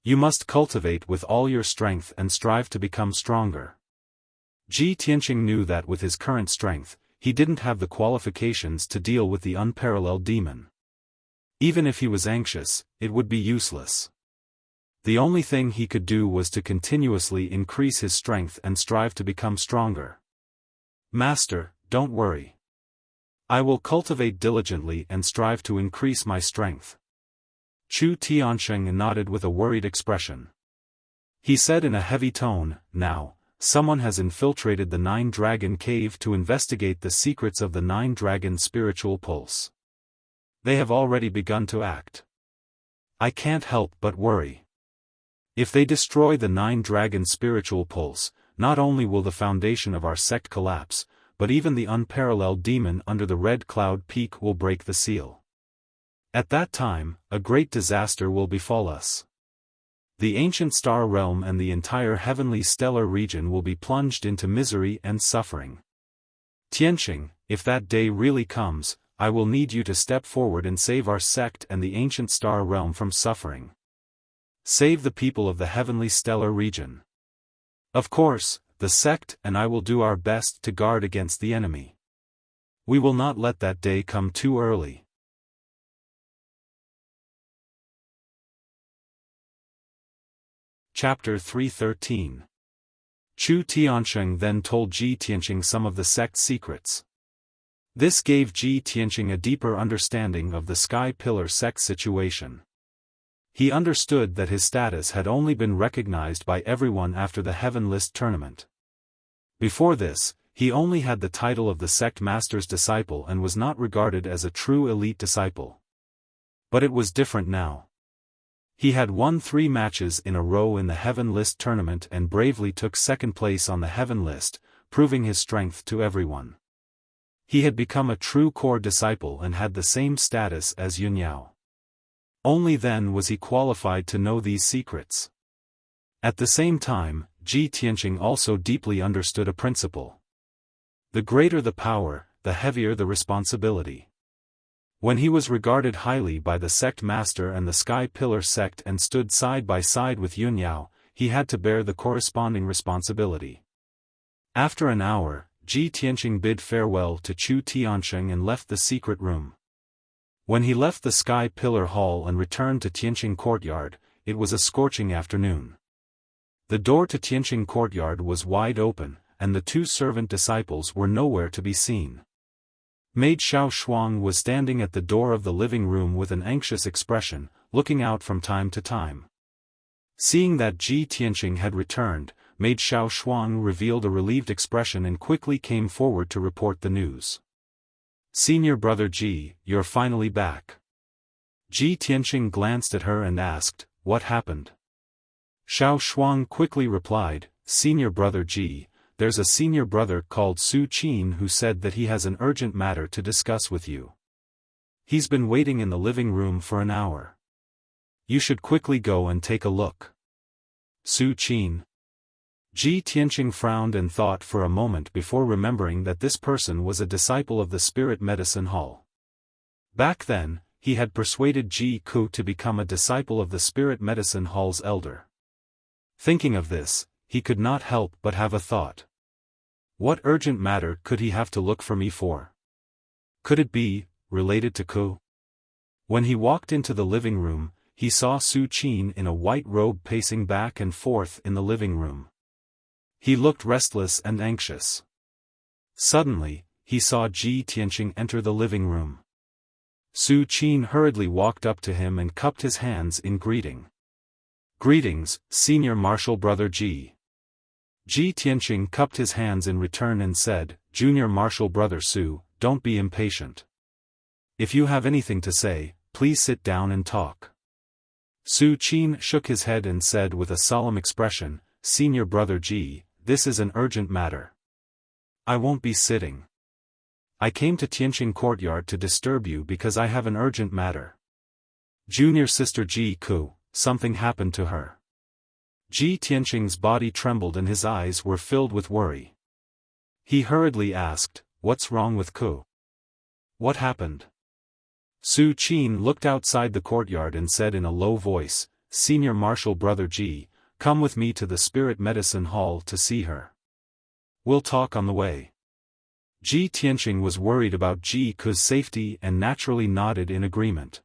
You must cultivate with all your strength and strive to become stronger. Ji Tianqing knew that with his current strength, he didn't have the qualifications to deal with the unparalleled demon. Even if he was anxious, it would be useless. The only thing he could do was to continuously increase his strength and strive to become stronger. "Master, don't worry. I will cultivate diligently and strive to increase my strength." Chu Tiansheng nodded with a worried expression. He said in a heavy tone, "Now, someone has infiltrated the Nine-Dragon Cave to investigate the secrets of the Nine-Dragon spiritual pulse. They have already begun to act. I can't help but worry. If they destroy the Nine-Dragon spiritual pulse, not only will the foundation of our sect collapse, but even the unparalleled demon under the Red Cloud Peak will break the seal. At that time, a great disaster will befall us. The ancient star realm and the entire heavenly stellar region will be plunged into misery and suffering. Tianqing, if that day really comes, I will need you to step forward and save our sect and the ancient star realm from suffering. Save the people of the heavenly stellar region. Of course, the sect and I will do our best to guard against the enemy. We will not let that day come too early." Chapter 313. Chu Tiansheng then told Ji Tianqing some of the sect's secrets. This gave Ji Tianqing a deeper understanding of the Sky Pillar sect situation. He understood that his status had only been recognized by everyone after the Heaven List tournament. Before this, he only had the title of the sect master's disciple and was not regarded as a true elite disciple. But it was different now. He had won 3 matches in a row in the Heaven List tournament and bravely took second place on the Heaven List, proving his strength to everyone. He had become a true core disciple and had the same status as Yunyao. Only then was he qualified to know these secrets. At the same time, Ji Tianqing also deeply understood a principle. The greater the power, the heavier the responsibility. When he was regarded highly by the sect master and the Sky Pillar sect and stood side by side with Yunyao, he had to bear the corresponding responsibility. After an hour, Ji Tianqing bid farewell to Chu Tiansheng and left the secret room. When he left the Sky Pillar Hall and returned to Tianqing Courtyard, it was a scorching afternoon. The door to Tianqing Courtyard was wide open, and the 2 servant disciples were nowhere to be seen. Maid Xiao Shuang was standing at the door of the living room with an anxious expression, looking out from time to time. Seeing that Ji Tianqing had returned, Maid Xiao Shuang revealed a relieved expression and quickly came forward to report the news. "Senior brother Ji, you're finally back." Ji Tianqing glanced at her and asked, "What happened?" Xiao Shuang quickly replied, "Senior brother Ji, there's a senior brother called Su Qin who said that he has an urgent matter to discuss with you. He's been waiting in the living room for an hour. You should quickly go and take a look." Su Qin. Ji Tianqing frowned and thought for a moment before remembering that this person was a disciple of the Spirit Medicine Hall. Back then, he had persuaded Ji Ku to become a disciple of the Spirit Medicine Hall's elder. Thinking of this, he could not help but have a thought. What urgent matter could he have to look for me for? Could it be related to Ku? When he walked into the living room, he saw Su Qin in a white robe pacing back and forth in the living room. He looked restless and anxious. Suddenly, he saw Ji Tianqing enter the living room. Su Qin hurriedly walked up to him and cupped his hands in greeting. "Greetings, Senior Martial Brother Ji." Ji Tianqing cupped his hands in return and said, "Junior Martial Brother Su, don't be impatient. If you have anything to say, please sit down and talk." Su Qin shook his head and said with a solemn expression, "Senior Brother Ji, this is an urgent matter. I won't be sitting. I came to Tianqing Courtyard to disturb you because I have an urgent matter. Junior Sister Ji Ku, something happened to her." Ji Tianqing's body trembled and his eyes were filled with worry. He hurriedly asked, "What's wrong with Ku? What happened?" Su Qin looked outside the courtyard and said in a low voice, "Senior Martial Brother Ji, come with me to the Spirit Medicine Hall to see her. We'll talk on the way." Ji Tianqing was worried about Ji Ku's safety and naturally nodded in agreement.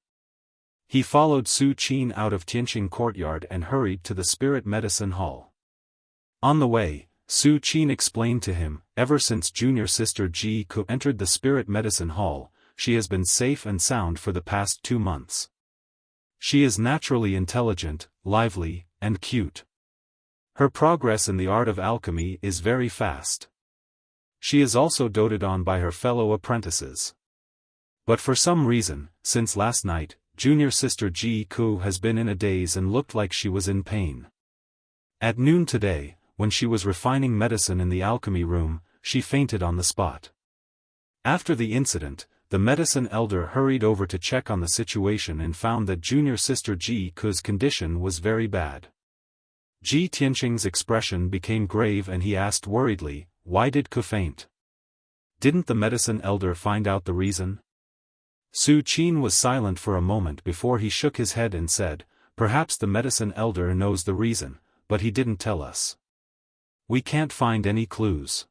He followed Su Qin out of Tianqing Courtyard and hurried to the Spirit Medicine Hall. On the way, Su Qin explained to him, ever since junior sister Ji Ku entered the Spirit Medicine Hall, she has been safe and sound for the past 2 months. She is naturally intelligent, lively, and cute. Her progress in the art of alchemy is very fast. She is also doted on by her fellow apprentices. But for some reason, since last night, junior sister Ji Ku has been in a daze and looked like she was in pain. At noon today, when she was refining medicine in the alchemy room, she fainted on the spot. After the incident, the medicine elder hurried over to check on the situation and found that junior sister Ji Ku's condition was very bad. Ji Tianqing's expression became grave and he asked worriedly, "Why did Ku faint? Didn't the medicine elder find out the reason?" Su Qin was silent for a moment before he shook his head and said, "Perhaps the medicine elder knows the reason, but he didn't tell us. We can't find any clues.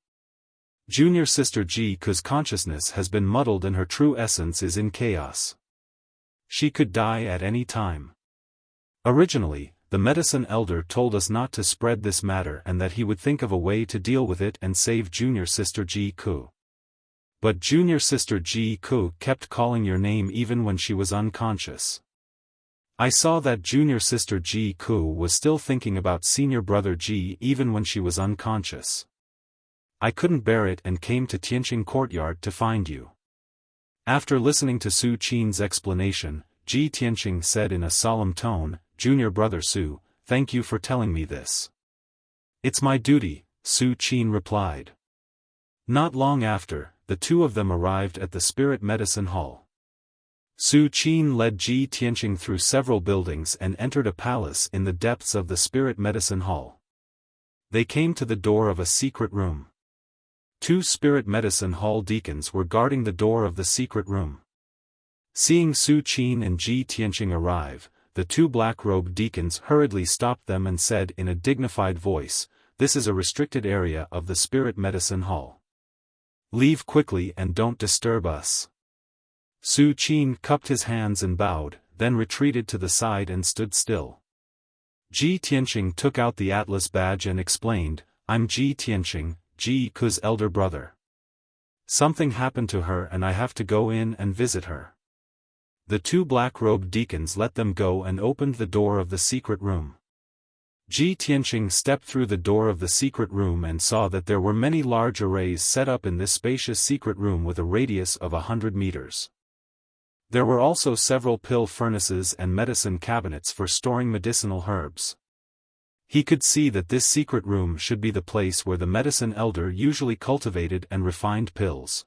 Junior sister Ji Ku's consciousness has been muddled and her true essence is in chaos. She could die at any time. Originally, the medicine elder told us not to spread this matter and that he would think of a way to deal with it and save junior sister Ji Ku. But junior sister Ji Ku kept calling your name even when she was unconscious. I saw that junior sister Ji Ku was still thinking about senior brother Ji even when she was unconscious. I couldn't bear it and came to Tianqing Courtyard to find you." After listening to Su Qin's explanation, Ji Tianqing said in a solemn tone, "Junior brother Su, thank you for telling me this." "It's my duty," Su Qin replied. Not long after, the two of them arrived at the Spirit Medicine Hall. Su Qin led Ji Tianqing through several buildings and entered a palace in the depths of the Spirit Medicine Hall. They came to the door of a secret room. 2 Spirit Medicine Hall deacons were guarding the door of the secret room. Seeing Su Qin and Ji Tianqing arrive, the 2 black-robed deacons hurriedly stopped them and said in a dignified voice, "This is a restricted area of the Spirit Medicine Hall. Leave quickly and don't disturb us." Su Qin cupped his hands and bowed, then retreated to the side and stood still. Ji Tianqing took out the Atlas badge and explained, "I'm Ji Tianqing, Ji Ku's elder brother. Something happened to her and I have to go in and visit her." The 2 black-robed deacons let them go and opened the door of the secret room. Ji Tianqing stepped through the door of the secret room and saw that there were many large arrays set up in this spacious secret room with a radius of 100 meters. There were also several pill furnaces and medicine cabinets for storing medicinal herbs. He could see that this secret room should be the place where the medicine elder usually cultivated and refined pills.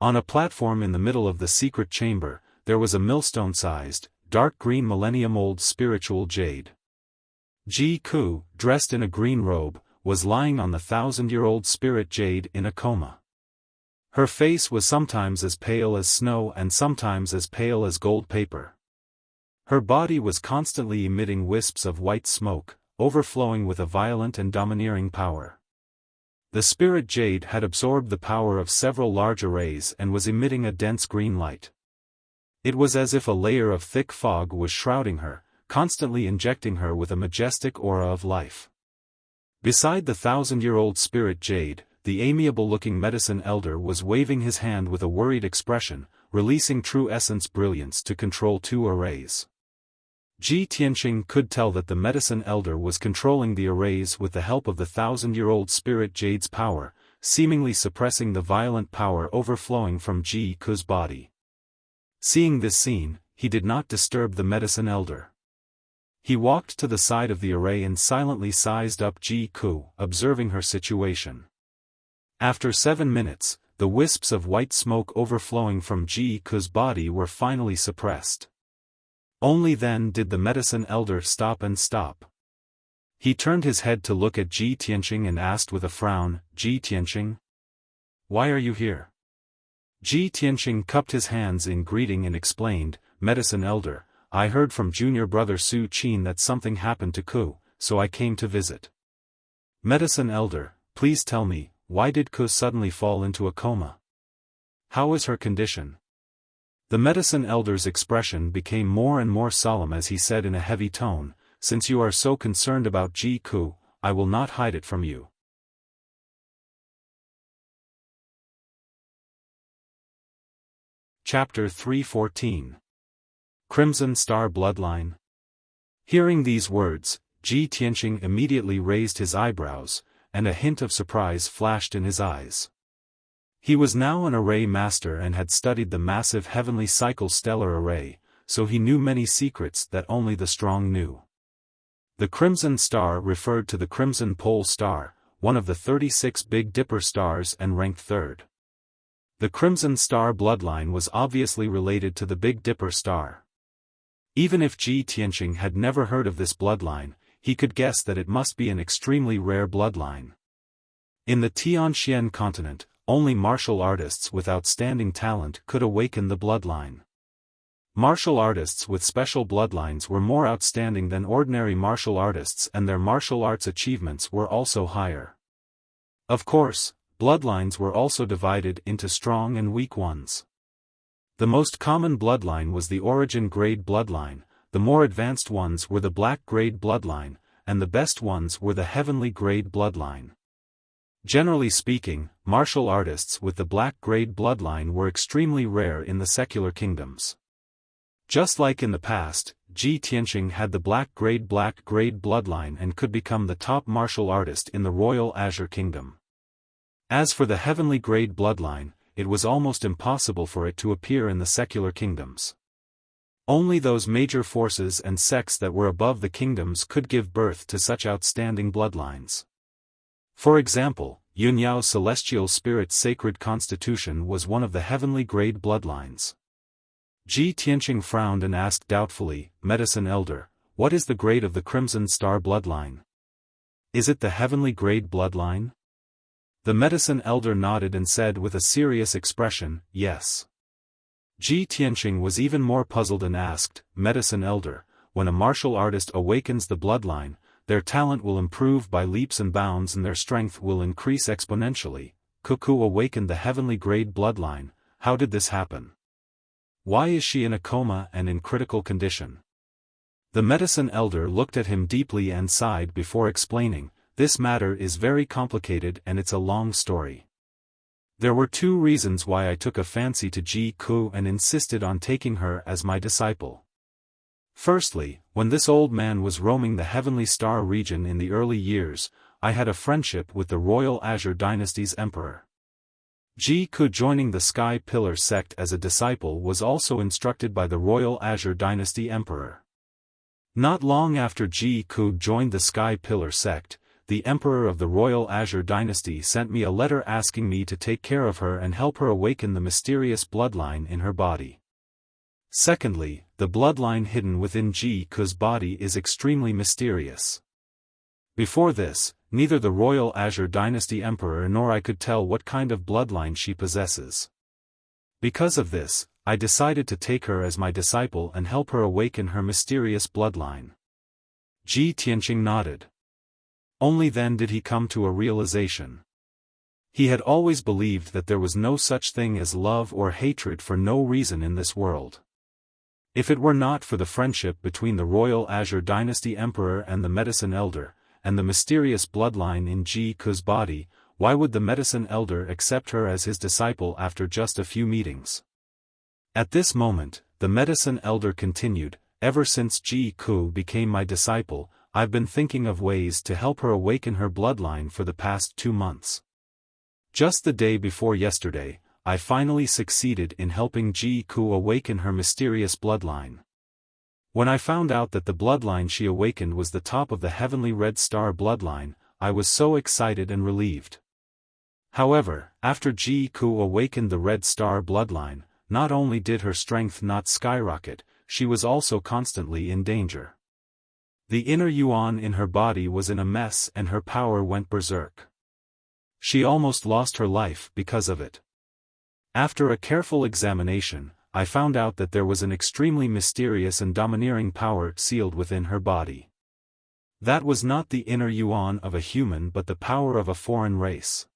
On a platform in the middle of the secret chamber, there was a millstone-sized, dark green millennium-old spiritual jade. Ji Ku, dressed in a green robe, was lying on the 1,000-year-old spirit jade in a coma. Her face was sometimes as pale as snow and sometimes as pale as gold paper. Her body was constantly emitting wisps of white smoke, overflowing with a violent and domineering power. The spirit jade had absorbed the power of several large arrays and was emitting a dense green light. It was as if a layer of thick fog was shrouding her, constantly injecting her with a majestic aura of life. Beside the 1,000-year-old spirit jade, the amiable-looking medicine elder was waving his hand with a worried expression, releasing true essence brilliance to control 2 arrays. Ji Tianqing could tell that the medicine elder was controlling the arrays with the help of the 1,000-year-old spirit jade's power, seemingly suppressing the violent power overflowing from Ji Ku's body. Seeing this scene, he did not disturb the medicine elder. He walked to the side of the array and silently sized up Ji Ku, observing her situation. After 7 minutes, the wisps of white smoke overflowing from Ji Ku's body were finally suppressed. Only then did the medicine elder stop. He turned his head to look at Ji Tianqing and asked with a frown, "Ji Tianqing? Why are you here?" Ji Tianqing cupped his hands in greeting and explained, "Medicine elder, I heard from junior brother Su Qin that something happened to Ku, so I came to visit." "Medicine elder, please tell me, why did Ku suddenly fall into a coma? How is her condition?" The medicine elder's expression became more and more solemn as he said in a heavy tone, "Since you are so concerned about Ji Ku, I will not hide it from you." Chapter 314. Crimson Star Bloodline. Hearing these words, Ji Tianqing immediately raised his eyebrows, and a hint of surprise flashed in his eyes. He was now an array master and had studied the massive heavenly cycle stellar array, so he knew many secrets that only the strong knew. The Crimson Star referred to the Crimson Pole Star, one of the 36 Big Dipper stars and ranked 3rd. The Crimson Star bloodline was obviously related to the Big Dipper star. Even if Ji Tianqing had never heard of this bloodline, he could guess that it must be an extremely rare bloodline. In the Tianxian continent, only martial artists with outstanding talent could awaken the bloodline. Martial artists with special bloodlines were more outstanding than ordinary martial artists and their martial arts achievements were also higher. Of course, bloodlines were also divided into strong and weak ones. The most common bloodline was the origin grade bloodline, the more advanced ones were the black grade bloodline, and the best ones were the heavenly grade bloodline. Generally speaking, martial artists with the black grade bloodline were extremely rare in the secular kingdoms. Just like in the past, Ji Tianqing had the black grade bloodline and could become the top martial artist in the Royal Azure Kingdom. As for the heavenly grade bloodline, it was almost impossible for it to appear in the secular kingdoms. Only those major forces and sects that were above the kingdoms could give birth to such outstanding bloodlines. For example, Yunyao's celestial spirit's sacred constitution was one of the heavenly grade bloodlines. Ji Tianqing frowned and asked doubtfully, "Medicine elder, what is the grade of the Crimson Star bloodline? Is it the heavenly grade bloodline?" The medicine elder nodded and said with a serious expression, "Yes." Ji Tianqing was even more puzzled and asked, "Medicine elder, when a martial artist awakens the bloodline, their talent will improve by leaps and bounds and their strength will increase exponentially. Ku awakened the heavenly grade bloodline, how did this happen? Why is she in a coma and in critical condition?" The medicine elder looked at him deeply and sighed before explaining, "This matter is very complicated and it's a long story. There were 2 reasons why I took a fancy to Ji Ku and insisted on taking her as my disciple. Firstly, when this old man was roaming the Heavenly Star region in the early years, I had a friendship with the Royal Azure Dynasty's emperor. Ji Ku joining the Sky Pillar sect as a disciple was also instructed by the Royal Azure Dynasty emperor. Not long after Ji Ku joined the Sky Pillar sect, the emperor of the Royal Azure Dynasty sent me a letter asking me to take care of her and help her awaken the mysterious bloodline in her body. Secondly, the bloodline hidden within Ji Ku's body is extremely mysterious. Before this, neither the royal Azure Dynasty Emperor nor I could tell what kind of bloodline she possesses. Because of this, I decided to take her as my disciple and help her awaken her mysterious bloodline. Ji Tianqing nodded. Only then did he come to a realization. He had always believed that there was no such thing as love or hatred for no reason in this world. If it were not for the friendship between the royal Azure Dynasty Emperor and the Medicine Elder, and the mysterious bloodline in Ji Ku's body, why would the Medicine Elder accept her as his disciple after just a few meetings? At this moment, the Medicine Elder continued, ever since Ji Ku became my disciple, I've been thinking of ways to help her awaken her bloodline for the past 2 months. Just the day before yesterday, I finally succeeded in helping Ji Ku awaken her mysterious bloodline. When I found out that the bloodline she awakened was the top of the heavenly red star bloodline, I was so excited and relieved. However, after Ji Ku awakened the red star bloodline, not only did her strength not skyrocket, she was also constantly in danger. The inner yuan in her body was in a mess and her power went berserk. She almost lost her life because of it. After a careful examination, I found out that there was an extremely mysterious and domineering power sealed within her body. That was not the inner yuan of a human but the power of a foreign race.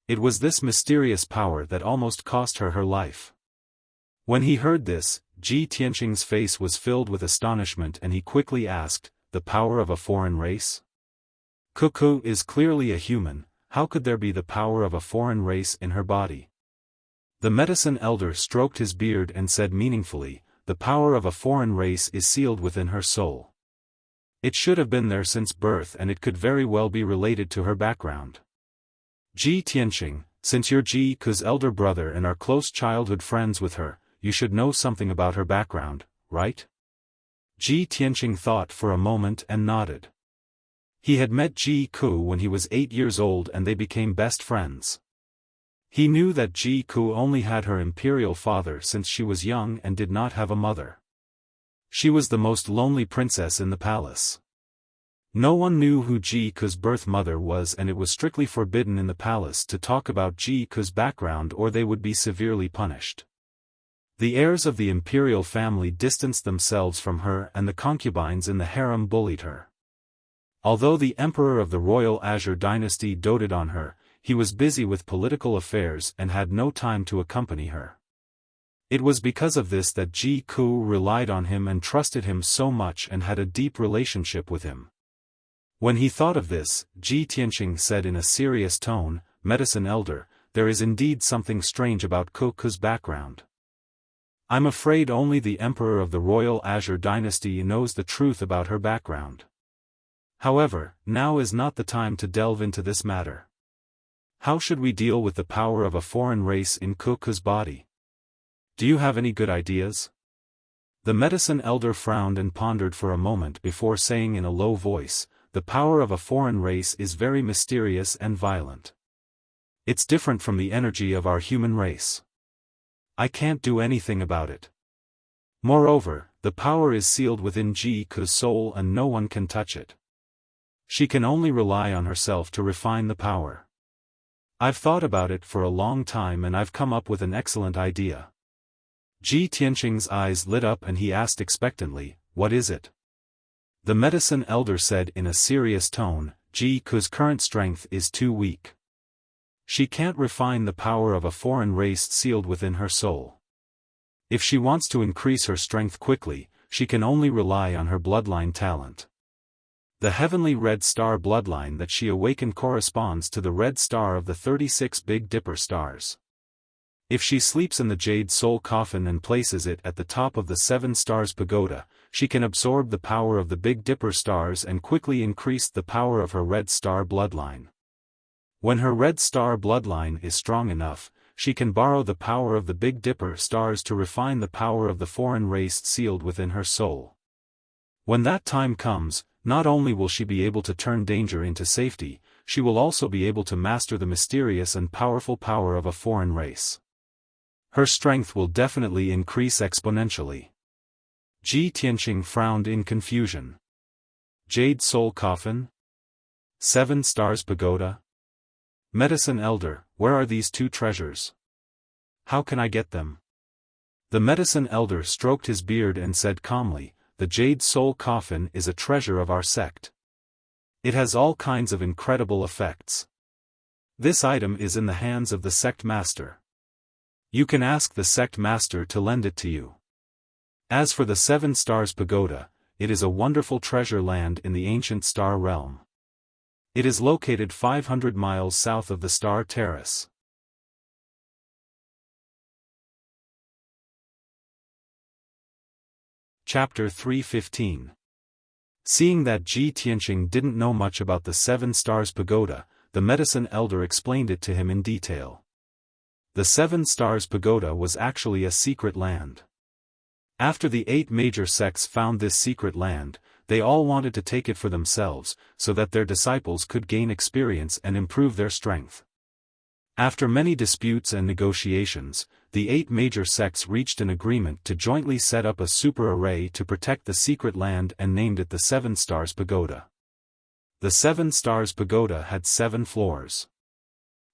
It was this mysterious power that almost cost her her life. When he heard this, Ji Tianqing's face was filled with astonishment and he quickly asked, the power of a foreign race? Kuku is clearly a human, how could there be the power of a foreign race in her body? The Medicine Elder stroked his beard and said meaningfully, the power of a foreign race is sealed within her soul. It should have been there since birth and it could very well be related to her background. Ji Tianqing, since you're Ji Ku's elder brother and are close childhood friends with her, you should know something about her background, right? Ji Tianqing thought for a moment and nodded. He had met Ji Ku when he was 8 years old and they became best friends. He knew that Ji Ku only had her imperial father since she was young and did not have a mother. She was the most lonely princess in the palace. No one knew who Ji Ku's birth mother was and it was strictly forbidden in the palace to talk about Ji Ku's background or they would be severely punished. The heirs of the imperial family distanced themselves from her and the concubines in the harem bullied her. Although the emperor of the royal Azure Dynasty doted on her, he was busy with political affairs and had no time to accompany her. It was because of this that Ji Ku relied on him and trusted him so much and had a deep relationship with him. When he thought of this, Ji Tianqing said in a serious tone, Medicine Elder, there is indeed something strange about Kuku's background. I'm afraid only the emperor of the royal Azure Dynasty knows the truth about her background. However, now is not the time to delve into this matter. How should we deal with the power of a foreign race in Kuku's body? Do you have any good ideas? The Medicine Elder frowned and pondered for a moment before saying in a low voice, the power of a foreign race is very mysterious and violent. It's different from the energy of our human race. I can't do anything about it. Moreover, the power is sealed within Ji Ku's soul and no one can touch it. She can only rely on herself to refine the power. I've thought about it for a long time and I've come up with an excellent idea. Ji Tianqing's eyes lit up and he asked expectantly, what is it? The Medicine Elder said in a serious tone, Ji Ku's current strength is too weak. She can't refine the power of a foreign race sealed within her soul. If she wants to increase her strength quickly, she can only rely on her bloodline talent. The heavenly red star bloodline that she awakened corresponds to the red star of the 36 Big Dipper stars. If she sleeps in the jade soul coffin and places it at the top of the 7 stars pagoda, she can absorb the power of the Big Dipper stars and quickly increase the power of her red star bloodline. When her red star bloodline is strong enough, she can borrow the power of the Big Dipper stars to refine the power of the foreign race sealed within her soul. When that time comes, not only will she be able to turn danger into safety, she will also be able to master the mysterious and powerful power of a foreign race. Her strength will definitely increase exponentially. Ji Tianqing frowned in confusion. Jade soul coffin? 7 Stars Pagoda? Medicine Elder, where are these 2 treasures? How can I get them? The Medicine Elder stroked his beard and said calmly, the Jade Soul Coffin is a treasure of our sect. It has all kinds of incredible effects. This item is in the hands of the sect master. You can ask the sect master to lend it to you. As for the 7 Stars Pagoda, it is a wonderful treasure land in the ancient star realm. It is located 500 miles south of the Star Terrace. Chapter 315. Seeing that Ji Tianqing didn't know much about the 7 Stars Pagoda, the Medicine Elder explained it to him in detail. The 7 Stars Pagoda was actually a secret land. After the 8 major sects found this secret land, they all wanted to take it for themselves, so that their disciples could gain experience and improve their strength. After many disputes and negotiations, the 8 major sects reached an agreement to jointly set up a super array to protect the secret land and named it the 7 Stars Pagoda. The 7 Stars Pagoda had 7 floors.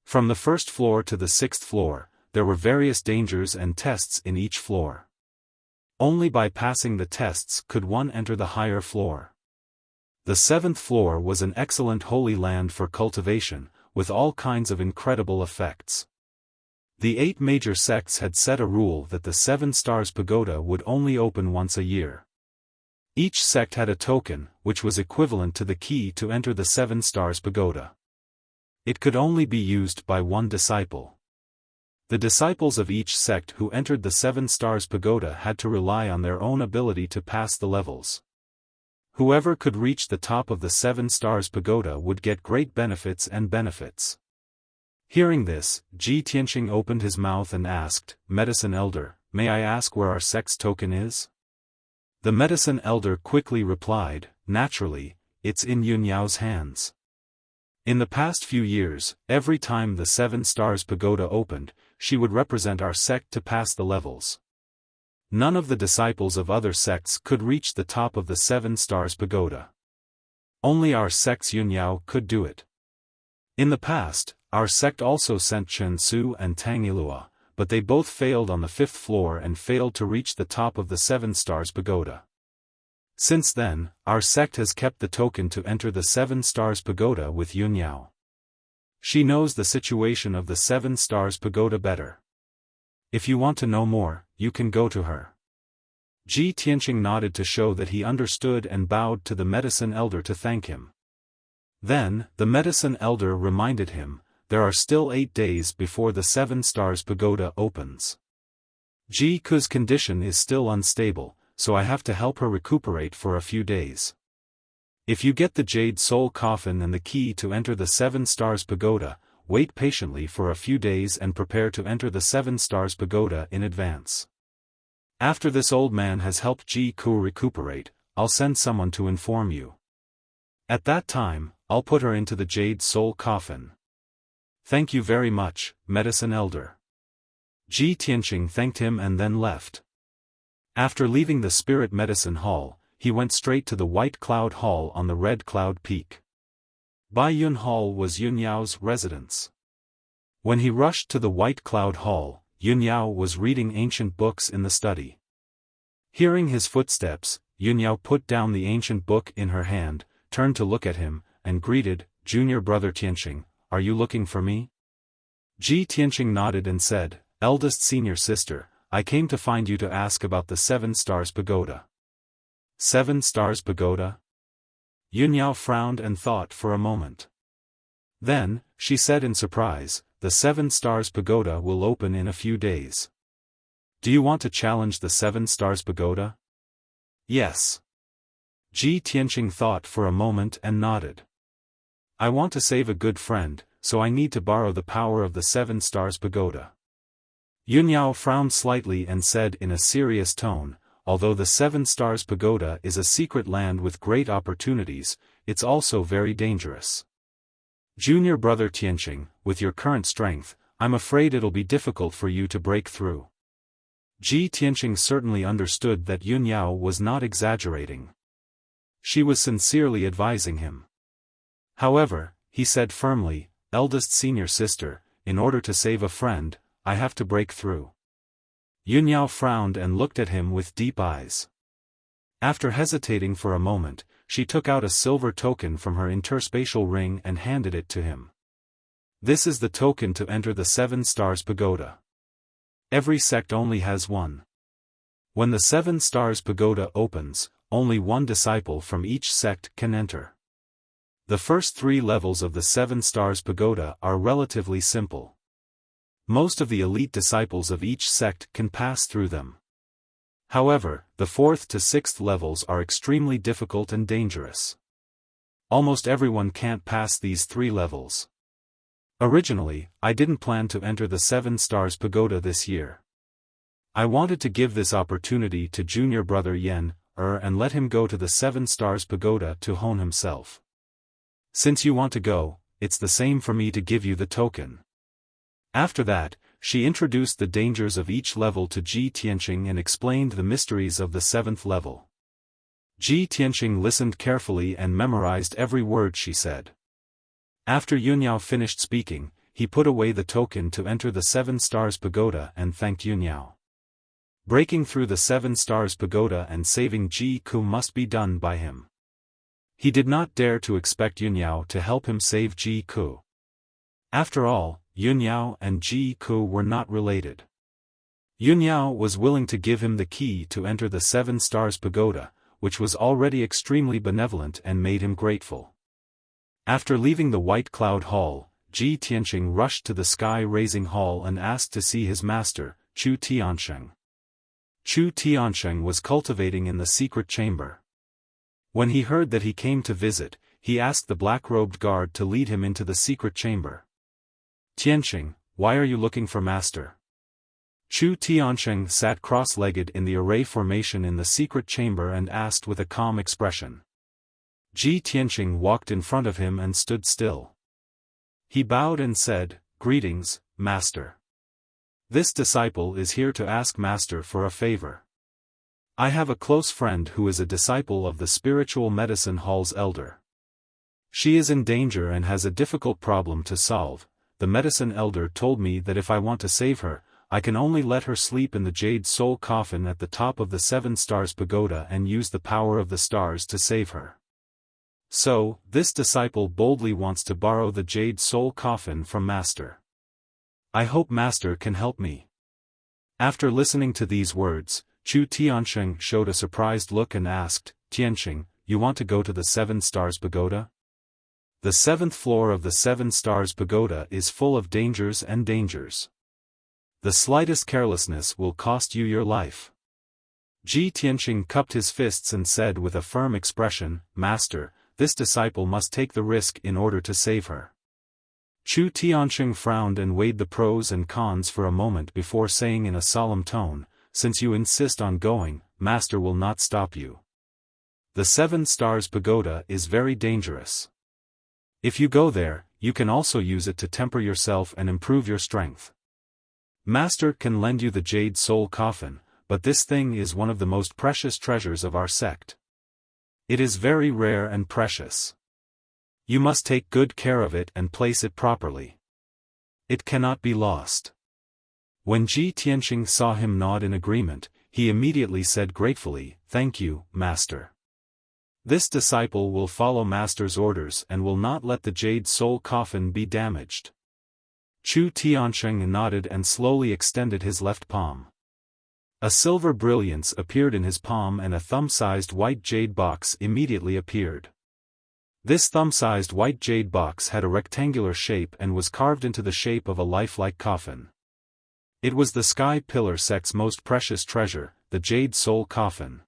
From the first floor to the 6th floor, there were various dangers and tests in each floor. Only by passing the tests could one enter the higher floor. The 7th floor was an excellent holy land for cultivation, with all kinds of incredible effects. The 8 major sects had set a rule that the 7 Stars Pagoda would only open once a year. Each sect had a token, which was equivalent to the key to enter the 7 Stars Pagoda. It could only be used by one disciple. The disciples of each sect who entered the 7 Stars Pagoda had to rely on their own ability to pass the levels. Whoever could reach the top of the 7 Stars Pagoda would get great benefits and benefits. Hearing this, Ji Tianqing opened his mouth and asked, Medicine Elder, may I ask where our sect's token is? The Medicine Elder quickly replied, naturally, it's in Yunyao's hands. In the past few years, every time the 7 Stars Pagoda opened, she would represent our sect to pass the levels. None of the disciples of other sects could reach the top of the 7 Stars Pagoda. Only our sect's Yunyao could do it. In the past, our sect also sent Chen Su and Tang Ilua, but they both failed on the 5th floor and failed to reach the top of the 7 Stars Pagoda. Since then, our sect has kept the token to enter the 7 Stars Pagoda with Yunyao. She knows the situation of the 7 Stars Pagoda better. If you want to know more, you can go to her. Ji Tianqing nodded to show that he understood and bowed to the Medicine Elder to thank him. Then, the Medicine Elder reminded him, there are still 8 days before the 7 Stars Pagoda opens. Ji Ku's condition is still unstable, so I have to help her recuperate for a few days. If you get the Jade Soul Coffin and the key to enter the 7 Stars Pagoda, wait patiently for a few days and prepare to enter the 7 Stars Pagoda in advance. After this old man has helped Ji Ku recuperate, I'll send someone to inform you. At that time, I'll put her into the Jade Soul Coffin. Thank you very much, Medicine Elder. Ji Tianqing thanked him and then left. After leaving the Spirit Medicine Hall, he went straight to the White Cloud Hall on the Red Cloud Peak. Baiyun Hall was Yunyao's residence. When he rushed to the White Cloud Hall, Yunyao was reading ancient books in the study. Hearing his footsteps, Yunyao put down the ancient book in her hand, turned to look at him, and greeted, Junior Brother Tianqing, are you looking for me? Ji Tianqing nodded and said, Eldest senior sister, I came to find you to ask about the 7 Stars Pagoda. 7 Stars Pagoda? Yunyao frowned and thought for a moment. Then, she said in surprise, the 7 Stars Pagoda will open in a few days. Do you want to challenge the 7 Stars Pagoda? Yes. Ji Tianqing thought for a moment and nodded. I want to save a good friend, so I need to borrow the power of the 7 Stars Pagoda. Yunyao frowned slightly and said in a serious tone, although the 7 Stars Pagoda is a secret land with great opportunities, it's also very dangerous. Junior Brother Tianqing, with your current strength, I'm afraid it'll be difficult for you to break through. Ji Tianqing certainly understood that Yunyao was not exaggerating. She was sincerely advising him. However, he said firmly, eldest senior sister, in order to save a friend, I have to break through. Yunyao frowned and looked at him with deep eyes. After hesitating for a moment, she took out a silver token from her interspatial ring and handed it to him. This is the token to enter the 7 Stars Pagoda. Every sect only has one. When the 7 Stars Pagoda opens, only one disciple from each sect can enter. The first 3 levels of the 7 Stars Pagoda are relatively simple. Most of the elite disciples of each sect can pass through them. However, the 4th to 6th levels are extremely difficult and dangerous. Almost everyone can't pass these 3 levels. Originally, I didn't plan to enter the 7 Stars Pagoda this year. I wanted to give this opportunity to junior brother Yen, and let him go to the 7 Stars Pagoda to hone himself. Since you want to go, it's the same for me to give you the token. After that, she introduced the dangers of each level to Ji Tianqing and explained the mysteries of the 7th level. Ji Tianqing listened carefully and memorized every word she said. After Yunyao finished speaking, he put away the token to enter the 7 Stars Pagoda and thanked Yunyao. Breaking through the 7 Stars Pagoda and saving Ji Ku must be done by him. He did not dare to expect Yunyao to help him save Ji Ku. After all, Yunyao and Ji Ku were not related. Yunyao was willing to give him the key to enter the 7 Stars Pagoda, which was already extremely benevolent and made him grateful. After leaving the White Cloud Hall, Ji Tianqing rushed to the Sky Raising Hall and asked to see his master, Chu Tiansheng. Chu Tiansheng was cultivating in the secret chamber. When he heard that he came to visit, he asked the black-robed guard to lead him into the secret chamber. Tianqing, why are you looking for master? Chu Tiansheng sat cross-legged in the array formation in the secret chamber and asked with a calm expression. Ji Tianqing walked in front of him and stood still. He bowed and said, Greetings, master. This disciple is here to ask master for a favor. I have a close friend who is a disciple of the Spiritual Medicine Hall's elder. She is in danger and has a difficult problem to solve. The medicine elder told me that if I want to save her, I can only let her sleep in the jade soul coffin at the top of the 7 Stars Pagoda and use the power of the stars to save her. So, this disciple boldly wants to borrow the jade soul coffin from master. I hope master can help me. After listening to these words, Chu Tiansheng showed a surprised look and asked, Tianqing, you want to go to the 7 Stars Pagoda? The 7th floor of the 7 Stars Pagoda is full of dangers and dangers. The slightest carelessness will cost you your life. Ji Tianqing cupped his fists and said with a firm expression, Master, this disciple must take the risk in order to save her. Chu Tiansheng frowned and weighed the pros and cons for a moment before saying in a solemn tone, Since you insist on going, master will not stop you. The 7 Stars Pagoda is very dangerous. If you go there, you can also use it to temper yourself and improve your strength. Master can lend you the jade soul coffin, but this thing is one of the most precious treasures of our sect. It is very rare and precious. You must take good care of it and place it properly. It cannot be lost. When Ji Tianqing saw him nod in agreement, he immediately said gratefully, Thank you, master. This disciple will follow master's orders and will not let the jade soul coffin be damaged. Chu Tiansheng nodded and slowly extended his left palm. A silver brilliance appeared in his palm and a thumb-sized white jade box immediately appeared. This thumb-sized white jade box had a rectangular shape and was carved into the shape of a lifelike coffin. It was the Sky Pillar sect's most precious treasure, the jade soul coffin.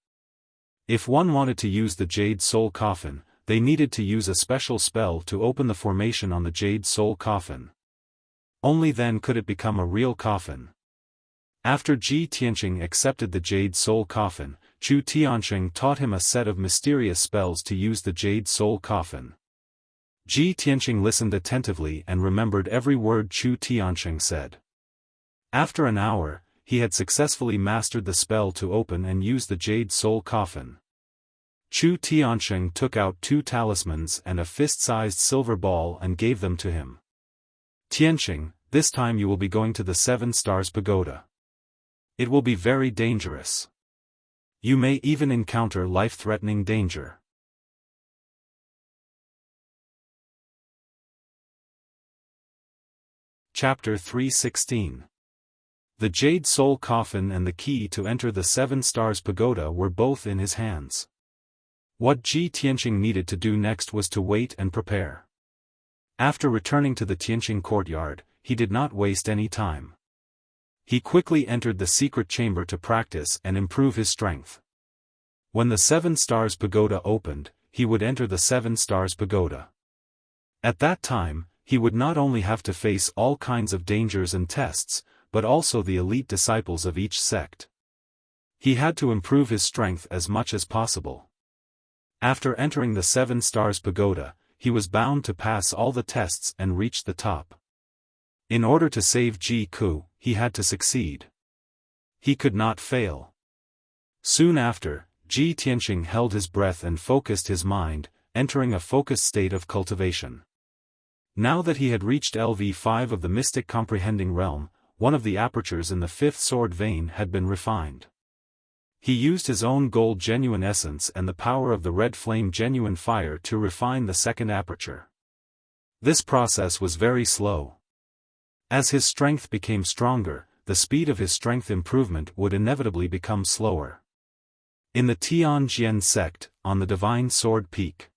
If one wanted to use the jade soul coffin, they needed to use a special spell to open the formation on the jade soul coffin. Only then could it become a real coffin. After Ji Tianqing accepted the jade soul coffin, Chu Tiansheng taught him a set of mysterious spells to use the jade soul coffin. Ji Tianqing listened attentively and remembered every word Chu Tiansheng said. After an hour, he had successfully mastered the spell to open and use the jade soul coffin. Chu Tiansheng took out 2 talismans and a fist-sized silver ball and gave them to him. Tiansheng, this time you will be going to the 7 Stars Pagoda. It will be very dangerous. You may even encounter life-threatening danger. Chapter 316. The Jade Soul Coffin and the key to enter the 7 Stars Pagoda were both in his hands. What Ji Tianqing needed to do next was to wait and prepare. After returning to the Tianqing courtyard, he did not waste any time. He quickly entered the secret chamber to practice and improve his strength. When the 7 Stars Pagoda opened, he would enter the 7 Stars Pagoda. At that time, he would not only have to face all kinds of dangers and tests, but also the elite disciples of each sect. He had to improve his strength as much as possible. After entering the 7 Stars Pagoda, he was bound to pass all the tests and reach the top. In order to save Ji Ku, he had to succeed. He could not fail. Soon after, Ji Tianqing held his breath and focused his mind, entering a focused state of cultivation. Now that he had reached LV5 of the mystic comprehending realm, one of the apertures in the 5th sword vein had been refined. He used his own gold genuine essence and the power of the red flame genuine fire to refine the 2nd aperture. This process was very slow. As his strength became stronger, the speed of his strength improvement would inevitably become slower. In the Tianjian sect, on the Divine Sword Peak.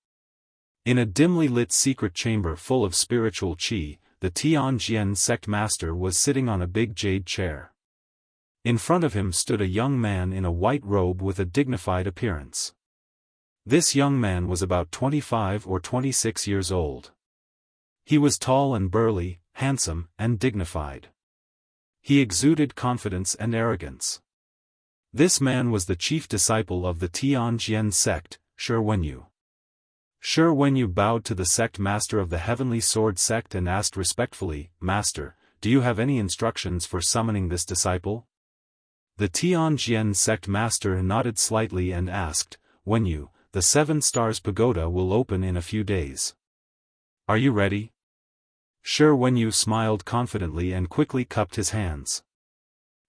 In a dimly lit secret chamber full of spiritual qi, the Tianjian sect master was sitting on a big jade chair. In front of him stood a young man in a white robe with a dignified appearance. This young man was about 25 or 26 years old. He was tall and burly, handsome, and dignified. He exuded confidence and arrogance. This man was the chief disciple of the Tianjian sect, Shi Wenyu. Shi Wenyu bowed to the sect master of the Heavenly Sword sect and asked respectfully, "Master, do you have any instructions for summoning this disciple?" The Tianjian sect master nodded slightly and asked, "Wenyu, the 7 Stars Pagoda will open in a few days. Are you ready?" Shi Wenyu smiled confidently and quickly cupped his hands.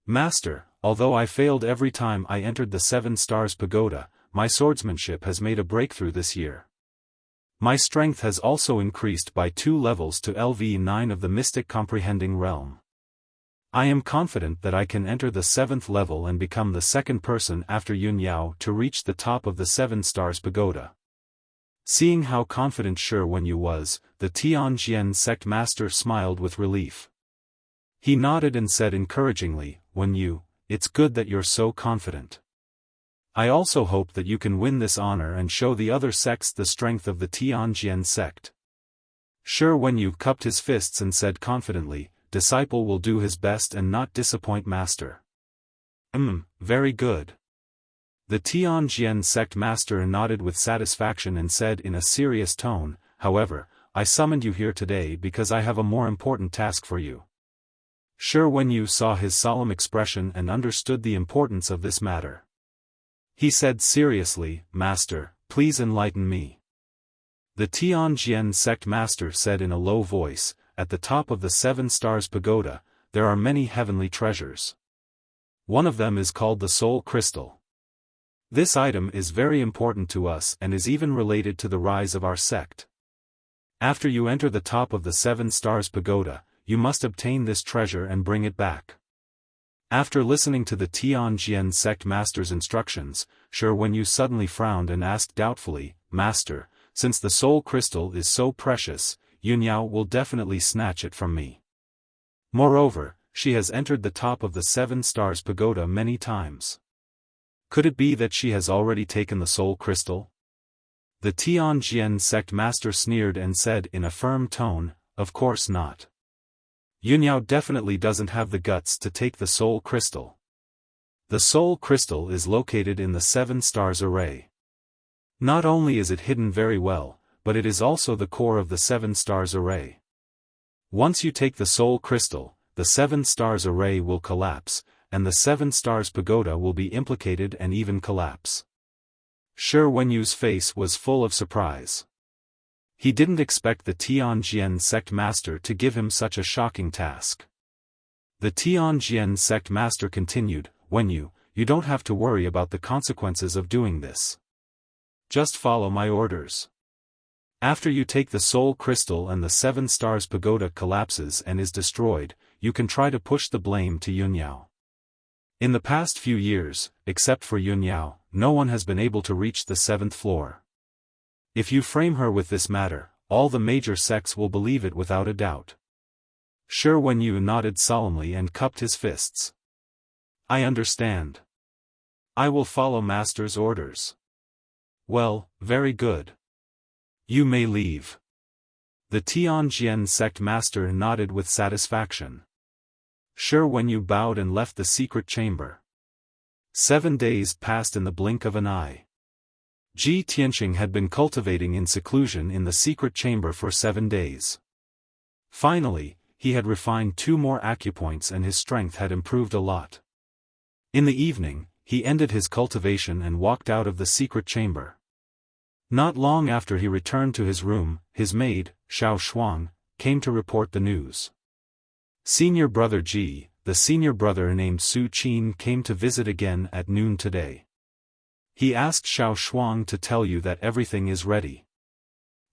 "Master, although I failed every time I entered the 7 Stars Pagoda, my swordsmanship has made a breakthrough this year. My strength has also increased by 2 levels to LV9 of the mystic comprehending realm. I am confident that I can enter the 7th level and become the 2nd person after Yun Yao to reach the top of the 7 Stars Pagoda." Seeing how confident Shi Wenyu was, the Tianjian sect master smiled with relief. He nodded and said encouragingly, "Wenyu, it's good that you're so confident. I also hope that you can win this honor and show the other sects the strength of the Tianjian sect." Shi Wenyu cupped his fists and said confidently, "Disciple will do his best and not disappoint master." Very good." The Tianjian sect master nodded with satisfaction and said in a serious tone, "However, I summoned you here today because I have a more important task for you." Shi Wenyu saw his solemn expression and understood the importance of this matter. He said seriously, "Master, please enlighten me." The Tianjian sect master said in a low voice, "At the top of the 7 Stars Pagoda, there are many heavenly treasures. One of them is called the Soul Crystal. This item is very important to us and is even related to the rise of our sect. After you enter the top of the 7 Stars Pagoda, you must obtain this treasure and bring it back." After listening to the Tianjian sect master's instructions, Shi Wenyu suddenly frowned and asked doubtfully, "Master, since the soul crystal is so precious, Yun Yao will definitely snatch it from me. Moreover, she has entered the top of the 7 Stars Pagoda many times. Could it be that she has already taken the soul crystal?" The Tianjian sect master sneered and said in a firm tone, "Of course not. Yun Yao definitely doesn't have the guts to take the soul crystal. The soul crystal is located in the 7 Stars Array. Not only is it hidden very well, but it is also the core of the 7 Stars Array. Once you take the soul crystal, the 7 Stars Array will collapse, and the 7 Stars Pagoda will be implicated and even collapse. Shi Wenyu's face was full of surprise. He didn't expect the Tianjian sect master to give him such a shocking task. The Tianjian sect master continued, Wenyu, you don't have to worry about the consequences of doing this. Just follow my orders. After you take the soul crystal and the 7 stars pagoda collapses and is destroyed, you can try to push the blame to Yunyao. In the past few years, except for Yunyao, no one has been able to reach the 7th floor. If you frame her with this matter, all the major sects will believe it without a doubt. Shi Wenyu nodded solemnly and cupped his fists. I understand. I will follow master's orders. Well, very good. You may leave. The Tianjian sect master nodded with satisfaction. Shi Wenyu bowed and left the secret chamber. 7 days passed in the blink of an eye. Ji Tianqing had been cultivating in seclusion in the secret chamber for 7 days. Finally, he had refined 2 more acupoints and his strength had improved a lot. In the evening, he ended his cultivation and walked out of the secret chamber. Not long after he returned to his room, his maid, Xiaofan, came to report the news. Senior brother Ji, the senior brother named Su Qin, came to visit again at noon today. He asked Xiaofan to tell you that everything is ready.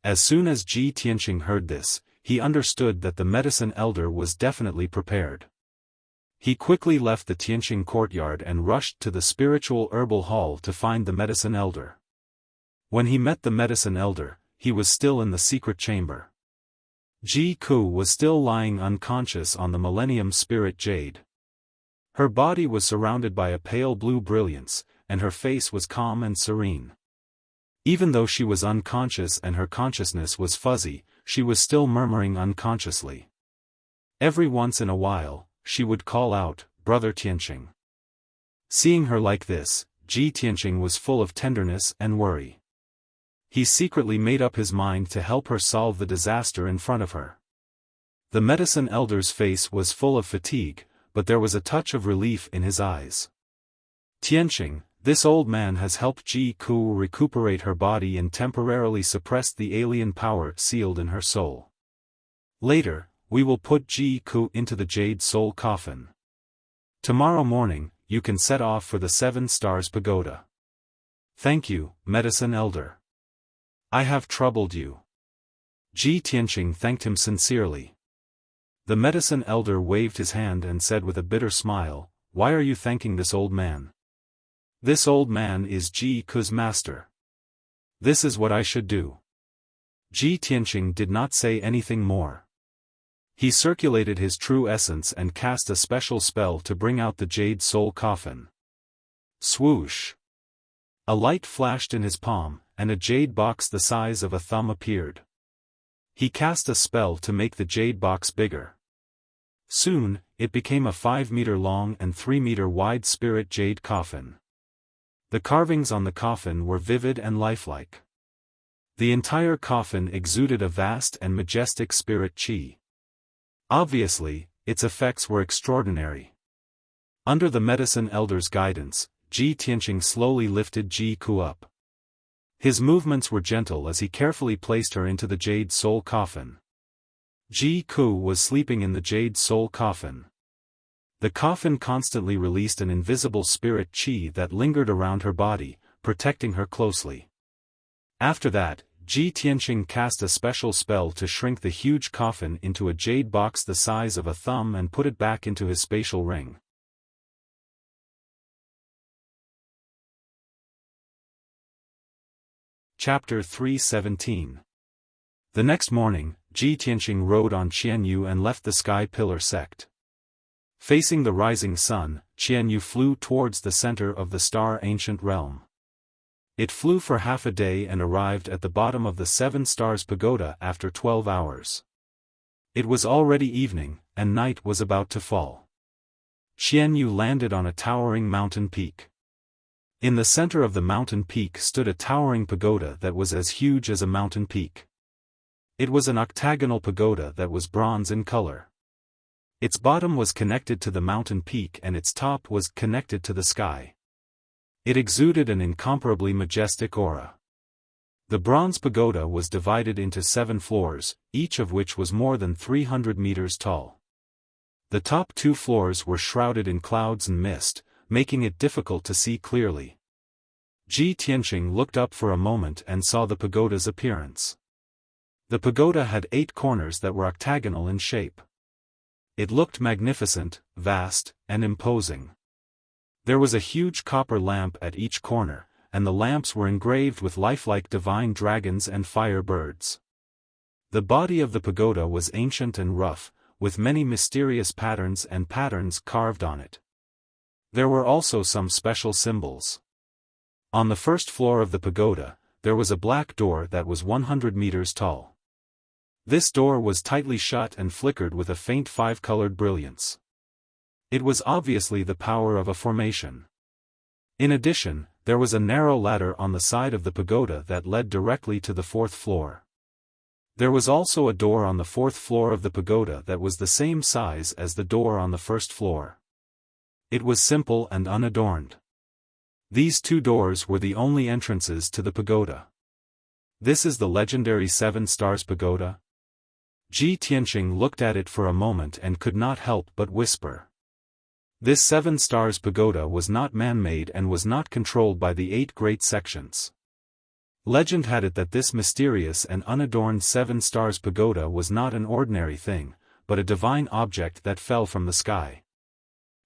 As soon as Ji Tianqing heard this, he understood that the medicine elder was definitely prepared. He quickly left the Tianqing courtyard and rushed to the spiritual herbal hall to find the medicine elder. When he met the medicine elder, he was still in the secret chamber. Ji Ku was still lying unconscious on the Millennium Spirit Jade. Her body was surrounded by a pale blue brilliance, and her face was calm and serene. Even though she was unconscious and her consciousness was fuzzy, she was still murmuring unconsciously. Every once in a while, she would call out, Brother Tianqing. Seeing her like this, Ji Tianqing was full of tenderness and worry. He secretly made up his mind to help her solve the disaster in front of her. The medicine elder's face was full of fatigue, but there was a touch of relief in his eyes. Tianqing, this old man has helped Ji Ku recuperate her body and temporarily suppressed the alien power sealed in her soul. Later, we will put Ji Ku into the jade soul coffin. Tomorrow morning, you can set off for the 7 stars pagoda. Thank you, medicine elder. I have troubled you. Ji Tianqing thanked him sincerely. The medicine elder waved his hand and said with a bitter smile, Why are you thanking this old man? This old man is Ji Ku's master. This is what I should do. Ji Tianqing did not say anything more. He circulated his true essence and cast a special spell to bring out the jade soul coffin. Swoosh! A light flashed in his palm, and a jade box the size of a thumb appeared. He cast a spell to make the jade box bigger. Soon, it became a 5-meter long and 3-meter wide spirit jade coffin. The carvings on the coffin were vivid and lifelike. The entire coffin exuded a vast and majestic spirit qi. Obviously, its effects were extraordinary. Under the medicine elder's guidance, Ji Tianqing slowly lifted Ji Ku up. His movements were gentle as he carefully placed her into the jade soul coffin. Ji Ku was sleeping in the jade soul coffin. The coffin constantly released an invisible spirit qi that lingered around her body, protecting her closely. After that, Ji Tianqing cast a special spell to shrink the huge coffin into a jade box the size of a thumb and put it back into his spatial ring. Chapter 317. The next morning, Ji Tianqing rode on Qianyu and left the Sky Pillar sect. Facing the rising sun, Qianyu flew towards the center of the star ancient realm. It flew for half a day and arrived at the bottom of the 7 stars pagoda after 12 hours. It was already evening, and night was about to fall. Qianyu landed on a towering mountain peak. In the center of the mountain peak stood a towering pagoda that was as huge as a mountain peak. It was an octagonal pagoda that was bronze in color. Its bottom was connected to the mountain peak and its top was connected to the sky. It exuded an incomparably majestic aura. The bronze pagoda was divided into 7 floors, each of which was more than 300 meters tall. The top 2 floors were shrouded in clouds and mist, making it difficult to see clearly. Ji Tianqing looked up for a moment and saw the pagoda's appearance. The pagoda had 8 corners that were octagonal in shape. It looked magnificent, vast, and imposing. There was a huge copper lamp at each corner, and the lamps were engraved with lifelike divine dragons and fire birds. The body of the pagoda was ancient and rough, with many mysterious patterns carved on it. There were also some special symbols. On the first floor of the pagoda, there was a black door that was 100 meters tall. This door was tightly shut and flickered with a faint 5-colored brilliance. It was obviously the power of a formation. In addition, there was a narrow ladder on the side of the pagoda that led directly to the 4th floor. There was also a door on the 4th floor of the pagoda that was the same size as the door on the 1st floor. It was simple and unadorned. These 2 doors were the only entrances to the pagoda. This is the legendary 7 Stars Pagoda? Ji Tianqing looked at it for a moment and could not help but whisper. This 7 Stars Pagoda was not man-made and was not controlled by the 8 great sections. Legend had it that this mysterious and unadorned 7 Stars Pagoda was not an ordinary thing, but a divine object that fell from the sky.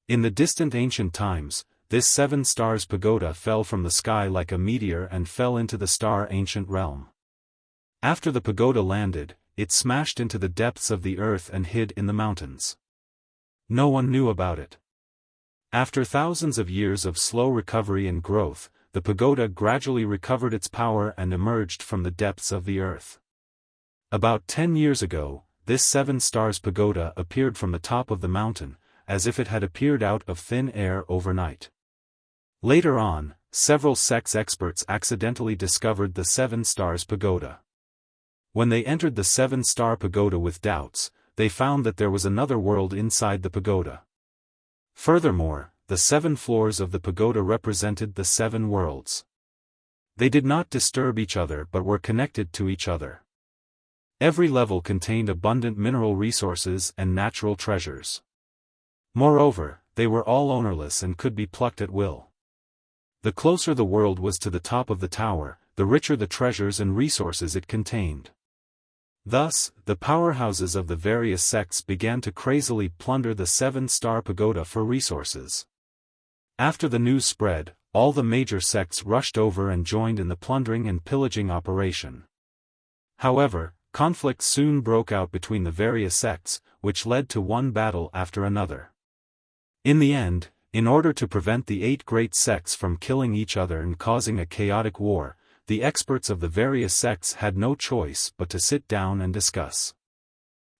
In the distant ancient times, this 7 Stars Pagoda fell from the sky like a meteor and fell into the star ancient realm. After the pagoda landed, it smashed into the depths of the earth and hid in the mountains. No one knew about it. After thousands of years of slow recovery and growth, the pagoda gradually recovered its power and emerged from the depths of the earth. About 10 years ago, this 7 Stars Pagoda appeared from the top of the mountain, as if it had appeared out of thin air overnight. Later on, several sects experts accidentally discovered the 7 Stars Pagoda. When they entered the 7-star pagoda with doubts, they found that there was another world inside the pagoda. Furthermore, the 7 floors of the pagoda represented the 7 worlds. They did not disturb each other but were connected to each other. Every level contained abundant mineral resources and natural treasures. Moreover, they were all ownerless and could be plucked at will. The closer the world was to the top of the tower, the richer the treasures and resources it contained. Thus, the powerhouses of the various sects began to crazily plunder the 7-star pagoda for resources. After the news spread, all the major sects rushed over and joined in the plundering and pillaging operation. However, conflict soon broke out between the various sects, which led to one battle after another. In the end, in order to prevent the 8 great sects from killing each other and causing a chaotic war, the experts of the various sects had no choice but to sit down and discuss.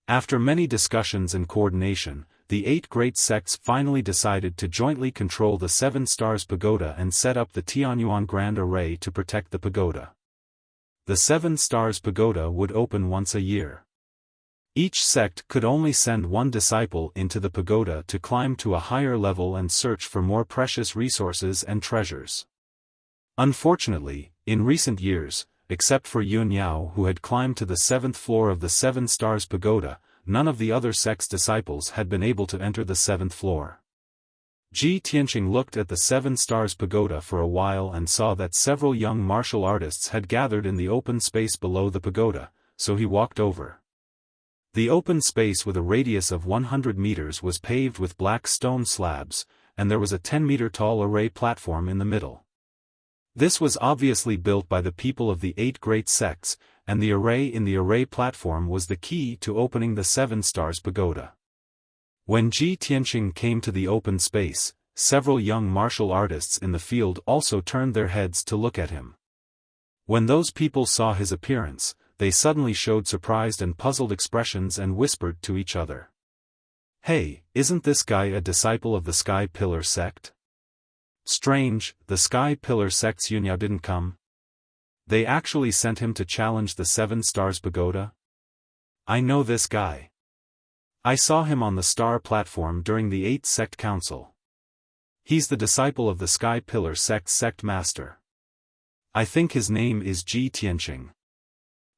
After many discussions and coordination, the 8 great sects finally decided to jointly control the 7 Stars Pagoda and set up the Tianyuan Grand Array to protect the pagoda. The 7 Stars Pagoda would open once a year. Each sect could only send one disciple into the pagoda to climb to a higher level and search for more precious resources and treasures. Unfortunately, in recent years, except for Yun Yao who had climbed to the 7th floor of the 7 Stars Pagoda, none of the other sect's disciples had been able to enter the 7th floor. Ji Tianqing looked at the 7 Stars Pagoda for a while and saw that several young martial artists had gathered in the open space below the pagoda, so he walked over. The open space with a radius of 100 meters was paved with black stone slabs, and there was a 10-meter-tall array platform in the middle. This was obviously built by the people of the 8 great sects, and the array in the array platform was the key to opening the 7 Stars Pagoda. When Ji Tianqing came to the open space, several young martial artists in the field also turned their heads to look at him. When those people saw his appearance, they suddenly showed surprised and puzzled expressions and whispered to each other. "Hey, isn't this guy a disciple of the Sky Pillar sect? Strange, the Sky Pillar sect's Yunyao didn't come. They actually sent him to challenge the 7 Stars Pagoda? I know this guy. I saw him on the star platform during the 8th Sect Council. He's the disciple of the Sky Pillar sect master. I think his name is Ji Tianqing.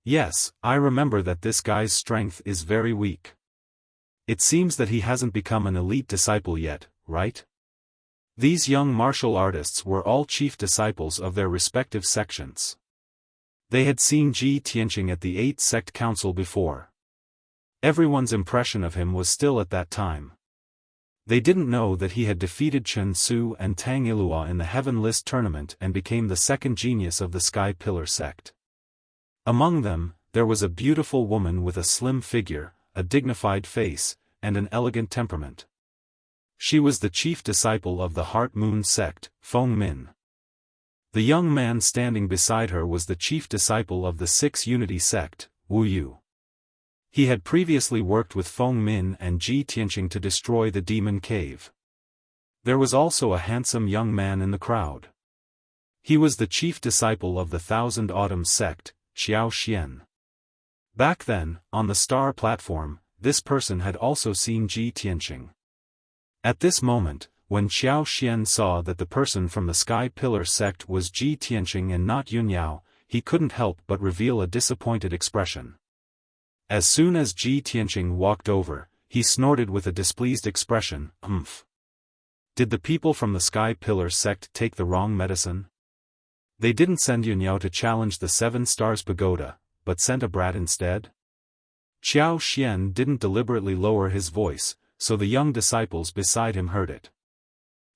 Yes, I remember that this guy's strength is very weak. It seems that he hasn't become an elite disciple yet, right? These young martial artists were all chief disciples of their respective sections. They had seen Ji Tianqing at the 8th Sect Council before. Everyone's impression of him was still at that time. They didn't know that he had defeated Chen Su and Tang Ilua in the Heaven List tournament and became the second genius of the Sky Pillar sect. Among them, there was a beautiful woman with a slim figure, a dignified face, and an elegant temperament. She was the chief disciple of the Heart Moon sect, Feng Min. The young man standing beside her was the chief disciple of the 6 Unity sect, Wu Yu. He had previously worked with Feng Min and Ji Tianqing to destroy the demon cave. There was also a handsome young man in the crowd. He was the chief disciple of the Thousand Autumns sect, Xiaofan. Back then, on the star platform, this person had also seen Ji Tianqing. At this moment, when Xiaofan saw that the person from the Sky Pillar sect was Ji Tianqing and not Yunyao, he couldn't help but reveal a disappointed expression. As soon as Ji Tianqing walked over, he snorted with a displeased expression, "Humph. Did the people from the Sky Pillar sect take the wrong medicine? They didn't send Yunyao to challenge the 7 Stars Pagoda, but sent a brat instead?" Xiaofan didn't deliberately lower his voice, so the young disciples beside him heard it.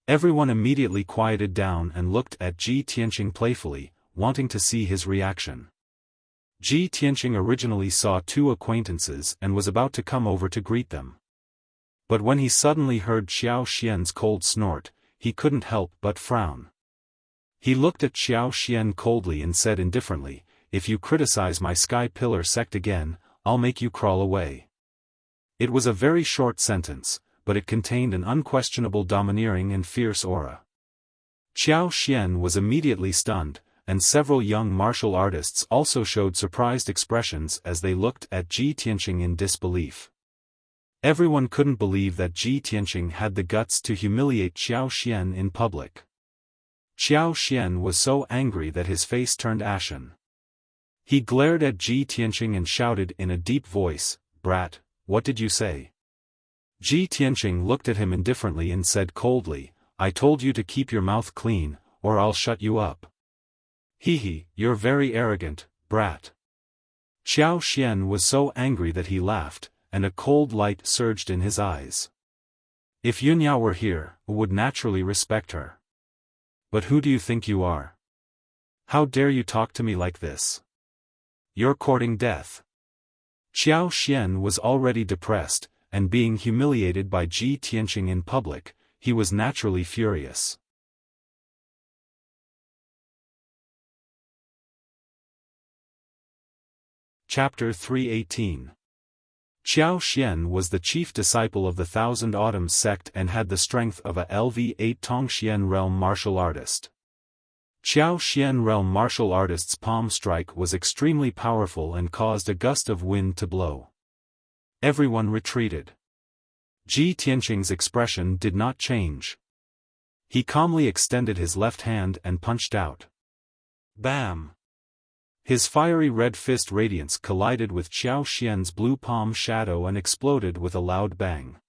Everyone immediately quieted down and looked at Ji Tianqing playfully, wanting to see his reaction. Ji Tianqing originally saw 2 acquaintances and was about to come over to greet them. But when he suddenly heard Xiaofan's cold snort, he couldn't help but frown. He looked at Xiaofan coldly and said indifferently, "If you criticize my Sky Pillar sect again, I'll make you crawl away." It was a very short sentence, but it contained an unquestionable domineering and fierce aura. Xiaofan was immediately stunned, and several young martial artists also showed surprised expressions as they looked at Ji Tianqing in disbelief. Everyone couldn't believe that Ji Tianqing had the guts to humiliate Xiaofan in public. Xiaofan was so angry that his face turned ashen. He glared at Ji Tianqing and shouted in a deep voice, "Brat, what did you say?" Ji Tianqing looked at him indifferently and said coldly, "I told you to keep your mouth clean, or I'll shut you up." "Hee, you're very arrogant, brat." Xiaofan was so angry that he laughed, and a cold light surged in his eyes. If Yunyao were here, I would naturally respect her. But who do you think you are? How dare you talk to me like this? You're courting death. Xiaofan was already depressed, and being humiliated by Ji Tianqing in public, he was naturally furious. Chapter 318. Xiaofan was the chief disciple of the Thousand Autumns sect and had the strength of a LV8 Tongxian realm martial artist. Xiaofan realm martial artist's palm strike was extremely powerful and caused a gust of wind to blow. Everyone retreated. Ji Tianqing's expression did not change. He calmly extended his left hand and punched out. Bam! His fiery red fist radiance collided with Xiaofan's blue palm shadow and exploded with a loud bang.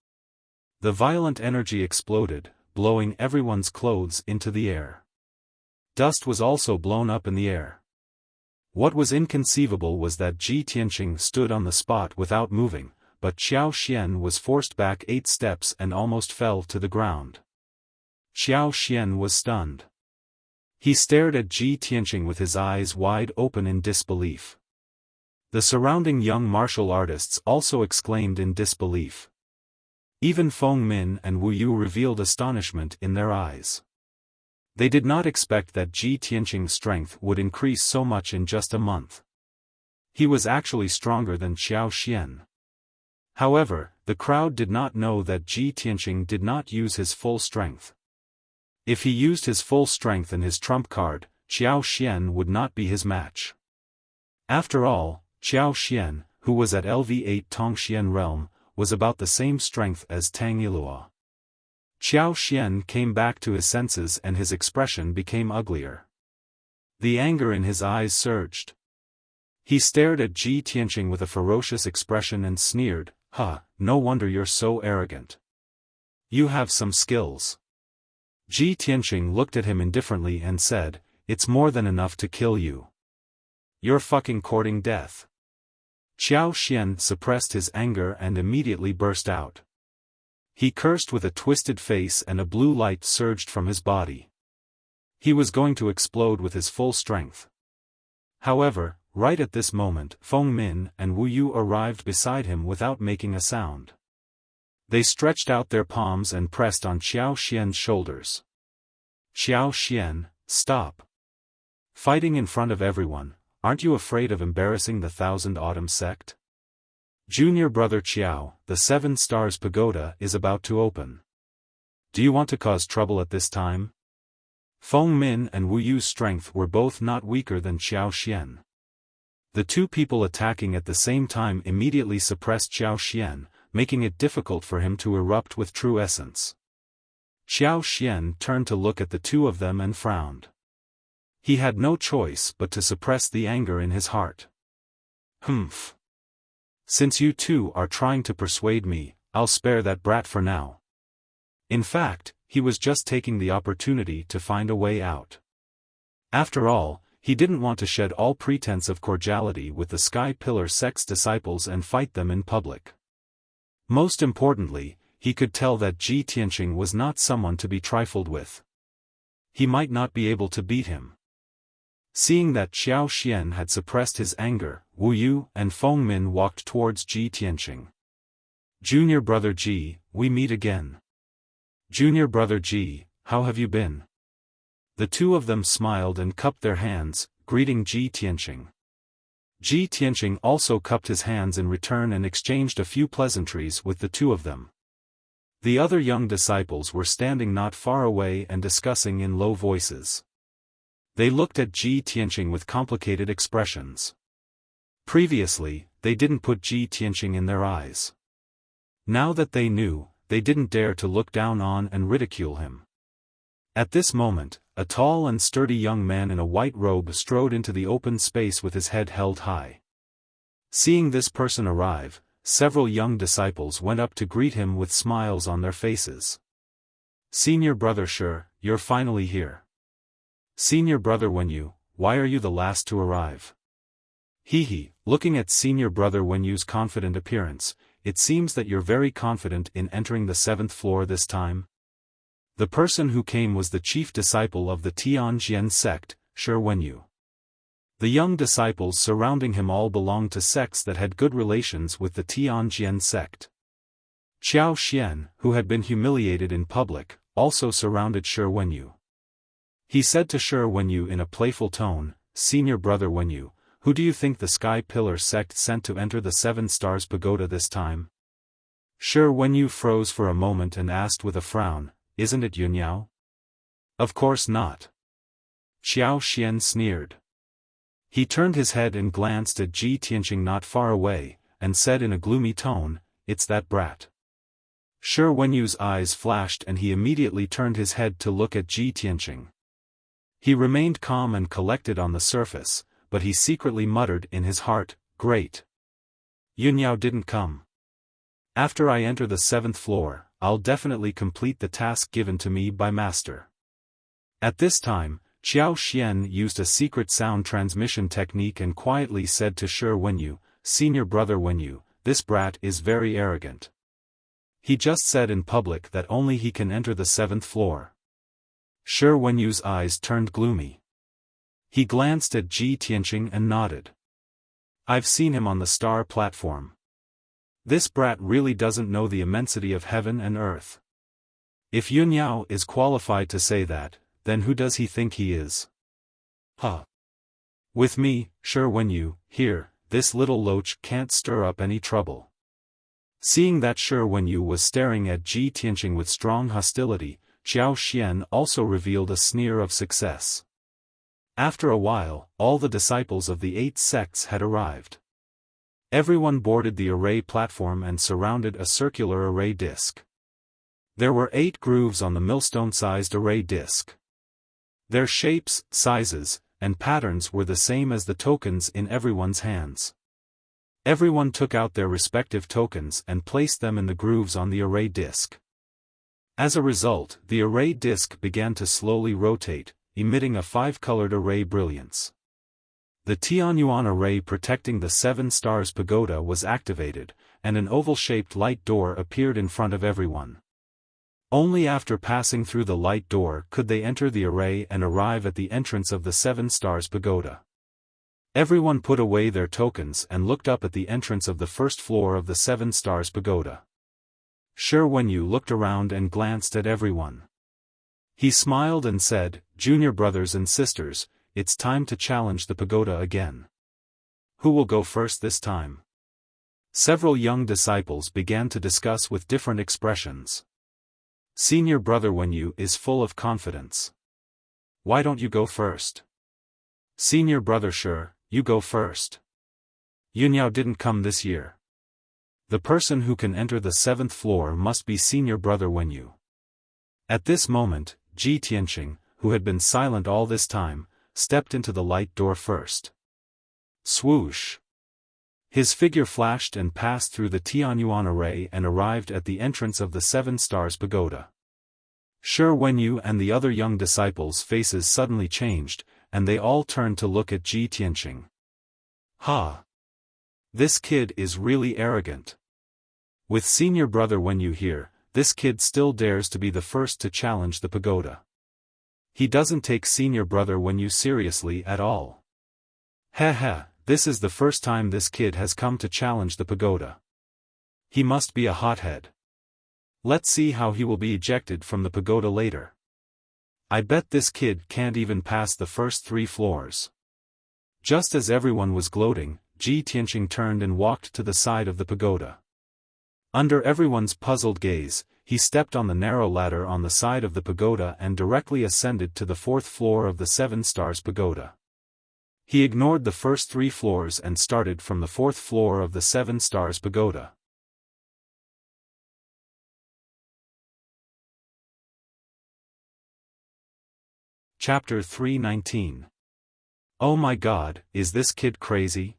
The violent energy exploded, blowing everyone's clothes into the air. Dust was also blown up in the air. What was inconceivable was that Ji Tianqing stood on the spot without moving, but Xiaofan was forced back 8 steps and almost fell to the ground. Xiaofan was stunned. He stared at Ji Tianqing with his eyes wide open in disbelief. The surrounding young martial artists also exclaimed in disbelief. Even Feng Min and Wu Yu revealed astonishment in their eyes. They did not expect that Ji Tianqing's strength would increase so much in just a month. He was actually stronger than Xiaofan. However, the crowd did not know that Ji Tianqing did not use his full strength. If he used his full strength and his trump card, Xiaofan would not be his match. After all, Xiaofan, who was at LV8 Tongxian realm, was about the same strength as Tang Ilua. Xiao Xian came back to his senses and his expression became uglier. The anger in his eyes surged. He stared at Ji Tianqing with a ferocious expression and sneered, "Huh, no wonder you're so arrogant. You have some skills." Ji Tianqing looked at him indifferently and said, "It's more than enough to kill you. You're fucking courting death." Xiao Xian suppressed his anger and immediately burst out. He cursed with a twisted face and a blue light surged from his body. He was going to explode with his full strength. However, right at this moment, Feng Min and Wu Yu arrived beside him without making a sound. They stretched out their palms and pressed on Xiao Xian's shoulders. "Xiao Xian, stop. Fighting in front of everyone, aren't you afraid of embarrassing the Thousand Autumn sect? Junior brother Qiao, the 7 Stars Pagoda is about to open. Do you want to cause trouble at this time?" Feng Min and Wu Yu's strength were both not weaker than Xiao Xian. The two people attacking at the same time immediately suppressed Xiao Xian, making it difficult for him to erupt with true essence. Xiao Xian turned to look at the two of them and frowned. He had no choice but to suppress the anger in his heart. "Humph. Since you two are trying to persuade me, I'll spare that brat for now." In fact, he was just taking the opportunity to find a way out. After all, he didn't want to shed all pretense of cordiality with the Sky Pillar sect's disciples and fight them in public. Most importantly, he could tell that Ji Tianqing was not someone to be trifled with. He might not be able to beat him. Seeing that Xiao Xian had suppressed his anger, Wu Yu and Feng Min walked towards Ji Tianqing. "Junior brother Ji, we meet again. Junior brother Ji, how have you been?" The two of them smiled and cupped their hands, greeting Ji Tianqing. Ji Tianqing also cupped his hands in return and exchanged a few pleasantries with the two of them. The other young disciples were standing not far away and discussing in low voices. They looked at Ji Tianqing with complicated expressions. Previously, they didn't put Ji Tianqing in their eyes. Now that they knew, they didn't dare to look down on and ridicule him. At this moment, a tall and sturdy young man in a white robe strode into the open space with his head held high. Seeing this person arrive, several young disciples went up to greet him with smiles on their faces. "Senior brother Shi, you're finally here. Senior brother Wenyu, why are you the last to arrive?" Hee. Looking at senior brother Wenyu's confident appearance, it seems that you're very confident in entering the 7th floor this time. The person who came was the chief disciple of the Tianjian sect, Shi Wenyu. The young disciples surrounding him all belonged to sects that had good relations with the Tianjian sect. Xiao Xian, who had been humiliated in public, also surrounded Shi Wenyu. He said to Shi Wenyu in a playful tone, "Senior brother Wenyu, who do you think the Sky Pillar sect sent to enter the 7 Stars Pagoda this time?" Shi Wenyu froze for a moment and asked with a frown, "Isn't it Yunyao?" "Of course not." Xiao Xian sneered. He turned his head and glanced at Ji Tianqing not far away, and said in a gloomy tone, "It's that brat." Shi Wenyu's eyes flashed and he immediately turned his head to look at Ji Tianqing. He remained calm and collected on the surface, but he secretly muttered in his heart, "Great. Yunyao didn't come. After I enter the 7th floor, I'll definitely complete the task given to me by Master." At this time, Xiao Xian used a secret sound transmission technique and quietly said to Shi Wenyu, "Senior brother Wenyu, this brat is very arrogant. He just said in public that only he can enter the 7th floor." Shi Wenyu's eyes turned gloomy. He glanced at Ji Tianqing and nodded. "I've seen him on the star platform. This brat really doesn't know the immensity of heaven and earth. If Yunyao is qualified to say that, then who does he think he is? Huh. With me, Shi Wenyu, here, this little loach can't stir up any trouble." Seeing that Shi Wenyu was staring at Ji Tianqing with strong hostility, Xiao Xian also revealed a sneer of success. After a while, all the disciples of the 8 sects had arrived. Everyone boarded the array platform and surrounded a circular array disc. There were 8 grooves on the millstone-sized array disc. Their shapes, sizes, and patterns were the same as the tokens in everyone's hands. Everyone took out their respective tokens and placed them in the grooves on the array disc. As a result, the array disc began to slowly rotate, emitting a 5-colored array brilliance. The Tianyuan array protecting the 7 stars pagoda was activated, and an oval-shaped light door appeared in front of everyone. Only after passing through the light door could they enter the array and arrive at the entrance of the 7 stars pagoda. Everyone put away their tokens and looked up at the entrance of the first floor of the 7 stars pagoda. Shi Wenyu looked around and glanced at everyone. He smiled and said, "Junior brothers and sisters, it's time to challenge the pagoda again. Who will go first this time?" Several young disciples began to discuss with different expressions. Senior brother Wenyu is full of confidence. "Why don't you go first?" Senior brother Shi, you go first. Yunyao didn't come this year. The person who can enter the 7th floor must be senior brother Wenyu. At this moment, Ji Tianqing, who had been silent all this time, stepped into the light door first. Swoosh! His figure flashed and passed through the Tianyuan array and arrived at the entrance of the 7 stars pagoda. Shi Wenyu and the other young disciples' faces suddenly changed, and they all turned to look at Ji Tianqing. Ha! This kid is really arrogant. With senior brother Wenyu here, this kid still dares to be the first to challenge the pagoda. He doesn't take senior brother Wenyu seriously at all. Heh, this is the first time this kid has come to challenge the pagoda. He must be a hothead. Let's see how he will be ejected from the pagoda later. I bet this kid can't even pass the first 3 floors. Just as everyone was gloating, Ji Tianqing turned and walked to the side of the pagoda. Under everyone's puzzled gaze, he stepped on the narrow ladder on the side of the pagoda and directly ascended to the 4th floor of the 7 stars pagoda. He ignored the first 3 floors and started from the 4th floor of the 7 stars pagoda. Chapter 319. Oh my god, is this kid crazy?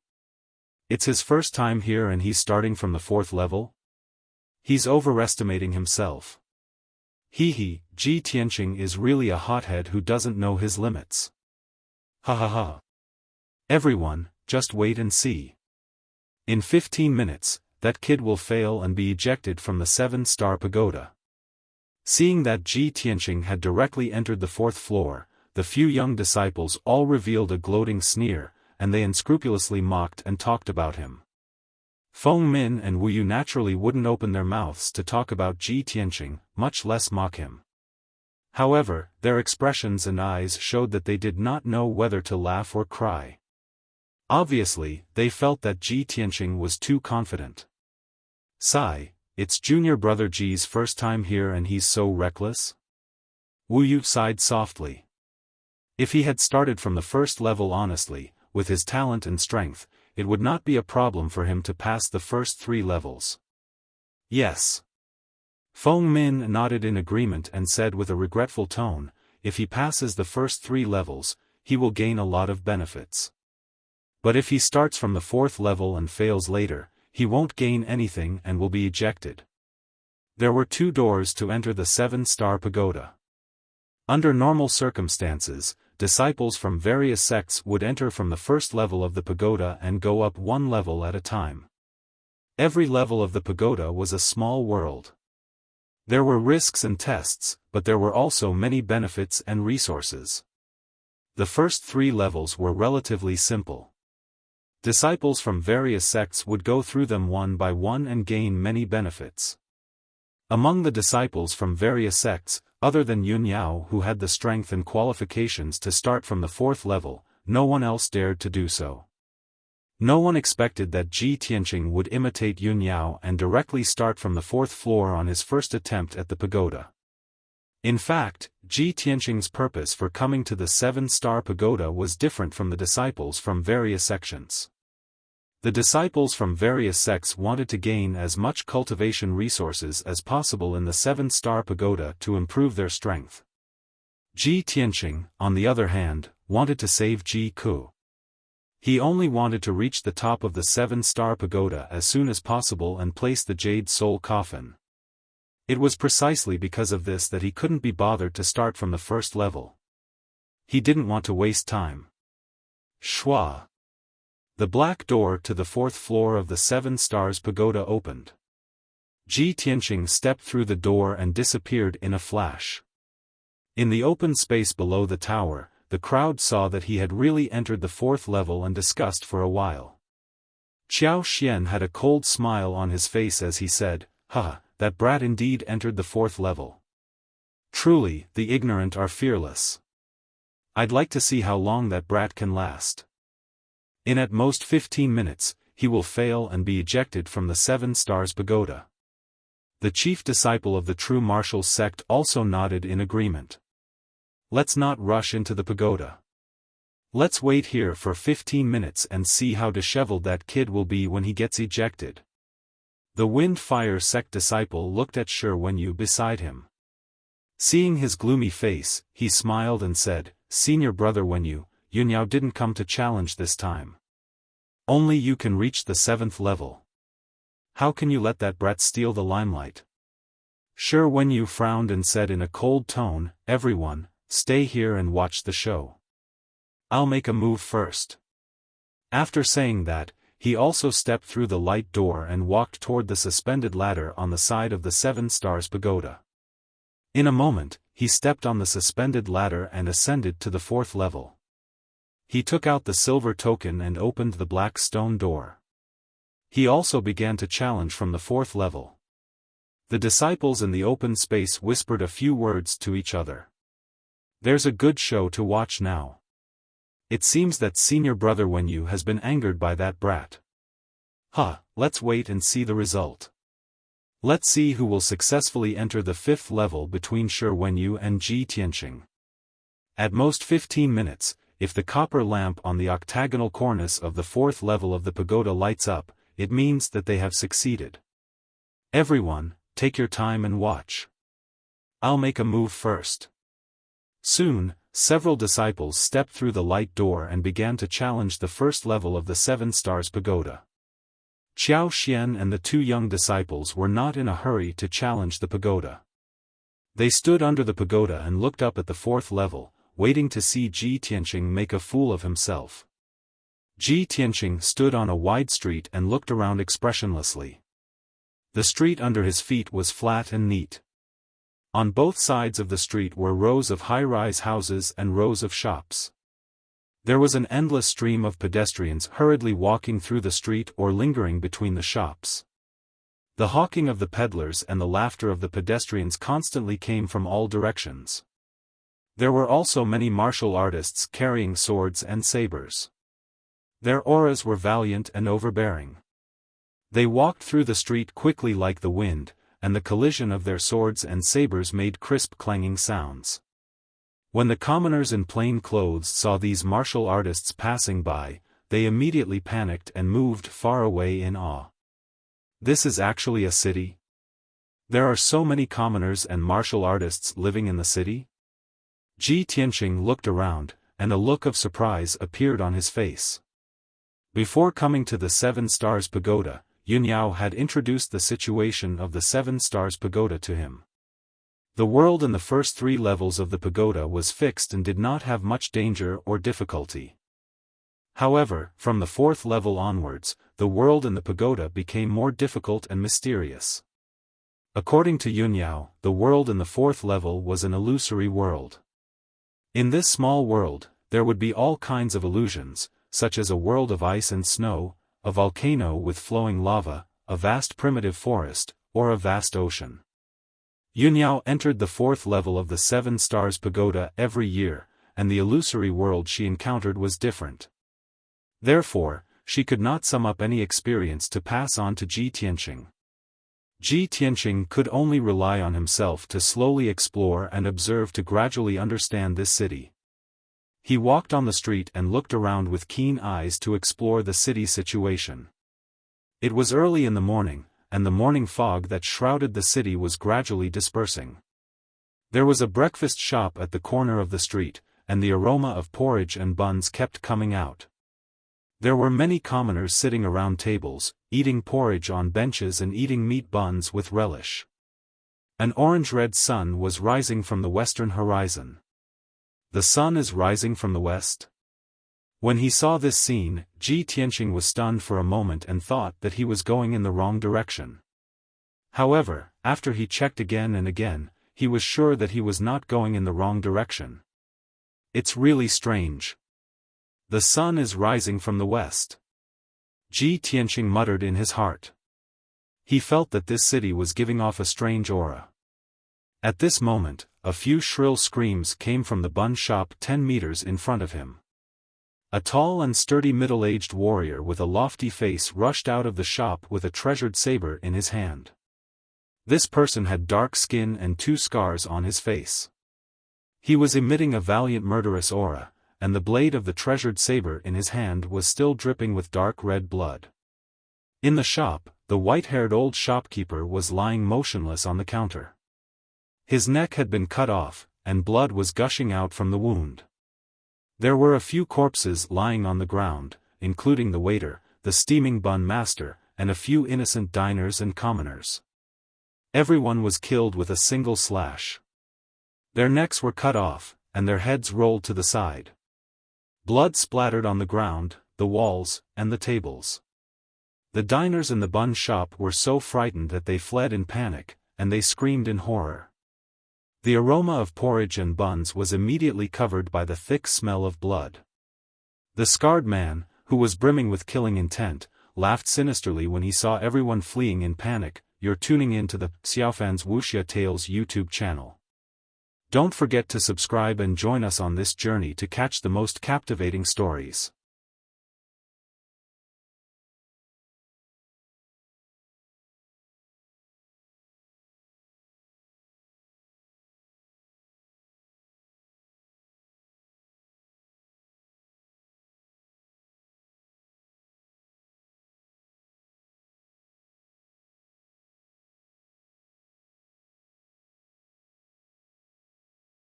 It's his first time here and he's starting from the 4th level? He's overestimating himself. Ji Tianqing is really a hothead who doesn't know his limits. Ha ha ha. Everyone, just wait and see. In 15 minutes, that kid will fail and be ejected from the 7-star pagoda. Seeing that Ji Tianqing had directly entered the 4th floor, the few young disciples all revealed a gloating sneer, and they unscrupulously mocked and talked about him. Feng Min and Wu Yu naturally wouldn't open their mouths to talk about Ji Tianqing, much less mock him. However, their expressions and eyes showed that they did not know whether to laugh or cry. Obviously, they felt that Ji Tianqing was too confident. Sigh, it's junior brother Ji's first time here and he's so reckless? Wu Yu sighed softly. If he had started from the 1st level honestly, with his talent and strength, it would not be a problem for him to pass the first 3 levels. Yes. Feng Min nodded in agreement and said with a regretful tone, if he passes the first 3 levels, he will gain a lot of benefits. But if he starts from the 4th level and fails later, he won't gain anything and will be ejected. There were 2 doors to enter the 7-star pagoda. Under normal circumstances, disciples from various sects would enter from the 1st level of the pagoda and go up 1 level at a time. Every level of the pagoda was a small world. There were risks and tests, but there were also many benefits and resources. The first 3 levels were relatively simple. Disciples from various sects would go through them one by one and gain many benefits. Among the disciples from various sects, other than Yunyao who had the strength and qualifications to start from the 4th level, no one else dared to do so. No one expected that Ji Tianqing would imitate Yunyao and directly start from the 4th floor on his first attempt at the pagoda. In fact, Ji Tianqing's purpose for coming to the 7-star pagoda was different from the disciples from various sections. The disciples from various sects wanted to gain as much cultivation resources as possible in the 7-star pagoda to improve their strength. Ji Tianqing, on the other hand, wanted to save Ji Ku. He only wanted to reach the top of the 7-star pagoda as soon as possible and place the jade soul coffin. It was precisely because of this that he couldn't be bothered to start from the first level. He didn't want to waste time. Shua. The black door to the 4th floor of the 7 Stars Pagoda opened. Ji Tianqing stepped through the door and disappeared in a flash. In the open space below the tower, the crowd saw that he had really entered the 4th level and discussed for a while. Xiao Xian had a cold smile on his face as he said, "Ha, that brat indeed entered the 4th level. Truly, the ignorant are fearless. I'd like to see how long that brat can last. In at most 15 minutes, he will fail and be ejected from the 7 Stars Pagoda." The chief disciple of the true martial sect also nodded in agreement. "Let's not rush into the pagoda. Let's wait here for 15 minutes and see how disheveled that kid will be when he gets ejected." The Wind-Fire sect disciple looked at Shi Wenyu beside him. Seeing his gloomy face, he smiled and said, "Senior brother Wenyu, Yunyao didn't come to challenge this time. Only you can reach the 7th level. How can you let that brat steal the limelight?" Shi Wenyu frowned and said in a cold tone, "Everyone, stay here and watch the show. I'll make a move first." After saying that, he also stepped through the light door and walked toward the suspended ladder on the side of the 7 Stars Pagoda. In a moment, he stepped on the suspended ladder and ascended to the 4th level. He took out the silver token and opened the black stone door. He also began to challenge from the 4th level. The disciples in the open space whispered a few words to each other. There's a good show to watch now. It seems that senior brother Wenyu has been angered by that brat. Let's wait and see the result. Let's see who will successfully enter the 5th level between Shi Wenyu and Ji Tianqing. At most 15 minutes, if the copper lamp on the octagonal cornice of the 4th level of the pagoda lights up, it means that they have succeeded. Everyone, take your time and watch. I'll make a move first. Soon, several disciples stepped through the light door and began to challenge the 1st level of the 7 Stars Pagoda. Xiao Xian and the 2 young disciples were not in a hurry to challenge the pagoda. They stood under the pagoda and looked up at the 4th level, waiting to see Ji Tianqing make a fool of himself. Ji Tianqing stood on a wide street and looked around expressionlessly. The street under his feet was flat and neat. On both sides of the street were rows of high-rise houses and rows of shops. There was an endless stream of pedestrians hurriedly walking through the street or lingering between the shops. The hawking of the peddlers and the laughter of the pedestrians constantly came from all directions. There were also many martial artists carrying swords and sabers. Their auras were valiant and overbearing. They walked through the street quickly like the wind, and the collision of their swords and sabers made crisp clanging sounds. When the commoners in plain clothes saw these martial artists passing by, they immediately panicked and moved far away in awe. This is actually a city? There are so many commoners and martial artists living in the city? Ji Tianqing looked around, and a look of surprise appeared on his face. Before coming to the 7 Stars Pagoda, Yunyao had introduced the situation of the 7 Stars Pagoda to him. The world in the first 3 levels of the pagoda was fixed and did not have much danger or difficulty. However, from the 4th level onwards, the world in the pagoda became more difficult and mysterious. According to Yunyao, the world in the 4th level was an illusory world. In this small world, there would be all kinds of illusions, such as a world of ice and snow, a volcano with flowing lava, a vast primitive forest, or a vast ocean. Yunyao entered the 4th level of the 7 Stars Pagoda every year, and the illusory world she encountered was different. Therefore, she could not sum up any experience to pass on to Ji Tianqing. Ji Tianqing could only rely on himself to slowly explore and observe to gradually understand this city. He walked on the street and looked around with keen eyes to explore the city situation. It was early in the morning, and the morning fog that shrouded the city was gradually dispersing. There was a breakfast shop at the corner of the street, and the aroma of porridge and buns kept coming out. There were many commoners sitting around tables, eating porridge on benches and eating meat buns with relish. An orange-red sun was rising from the western horizon. The sun is rising from the west? When he saw this scene, Ji Tianqing was stunned for a moment and thought that he was going in the wrong direction. However, after he checked again and again, he was sure that he was not going in the wrong direction. It's really strange. The sun is rising from the west. Ji Tianqing muttered in his heart. He felt that this city was giving off a strange aura. At this moment, a few shrill screams came from the bun shop 10 meters in front of him. A tall and sturdy middle-aged warrior with a lofty face rushed out of the shop with a treasured saber in his hand. This person had dark skin and 2 scars on his face. He was emitting a valiant murderous aura, and the blade of the treasured saber in his hand was still dripping with dark red blood. In the shop, the white-haired old shopkeeper was lying motionless on the counter. His neck had been cut off, and blood was gushing out from the wound. There were a few corpses lying on the ground, including the waiter, the steaming bun master, and a few innocent diners and commoners. Everyone was killed with a single slash. Their necks were cut off, and their heads rolled to the side. Blood splattered on the ground, the walls, and the tables. The diners in the bun shop were so frightened that they fled in panic, and they screamed in horror. The aroma of porridge and buns was immediately covered by the thick smell of blood. The scarred man, who was brimming with killing intent, laughed sinisterly when he saw everyone fleeing in panic. You're tuning in to the Xiaofan's Wuxia Tales YouTube channel. Don't forget to subscribe and join us on this journey to catch the most captivating stories.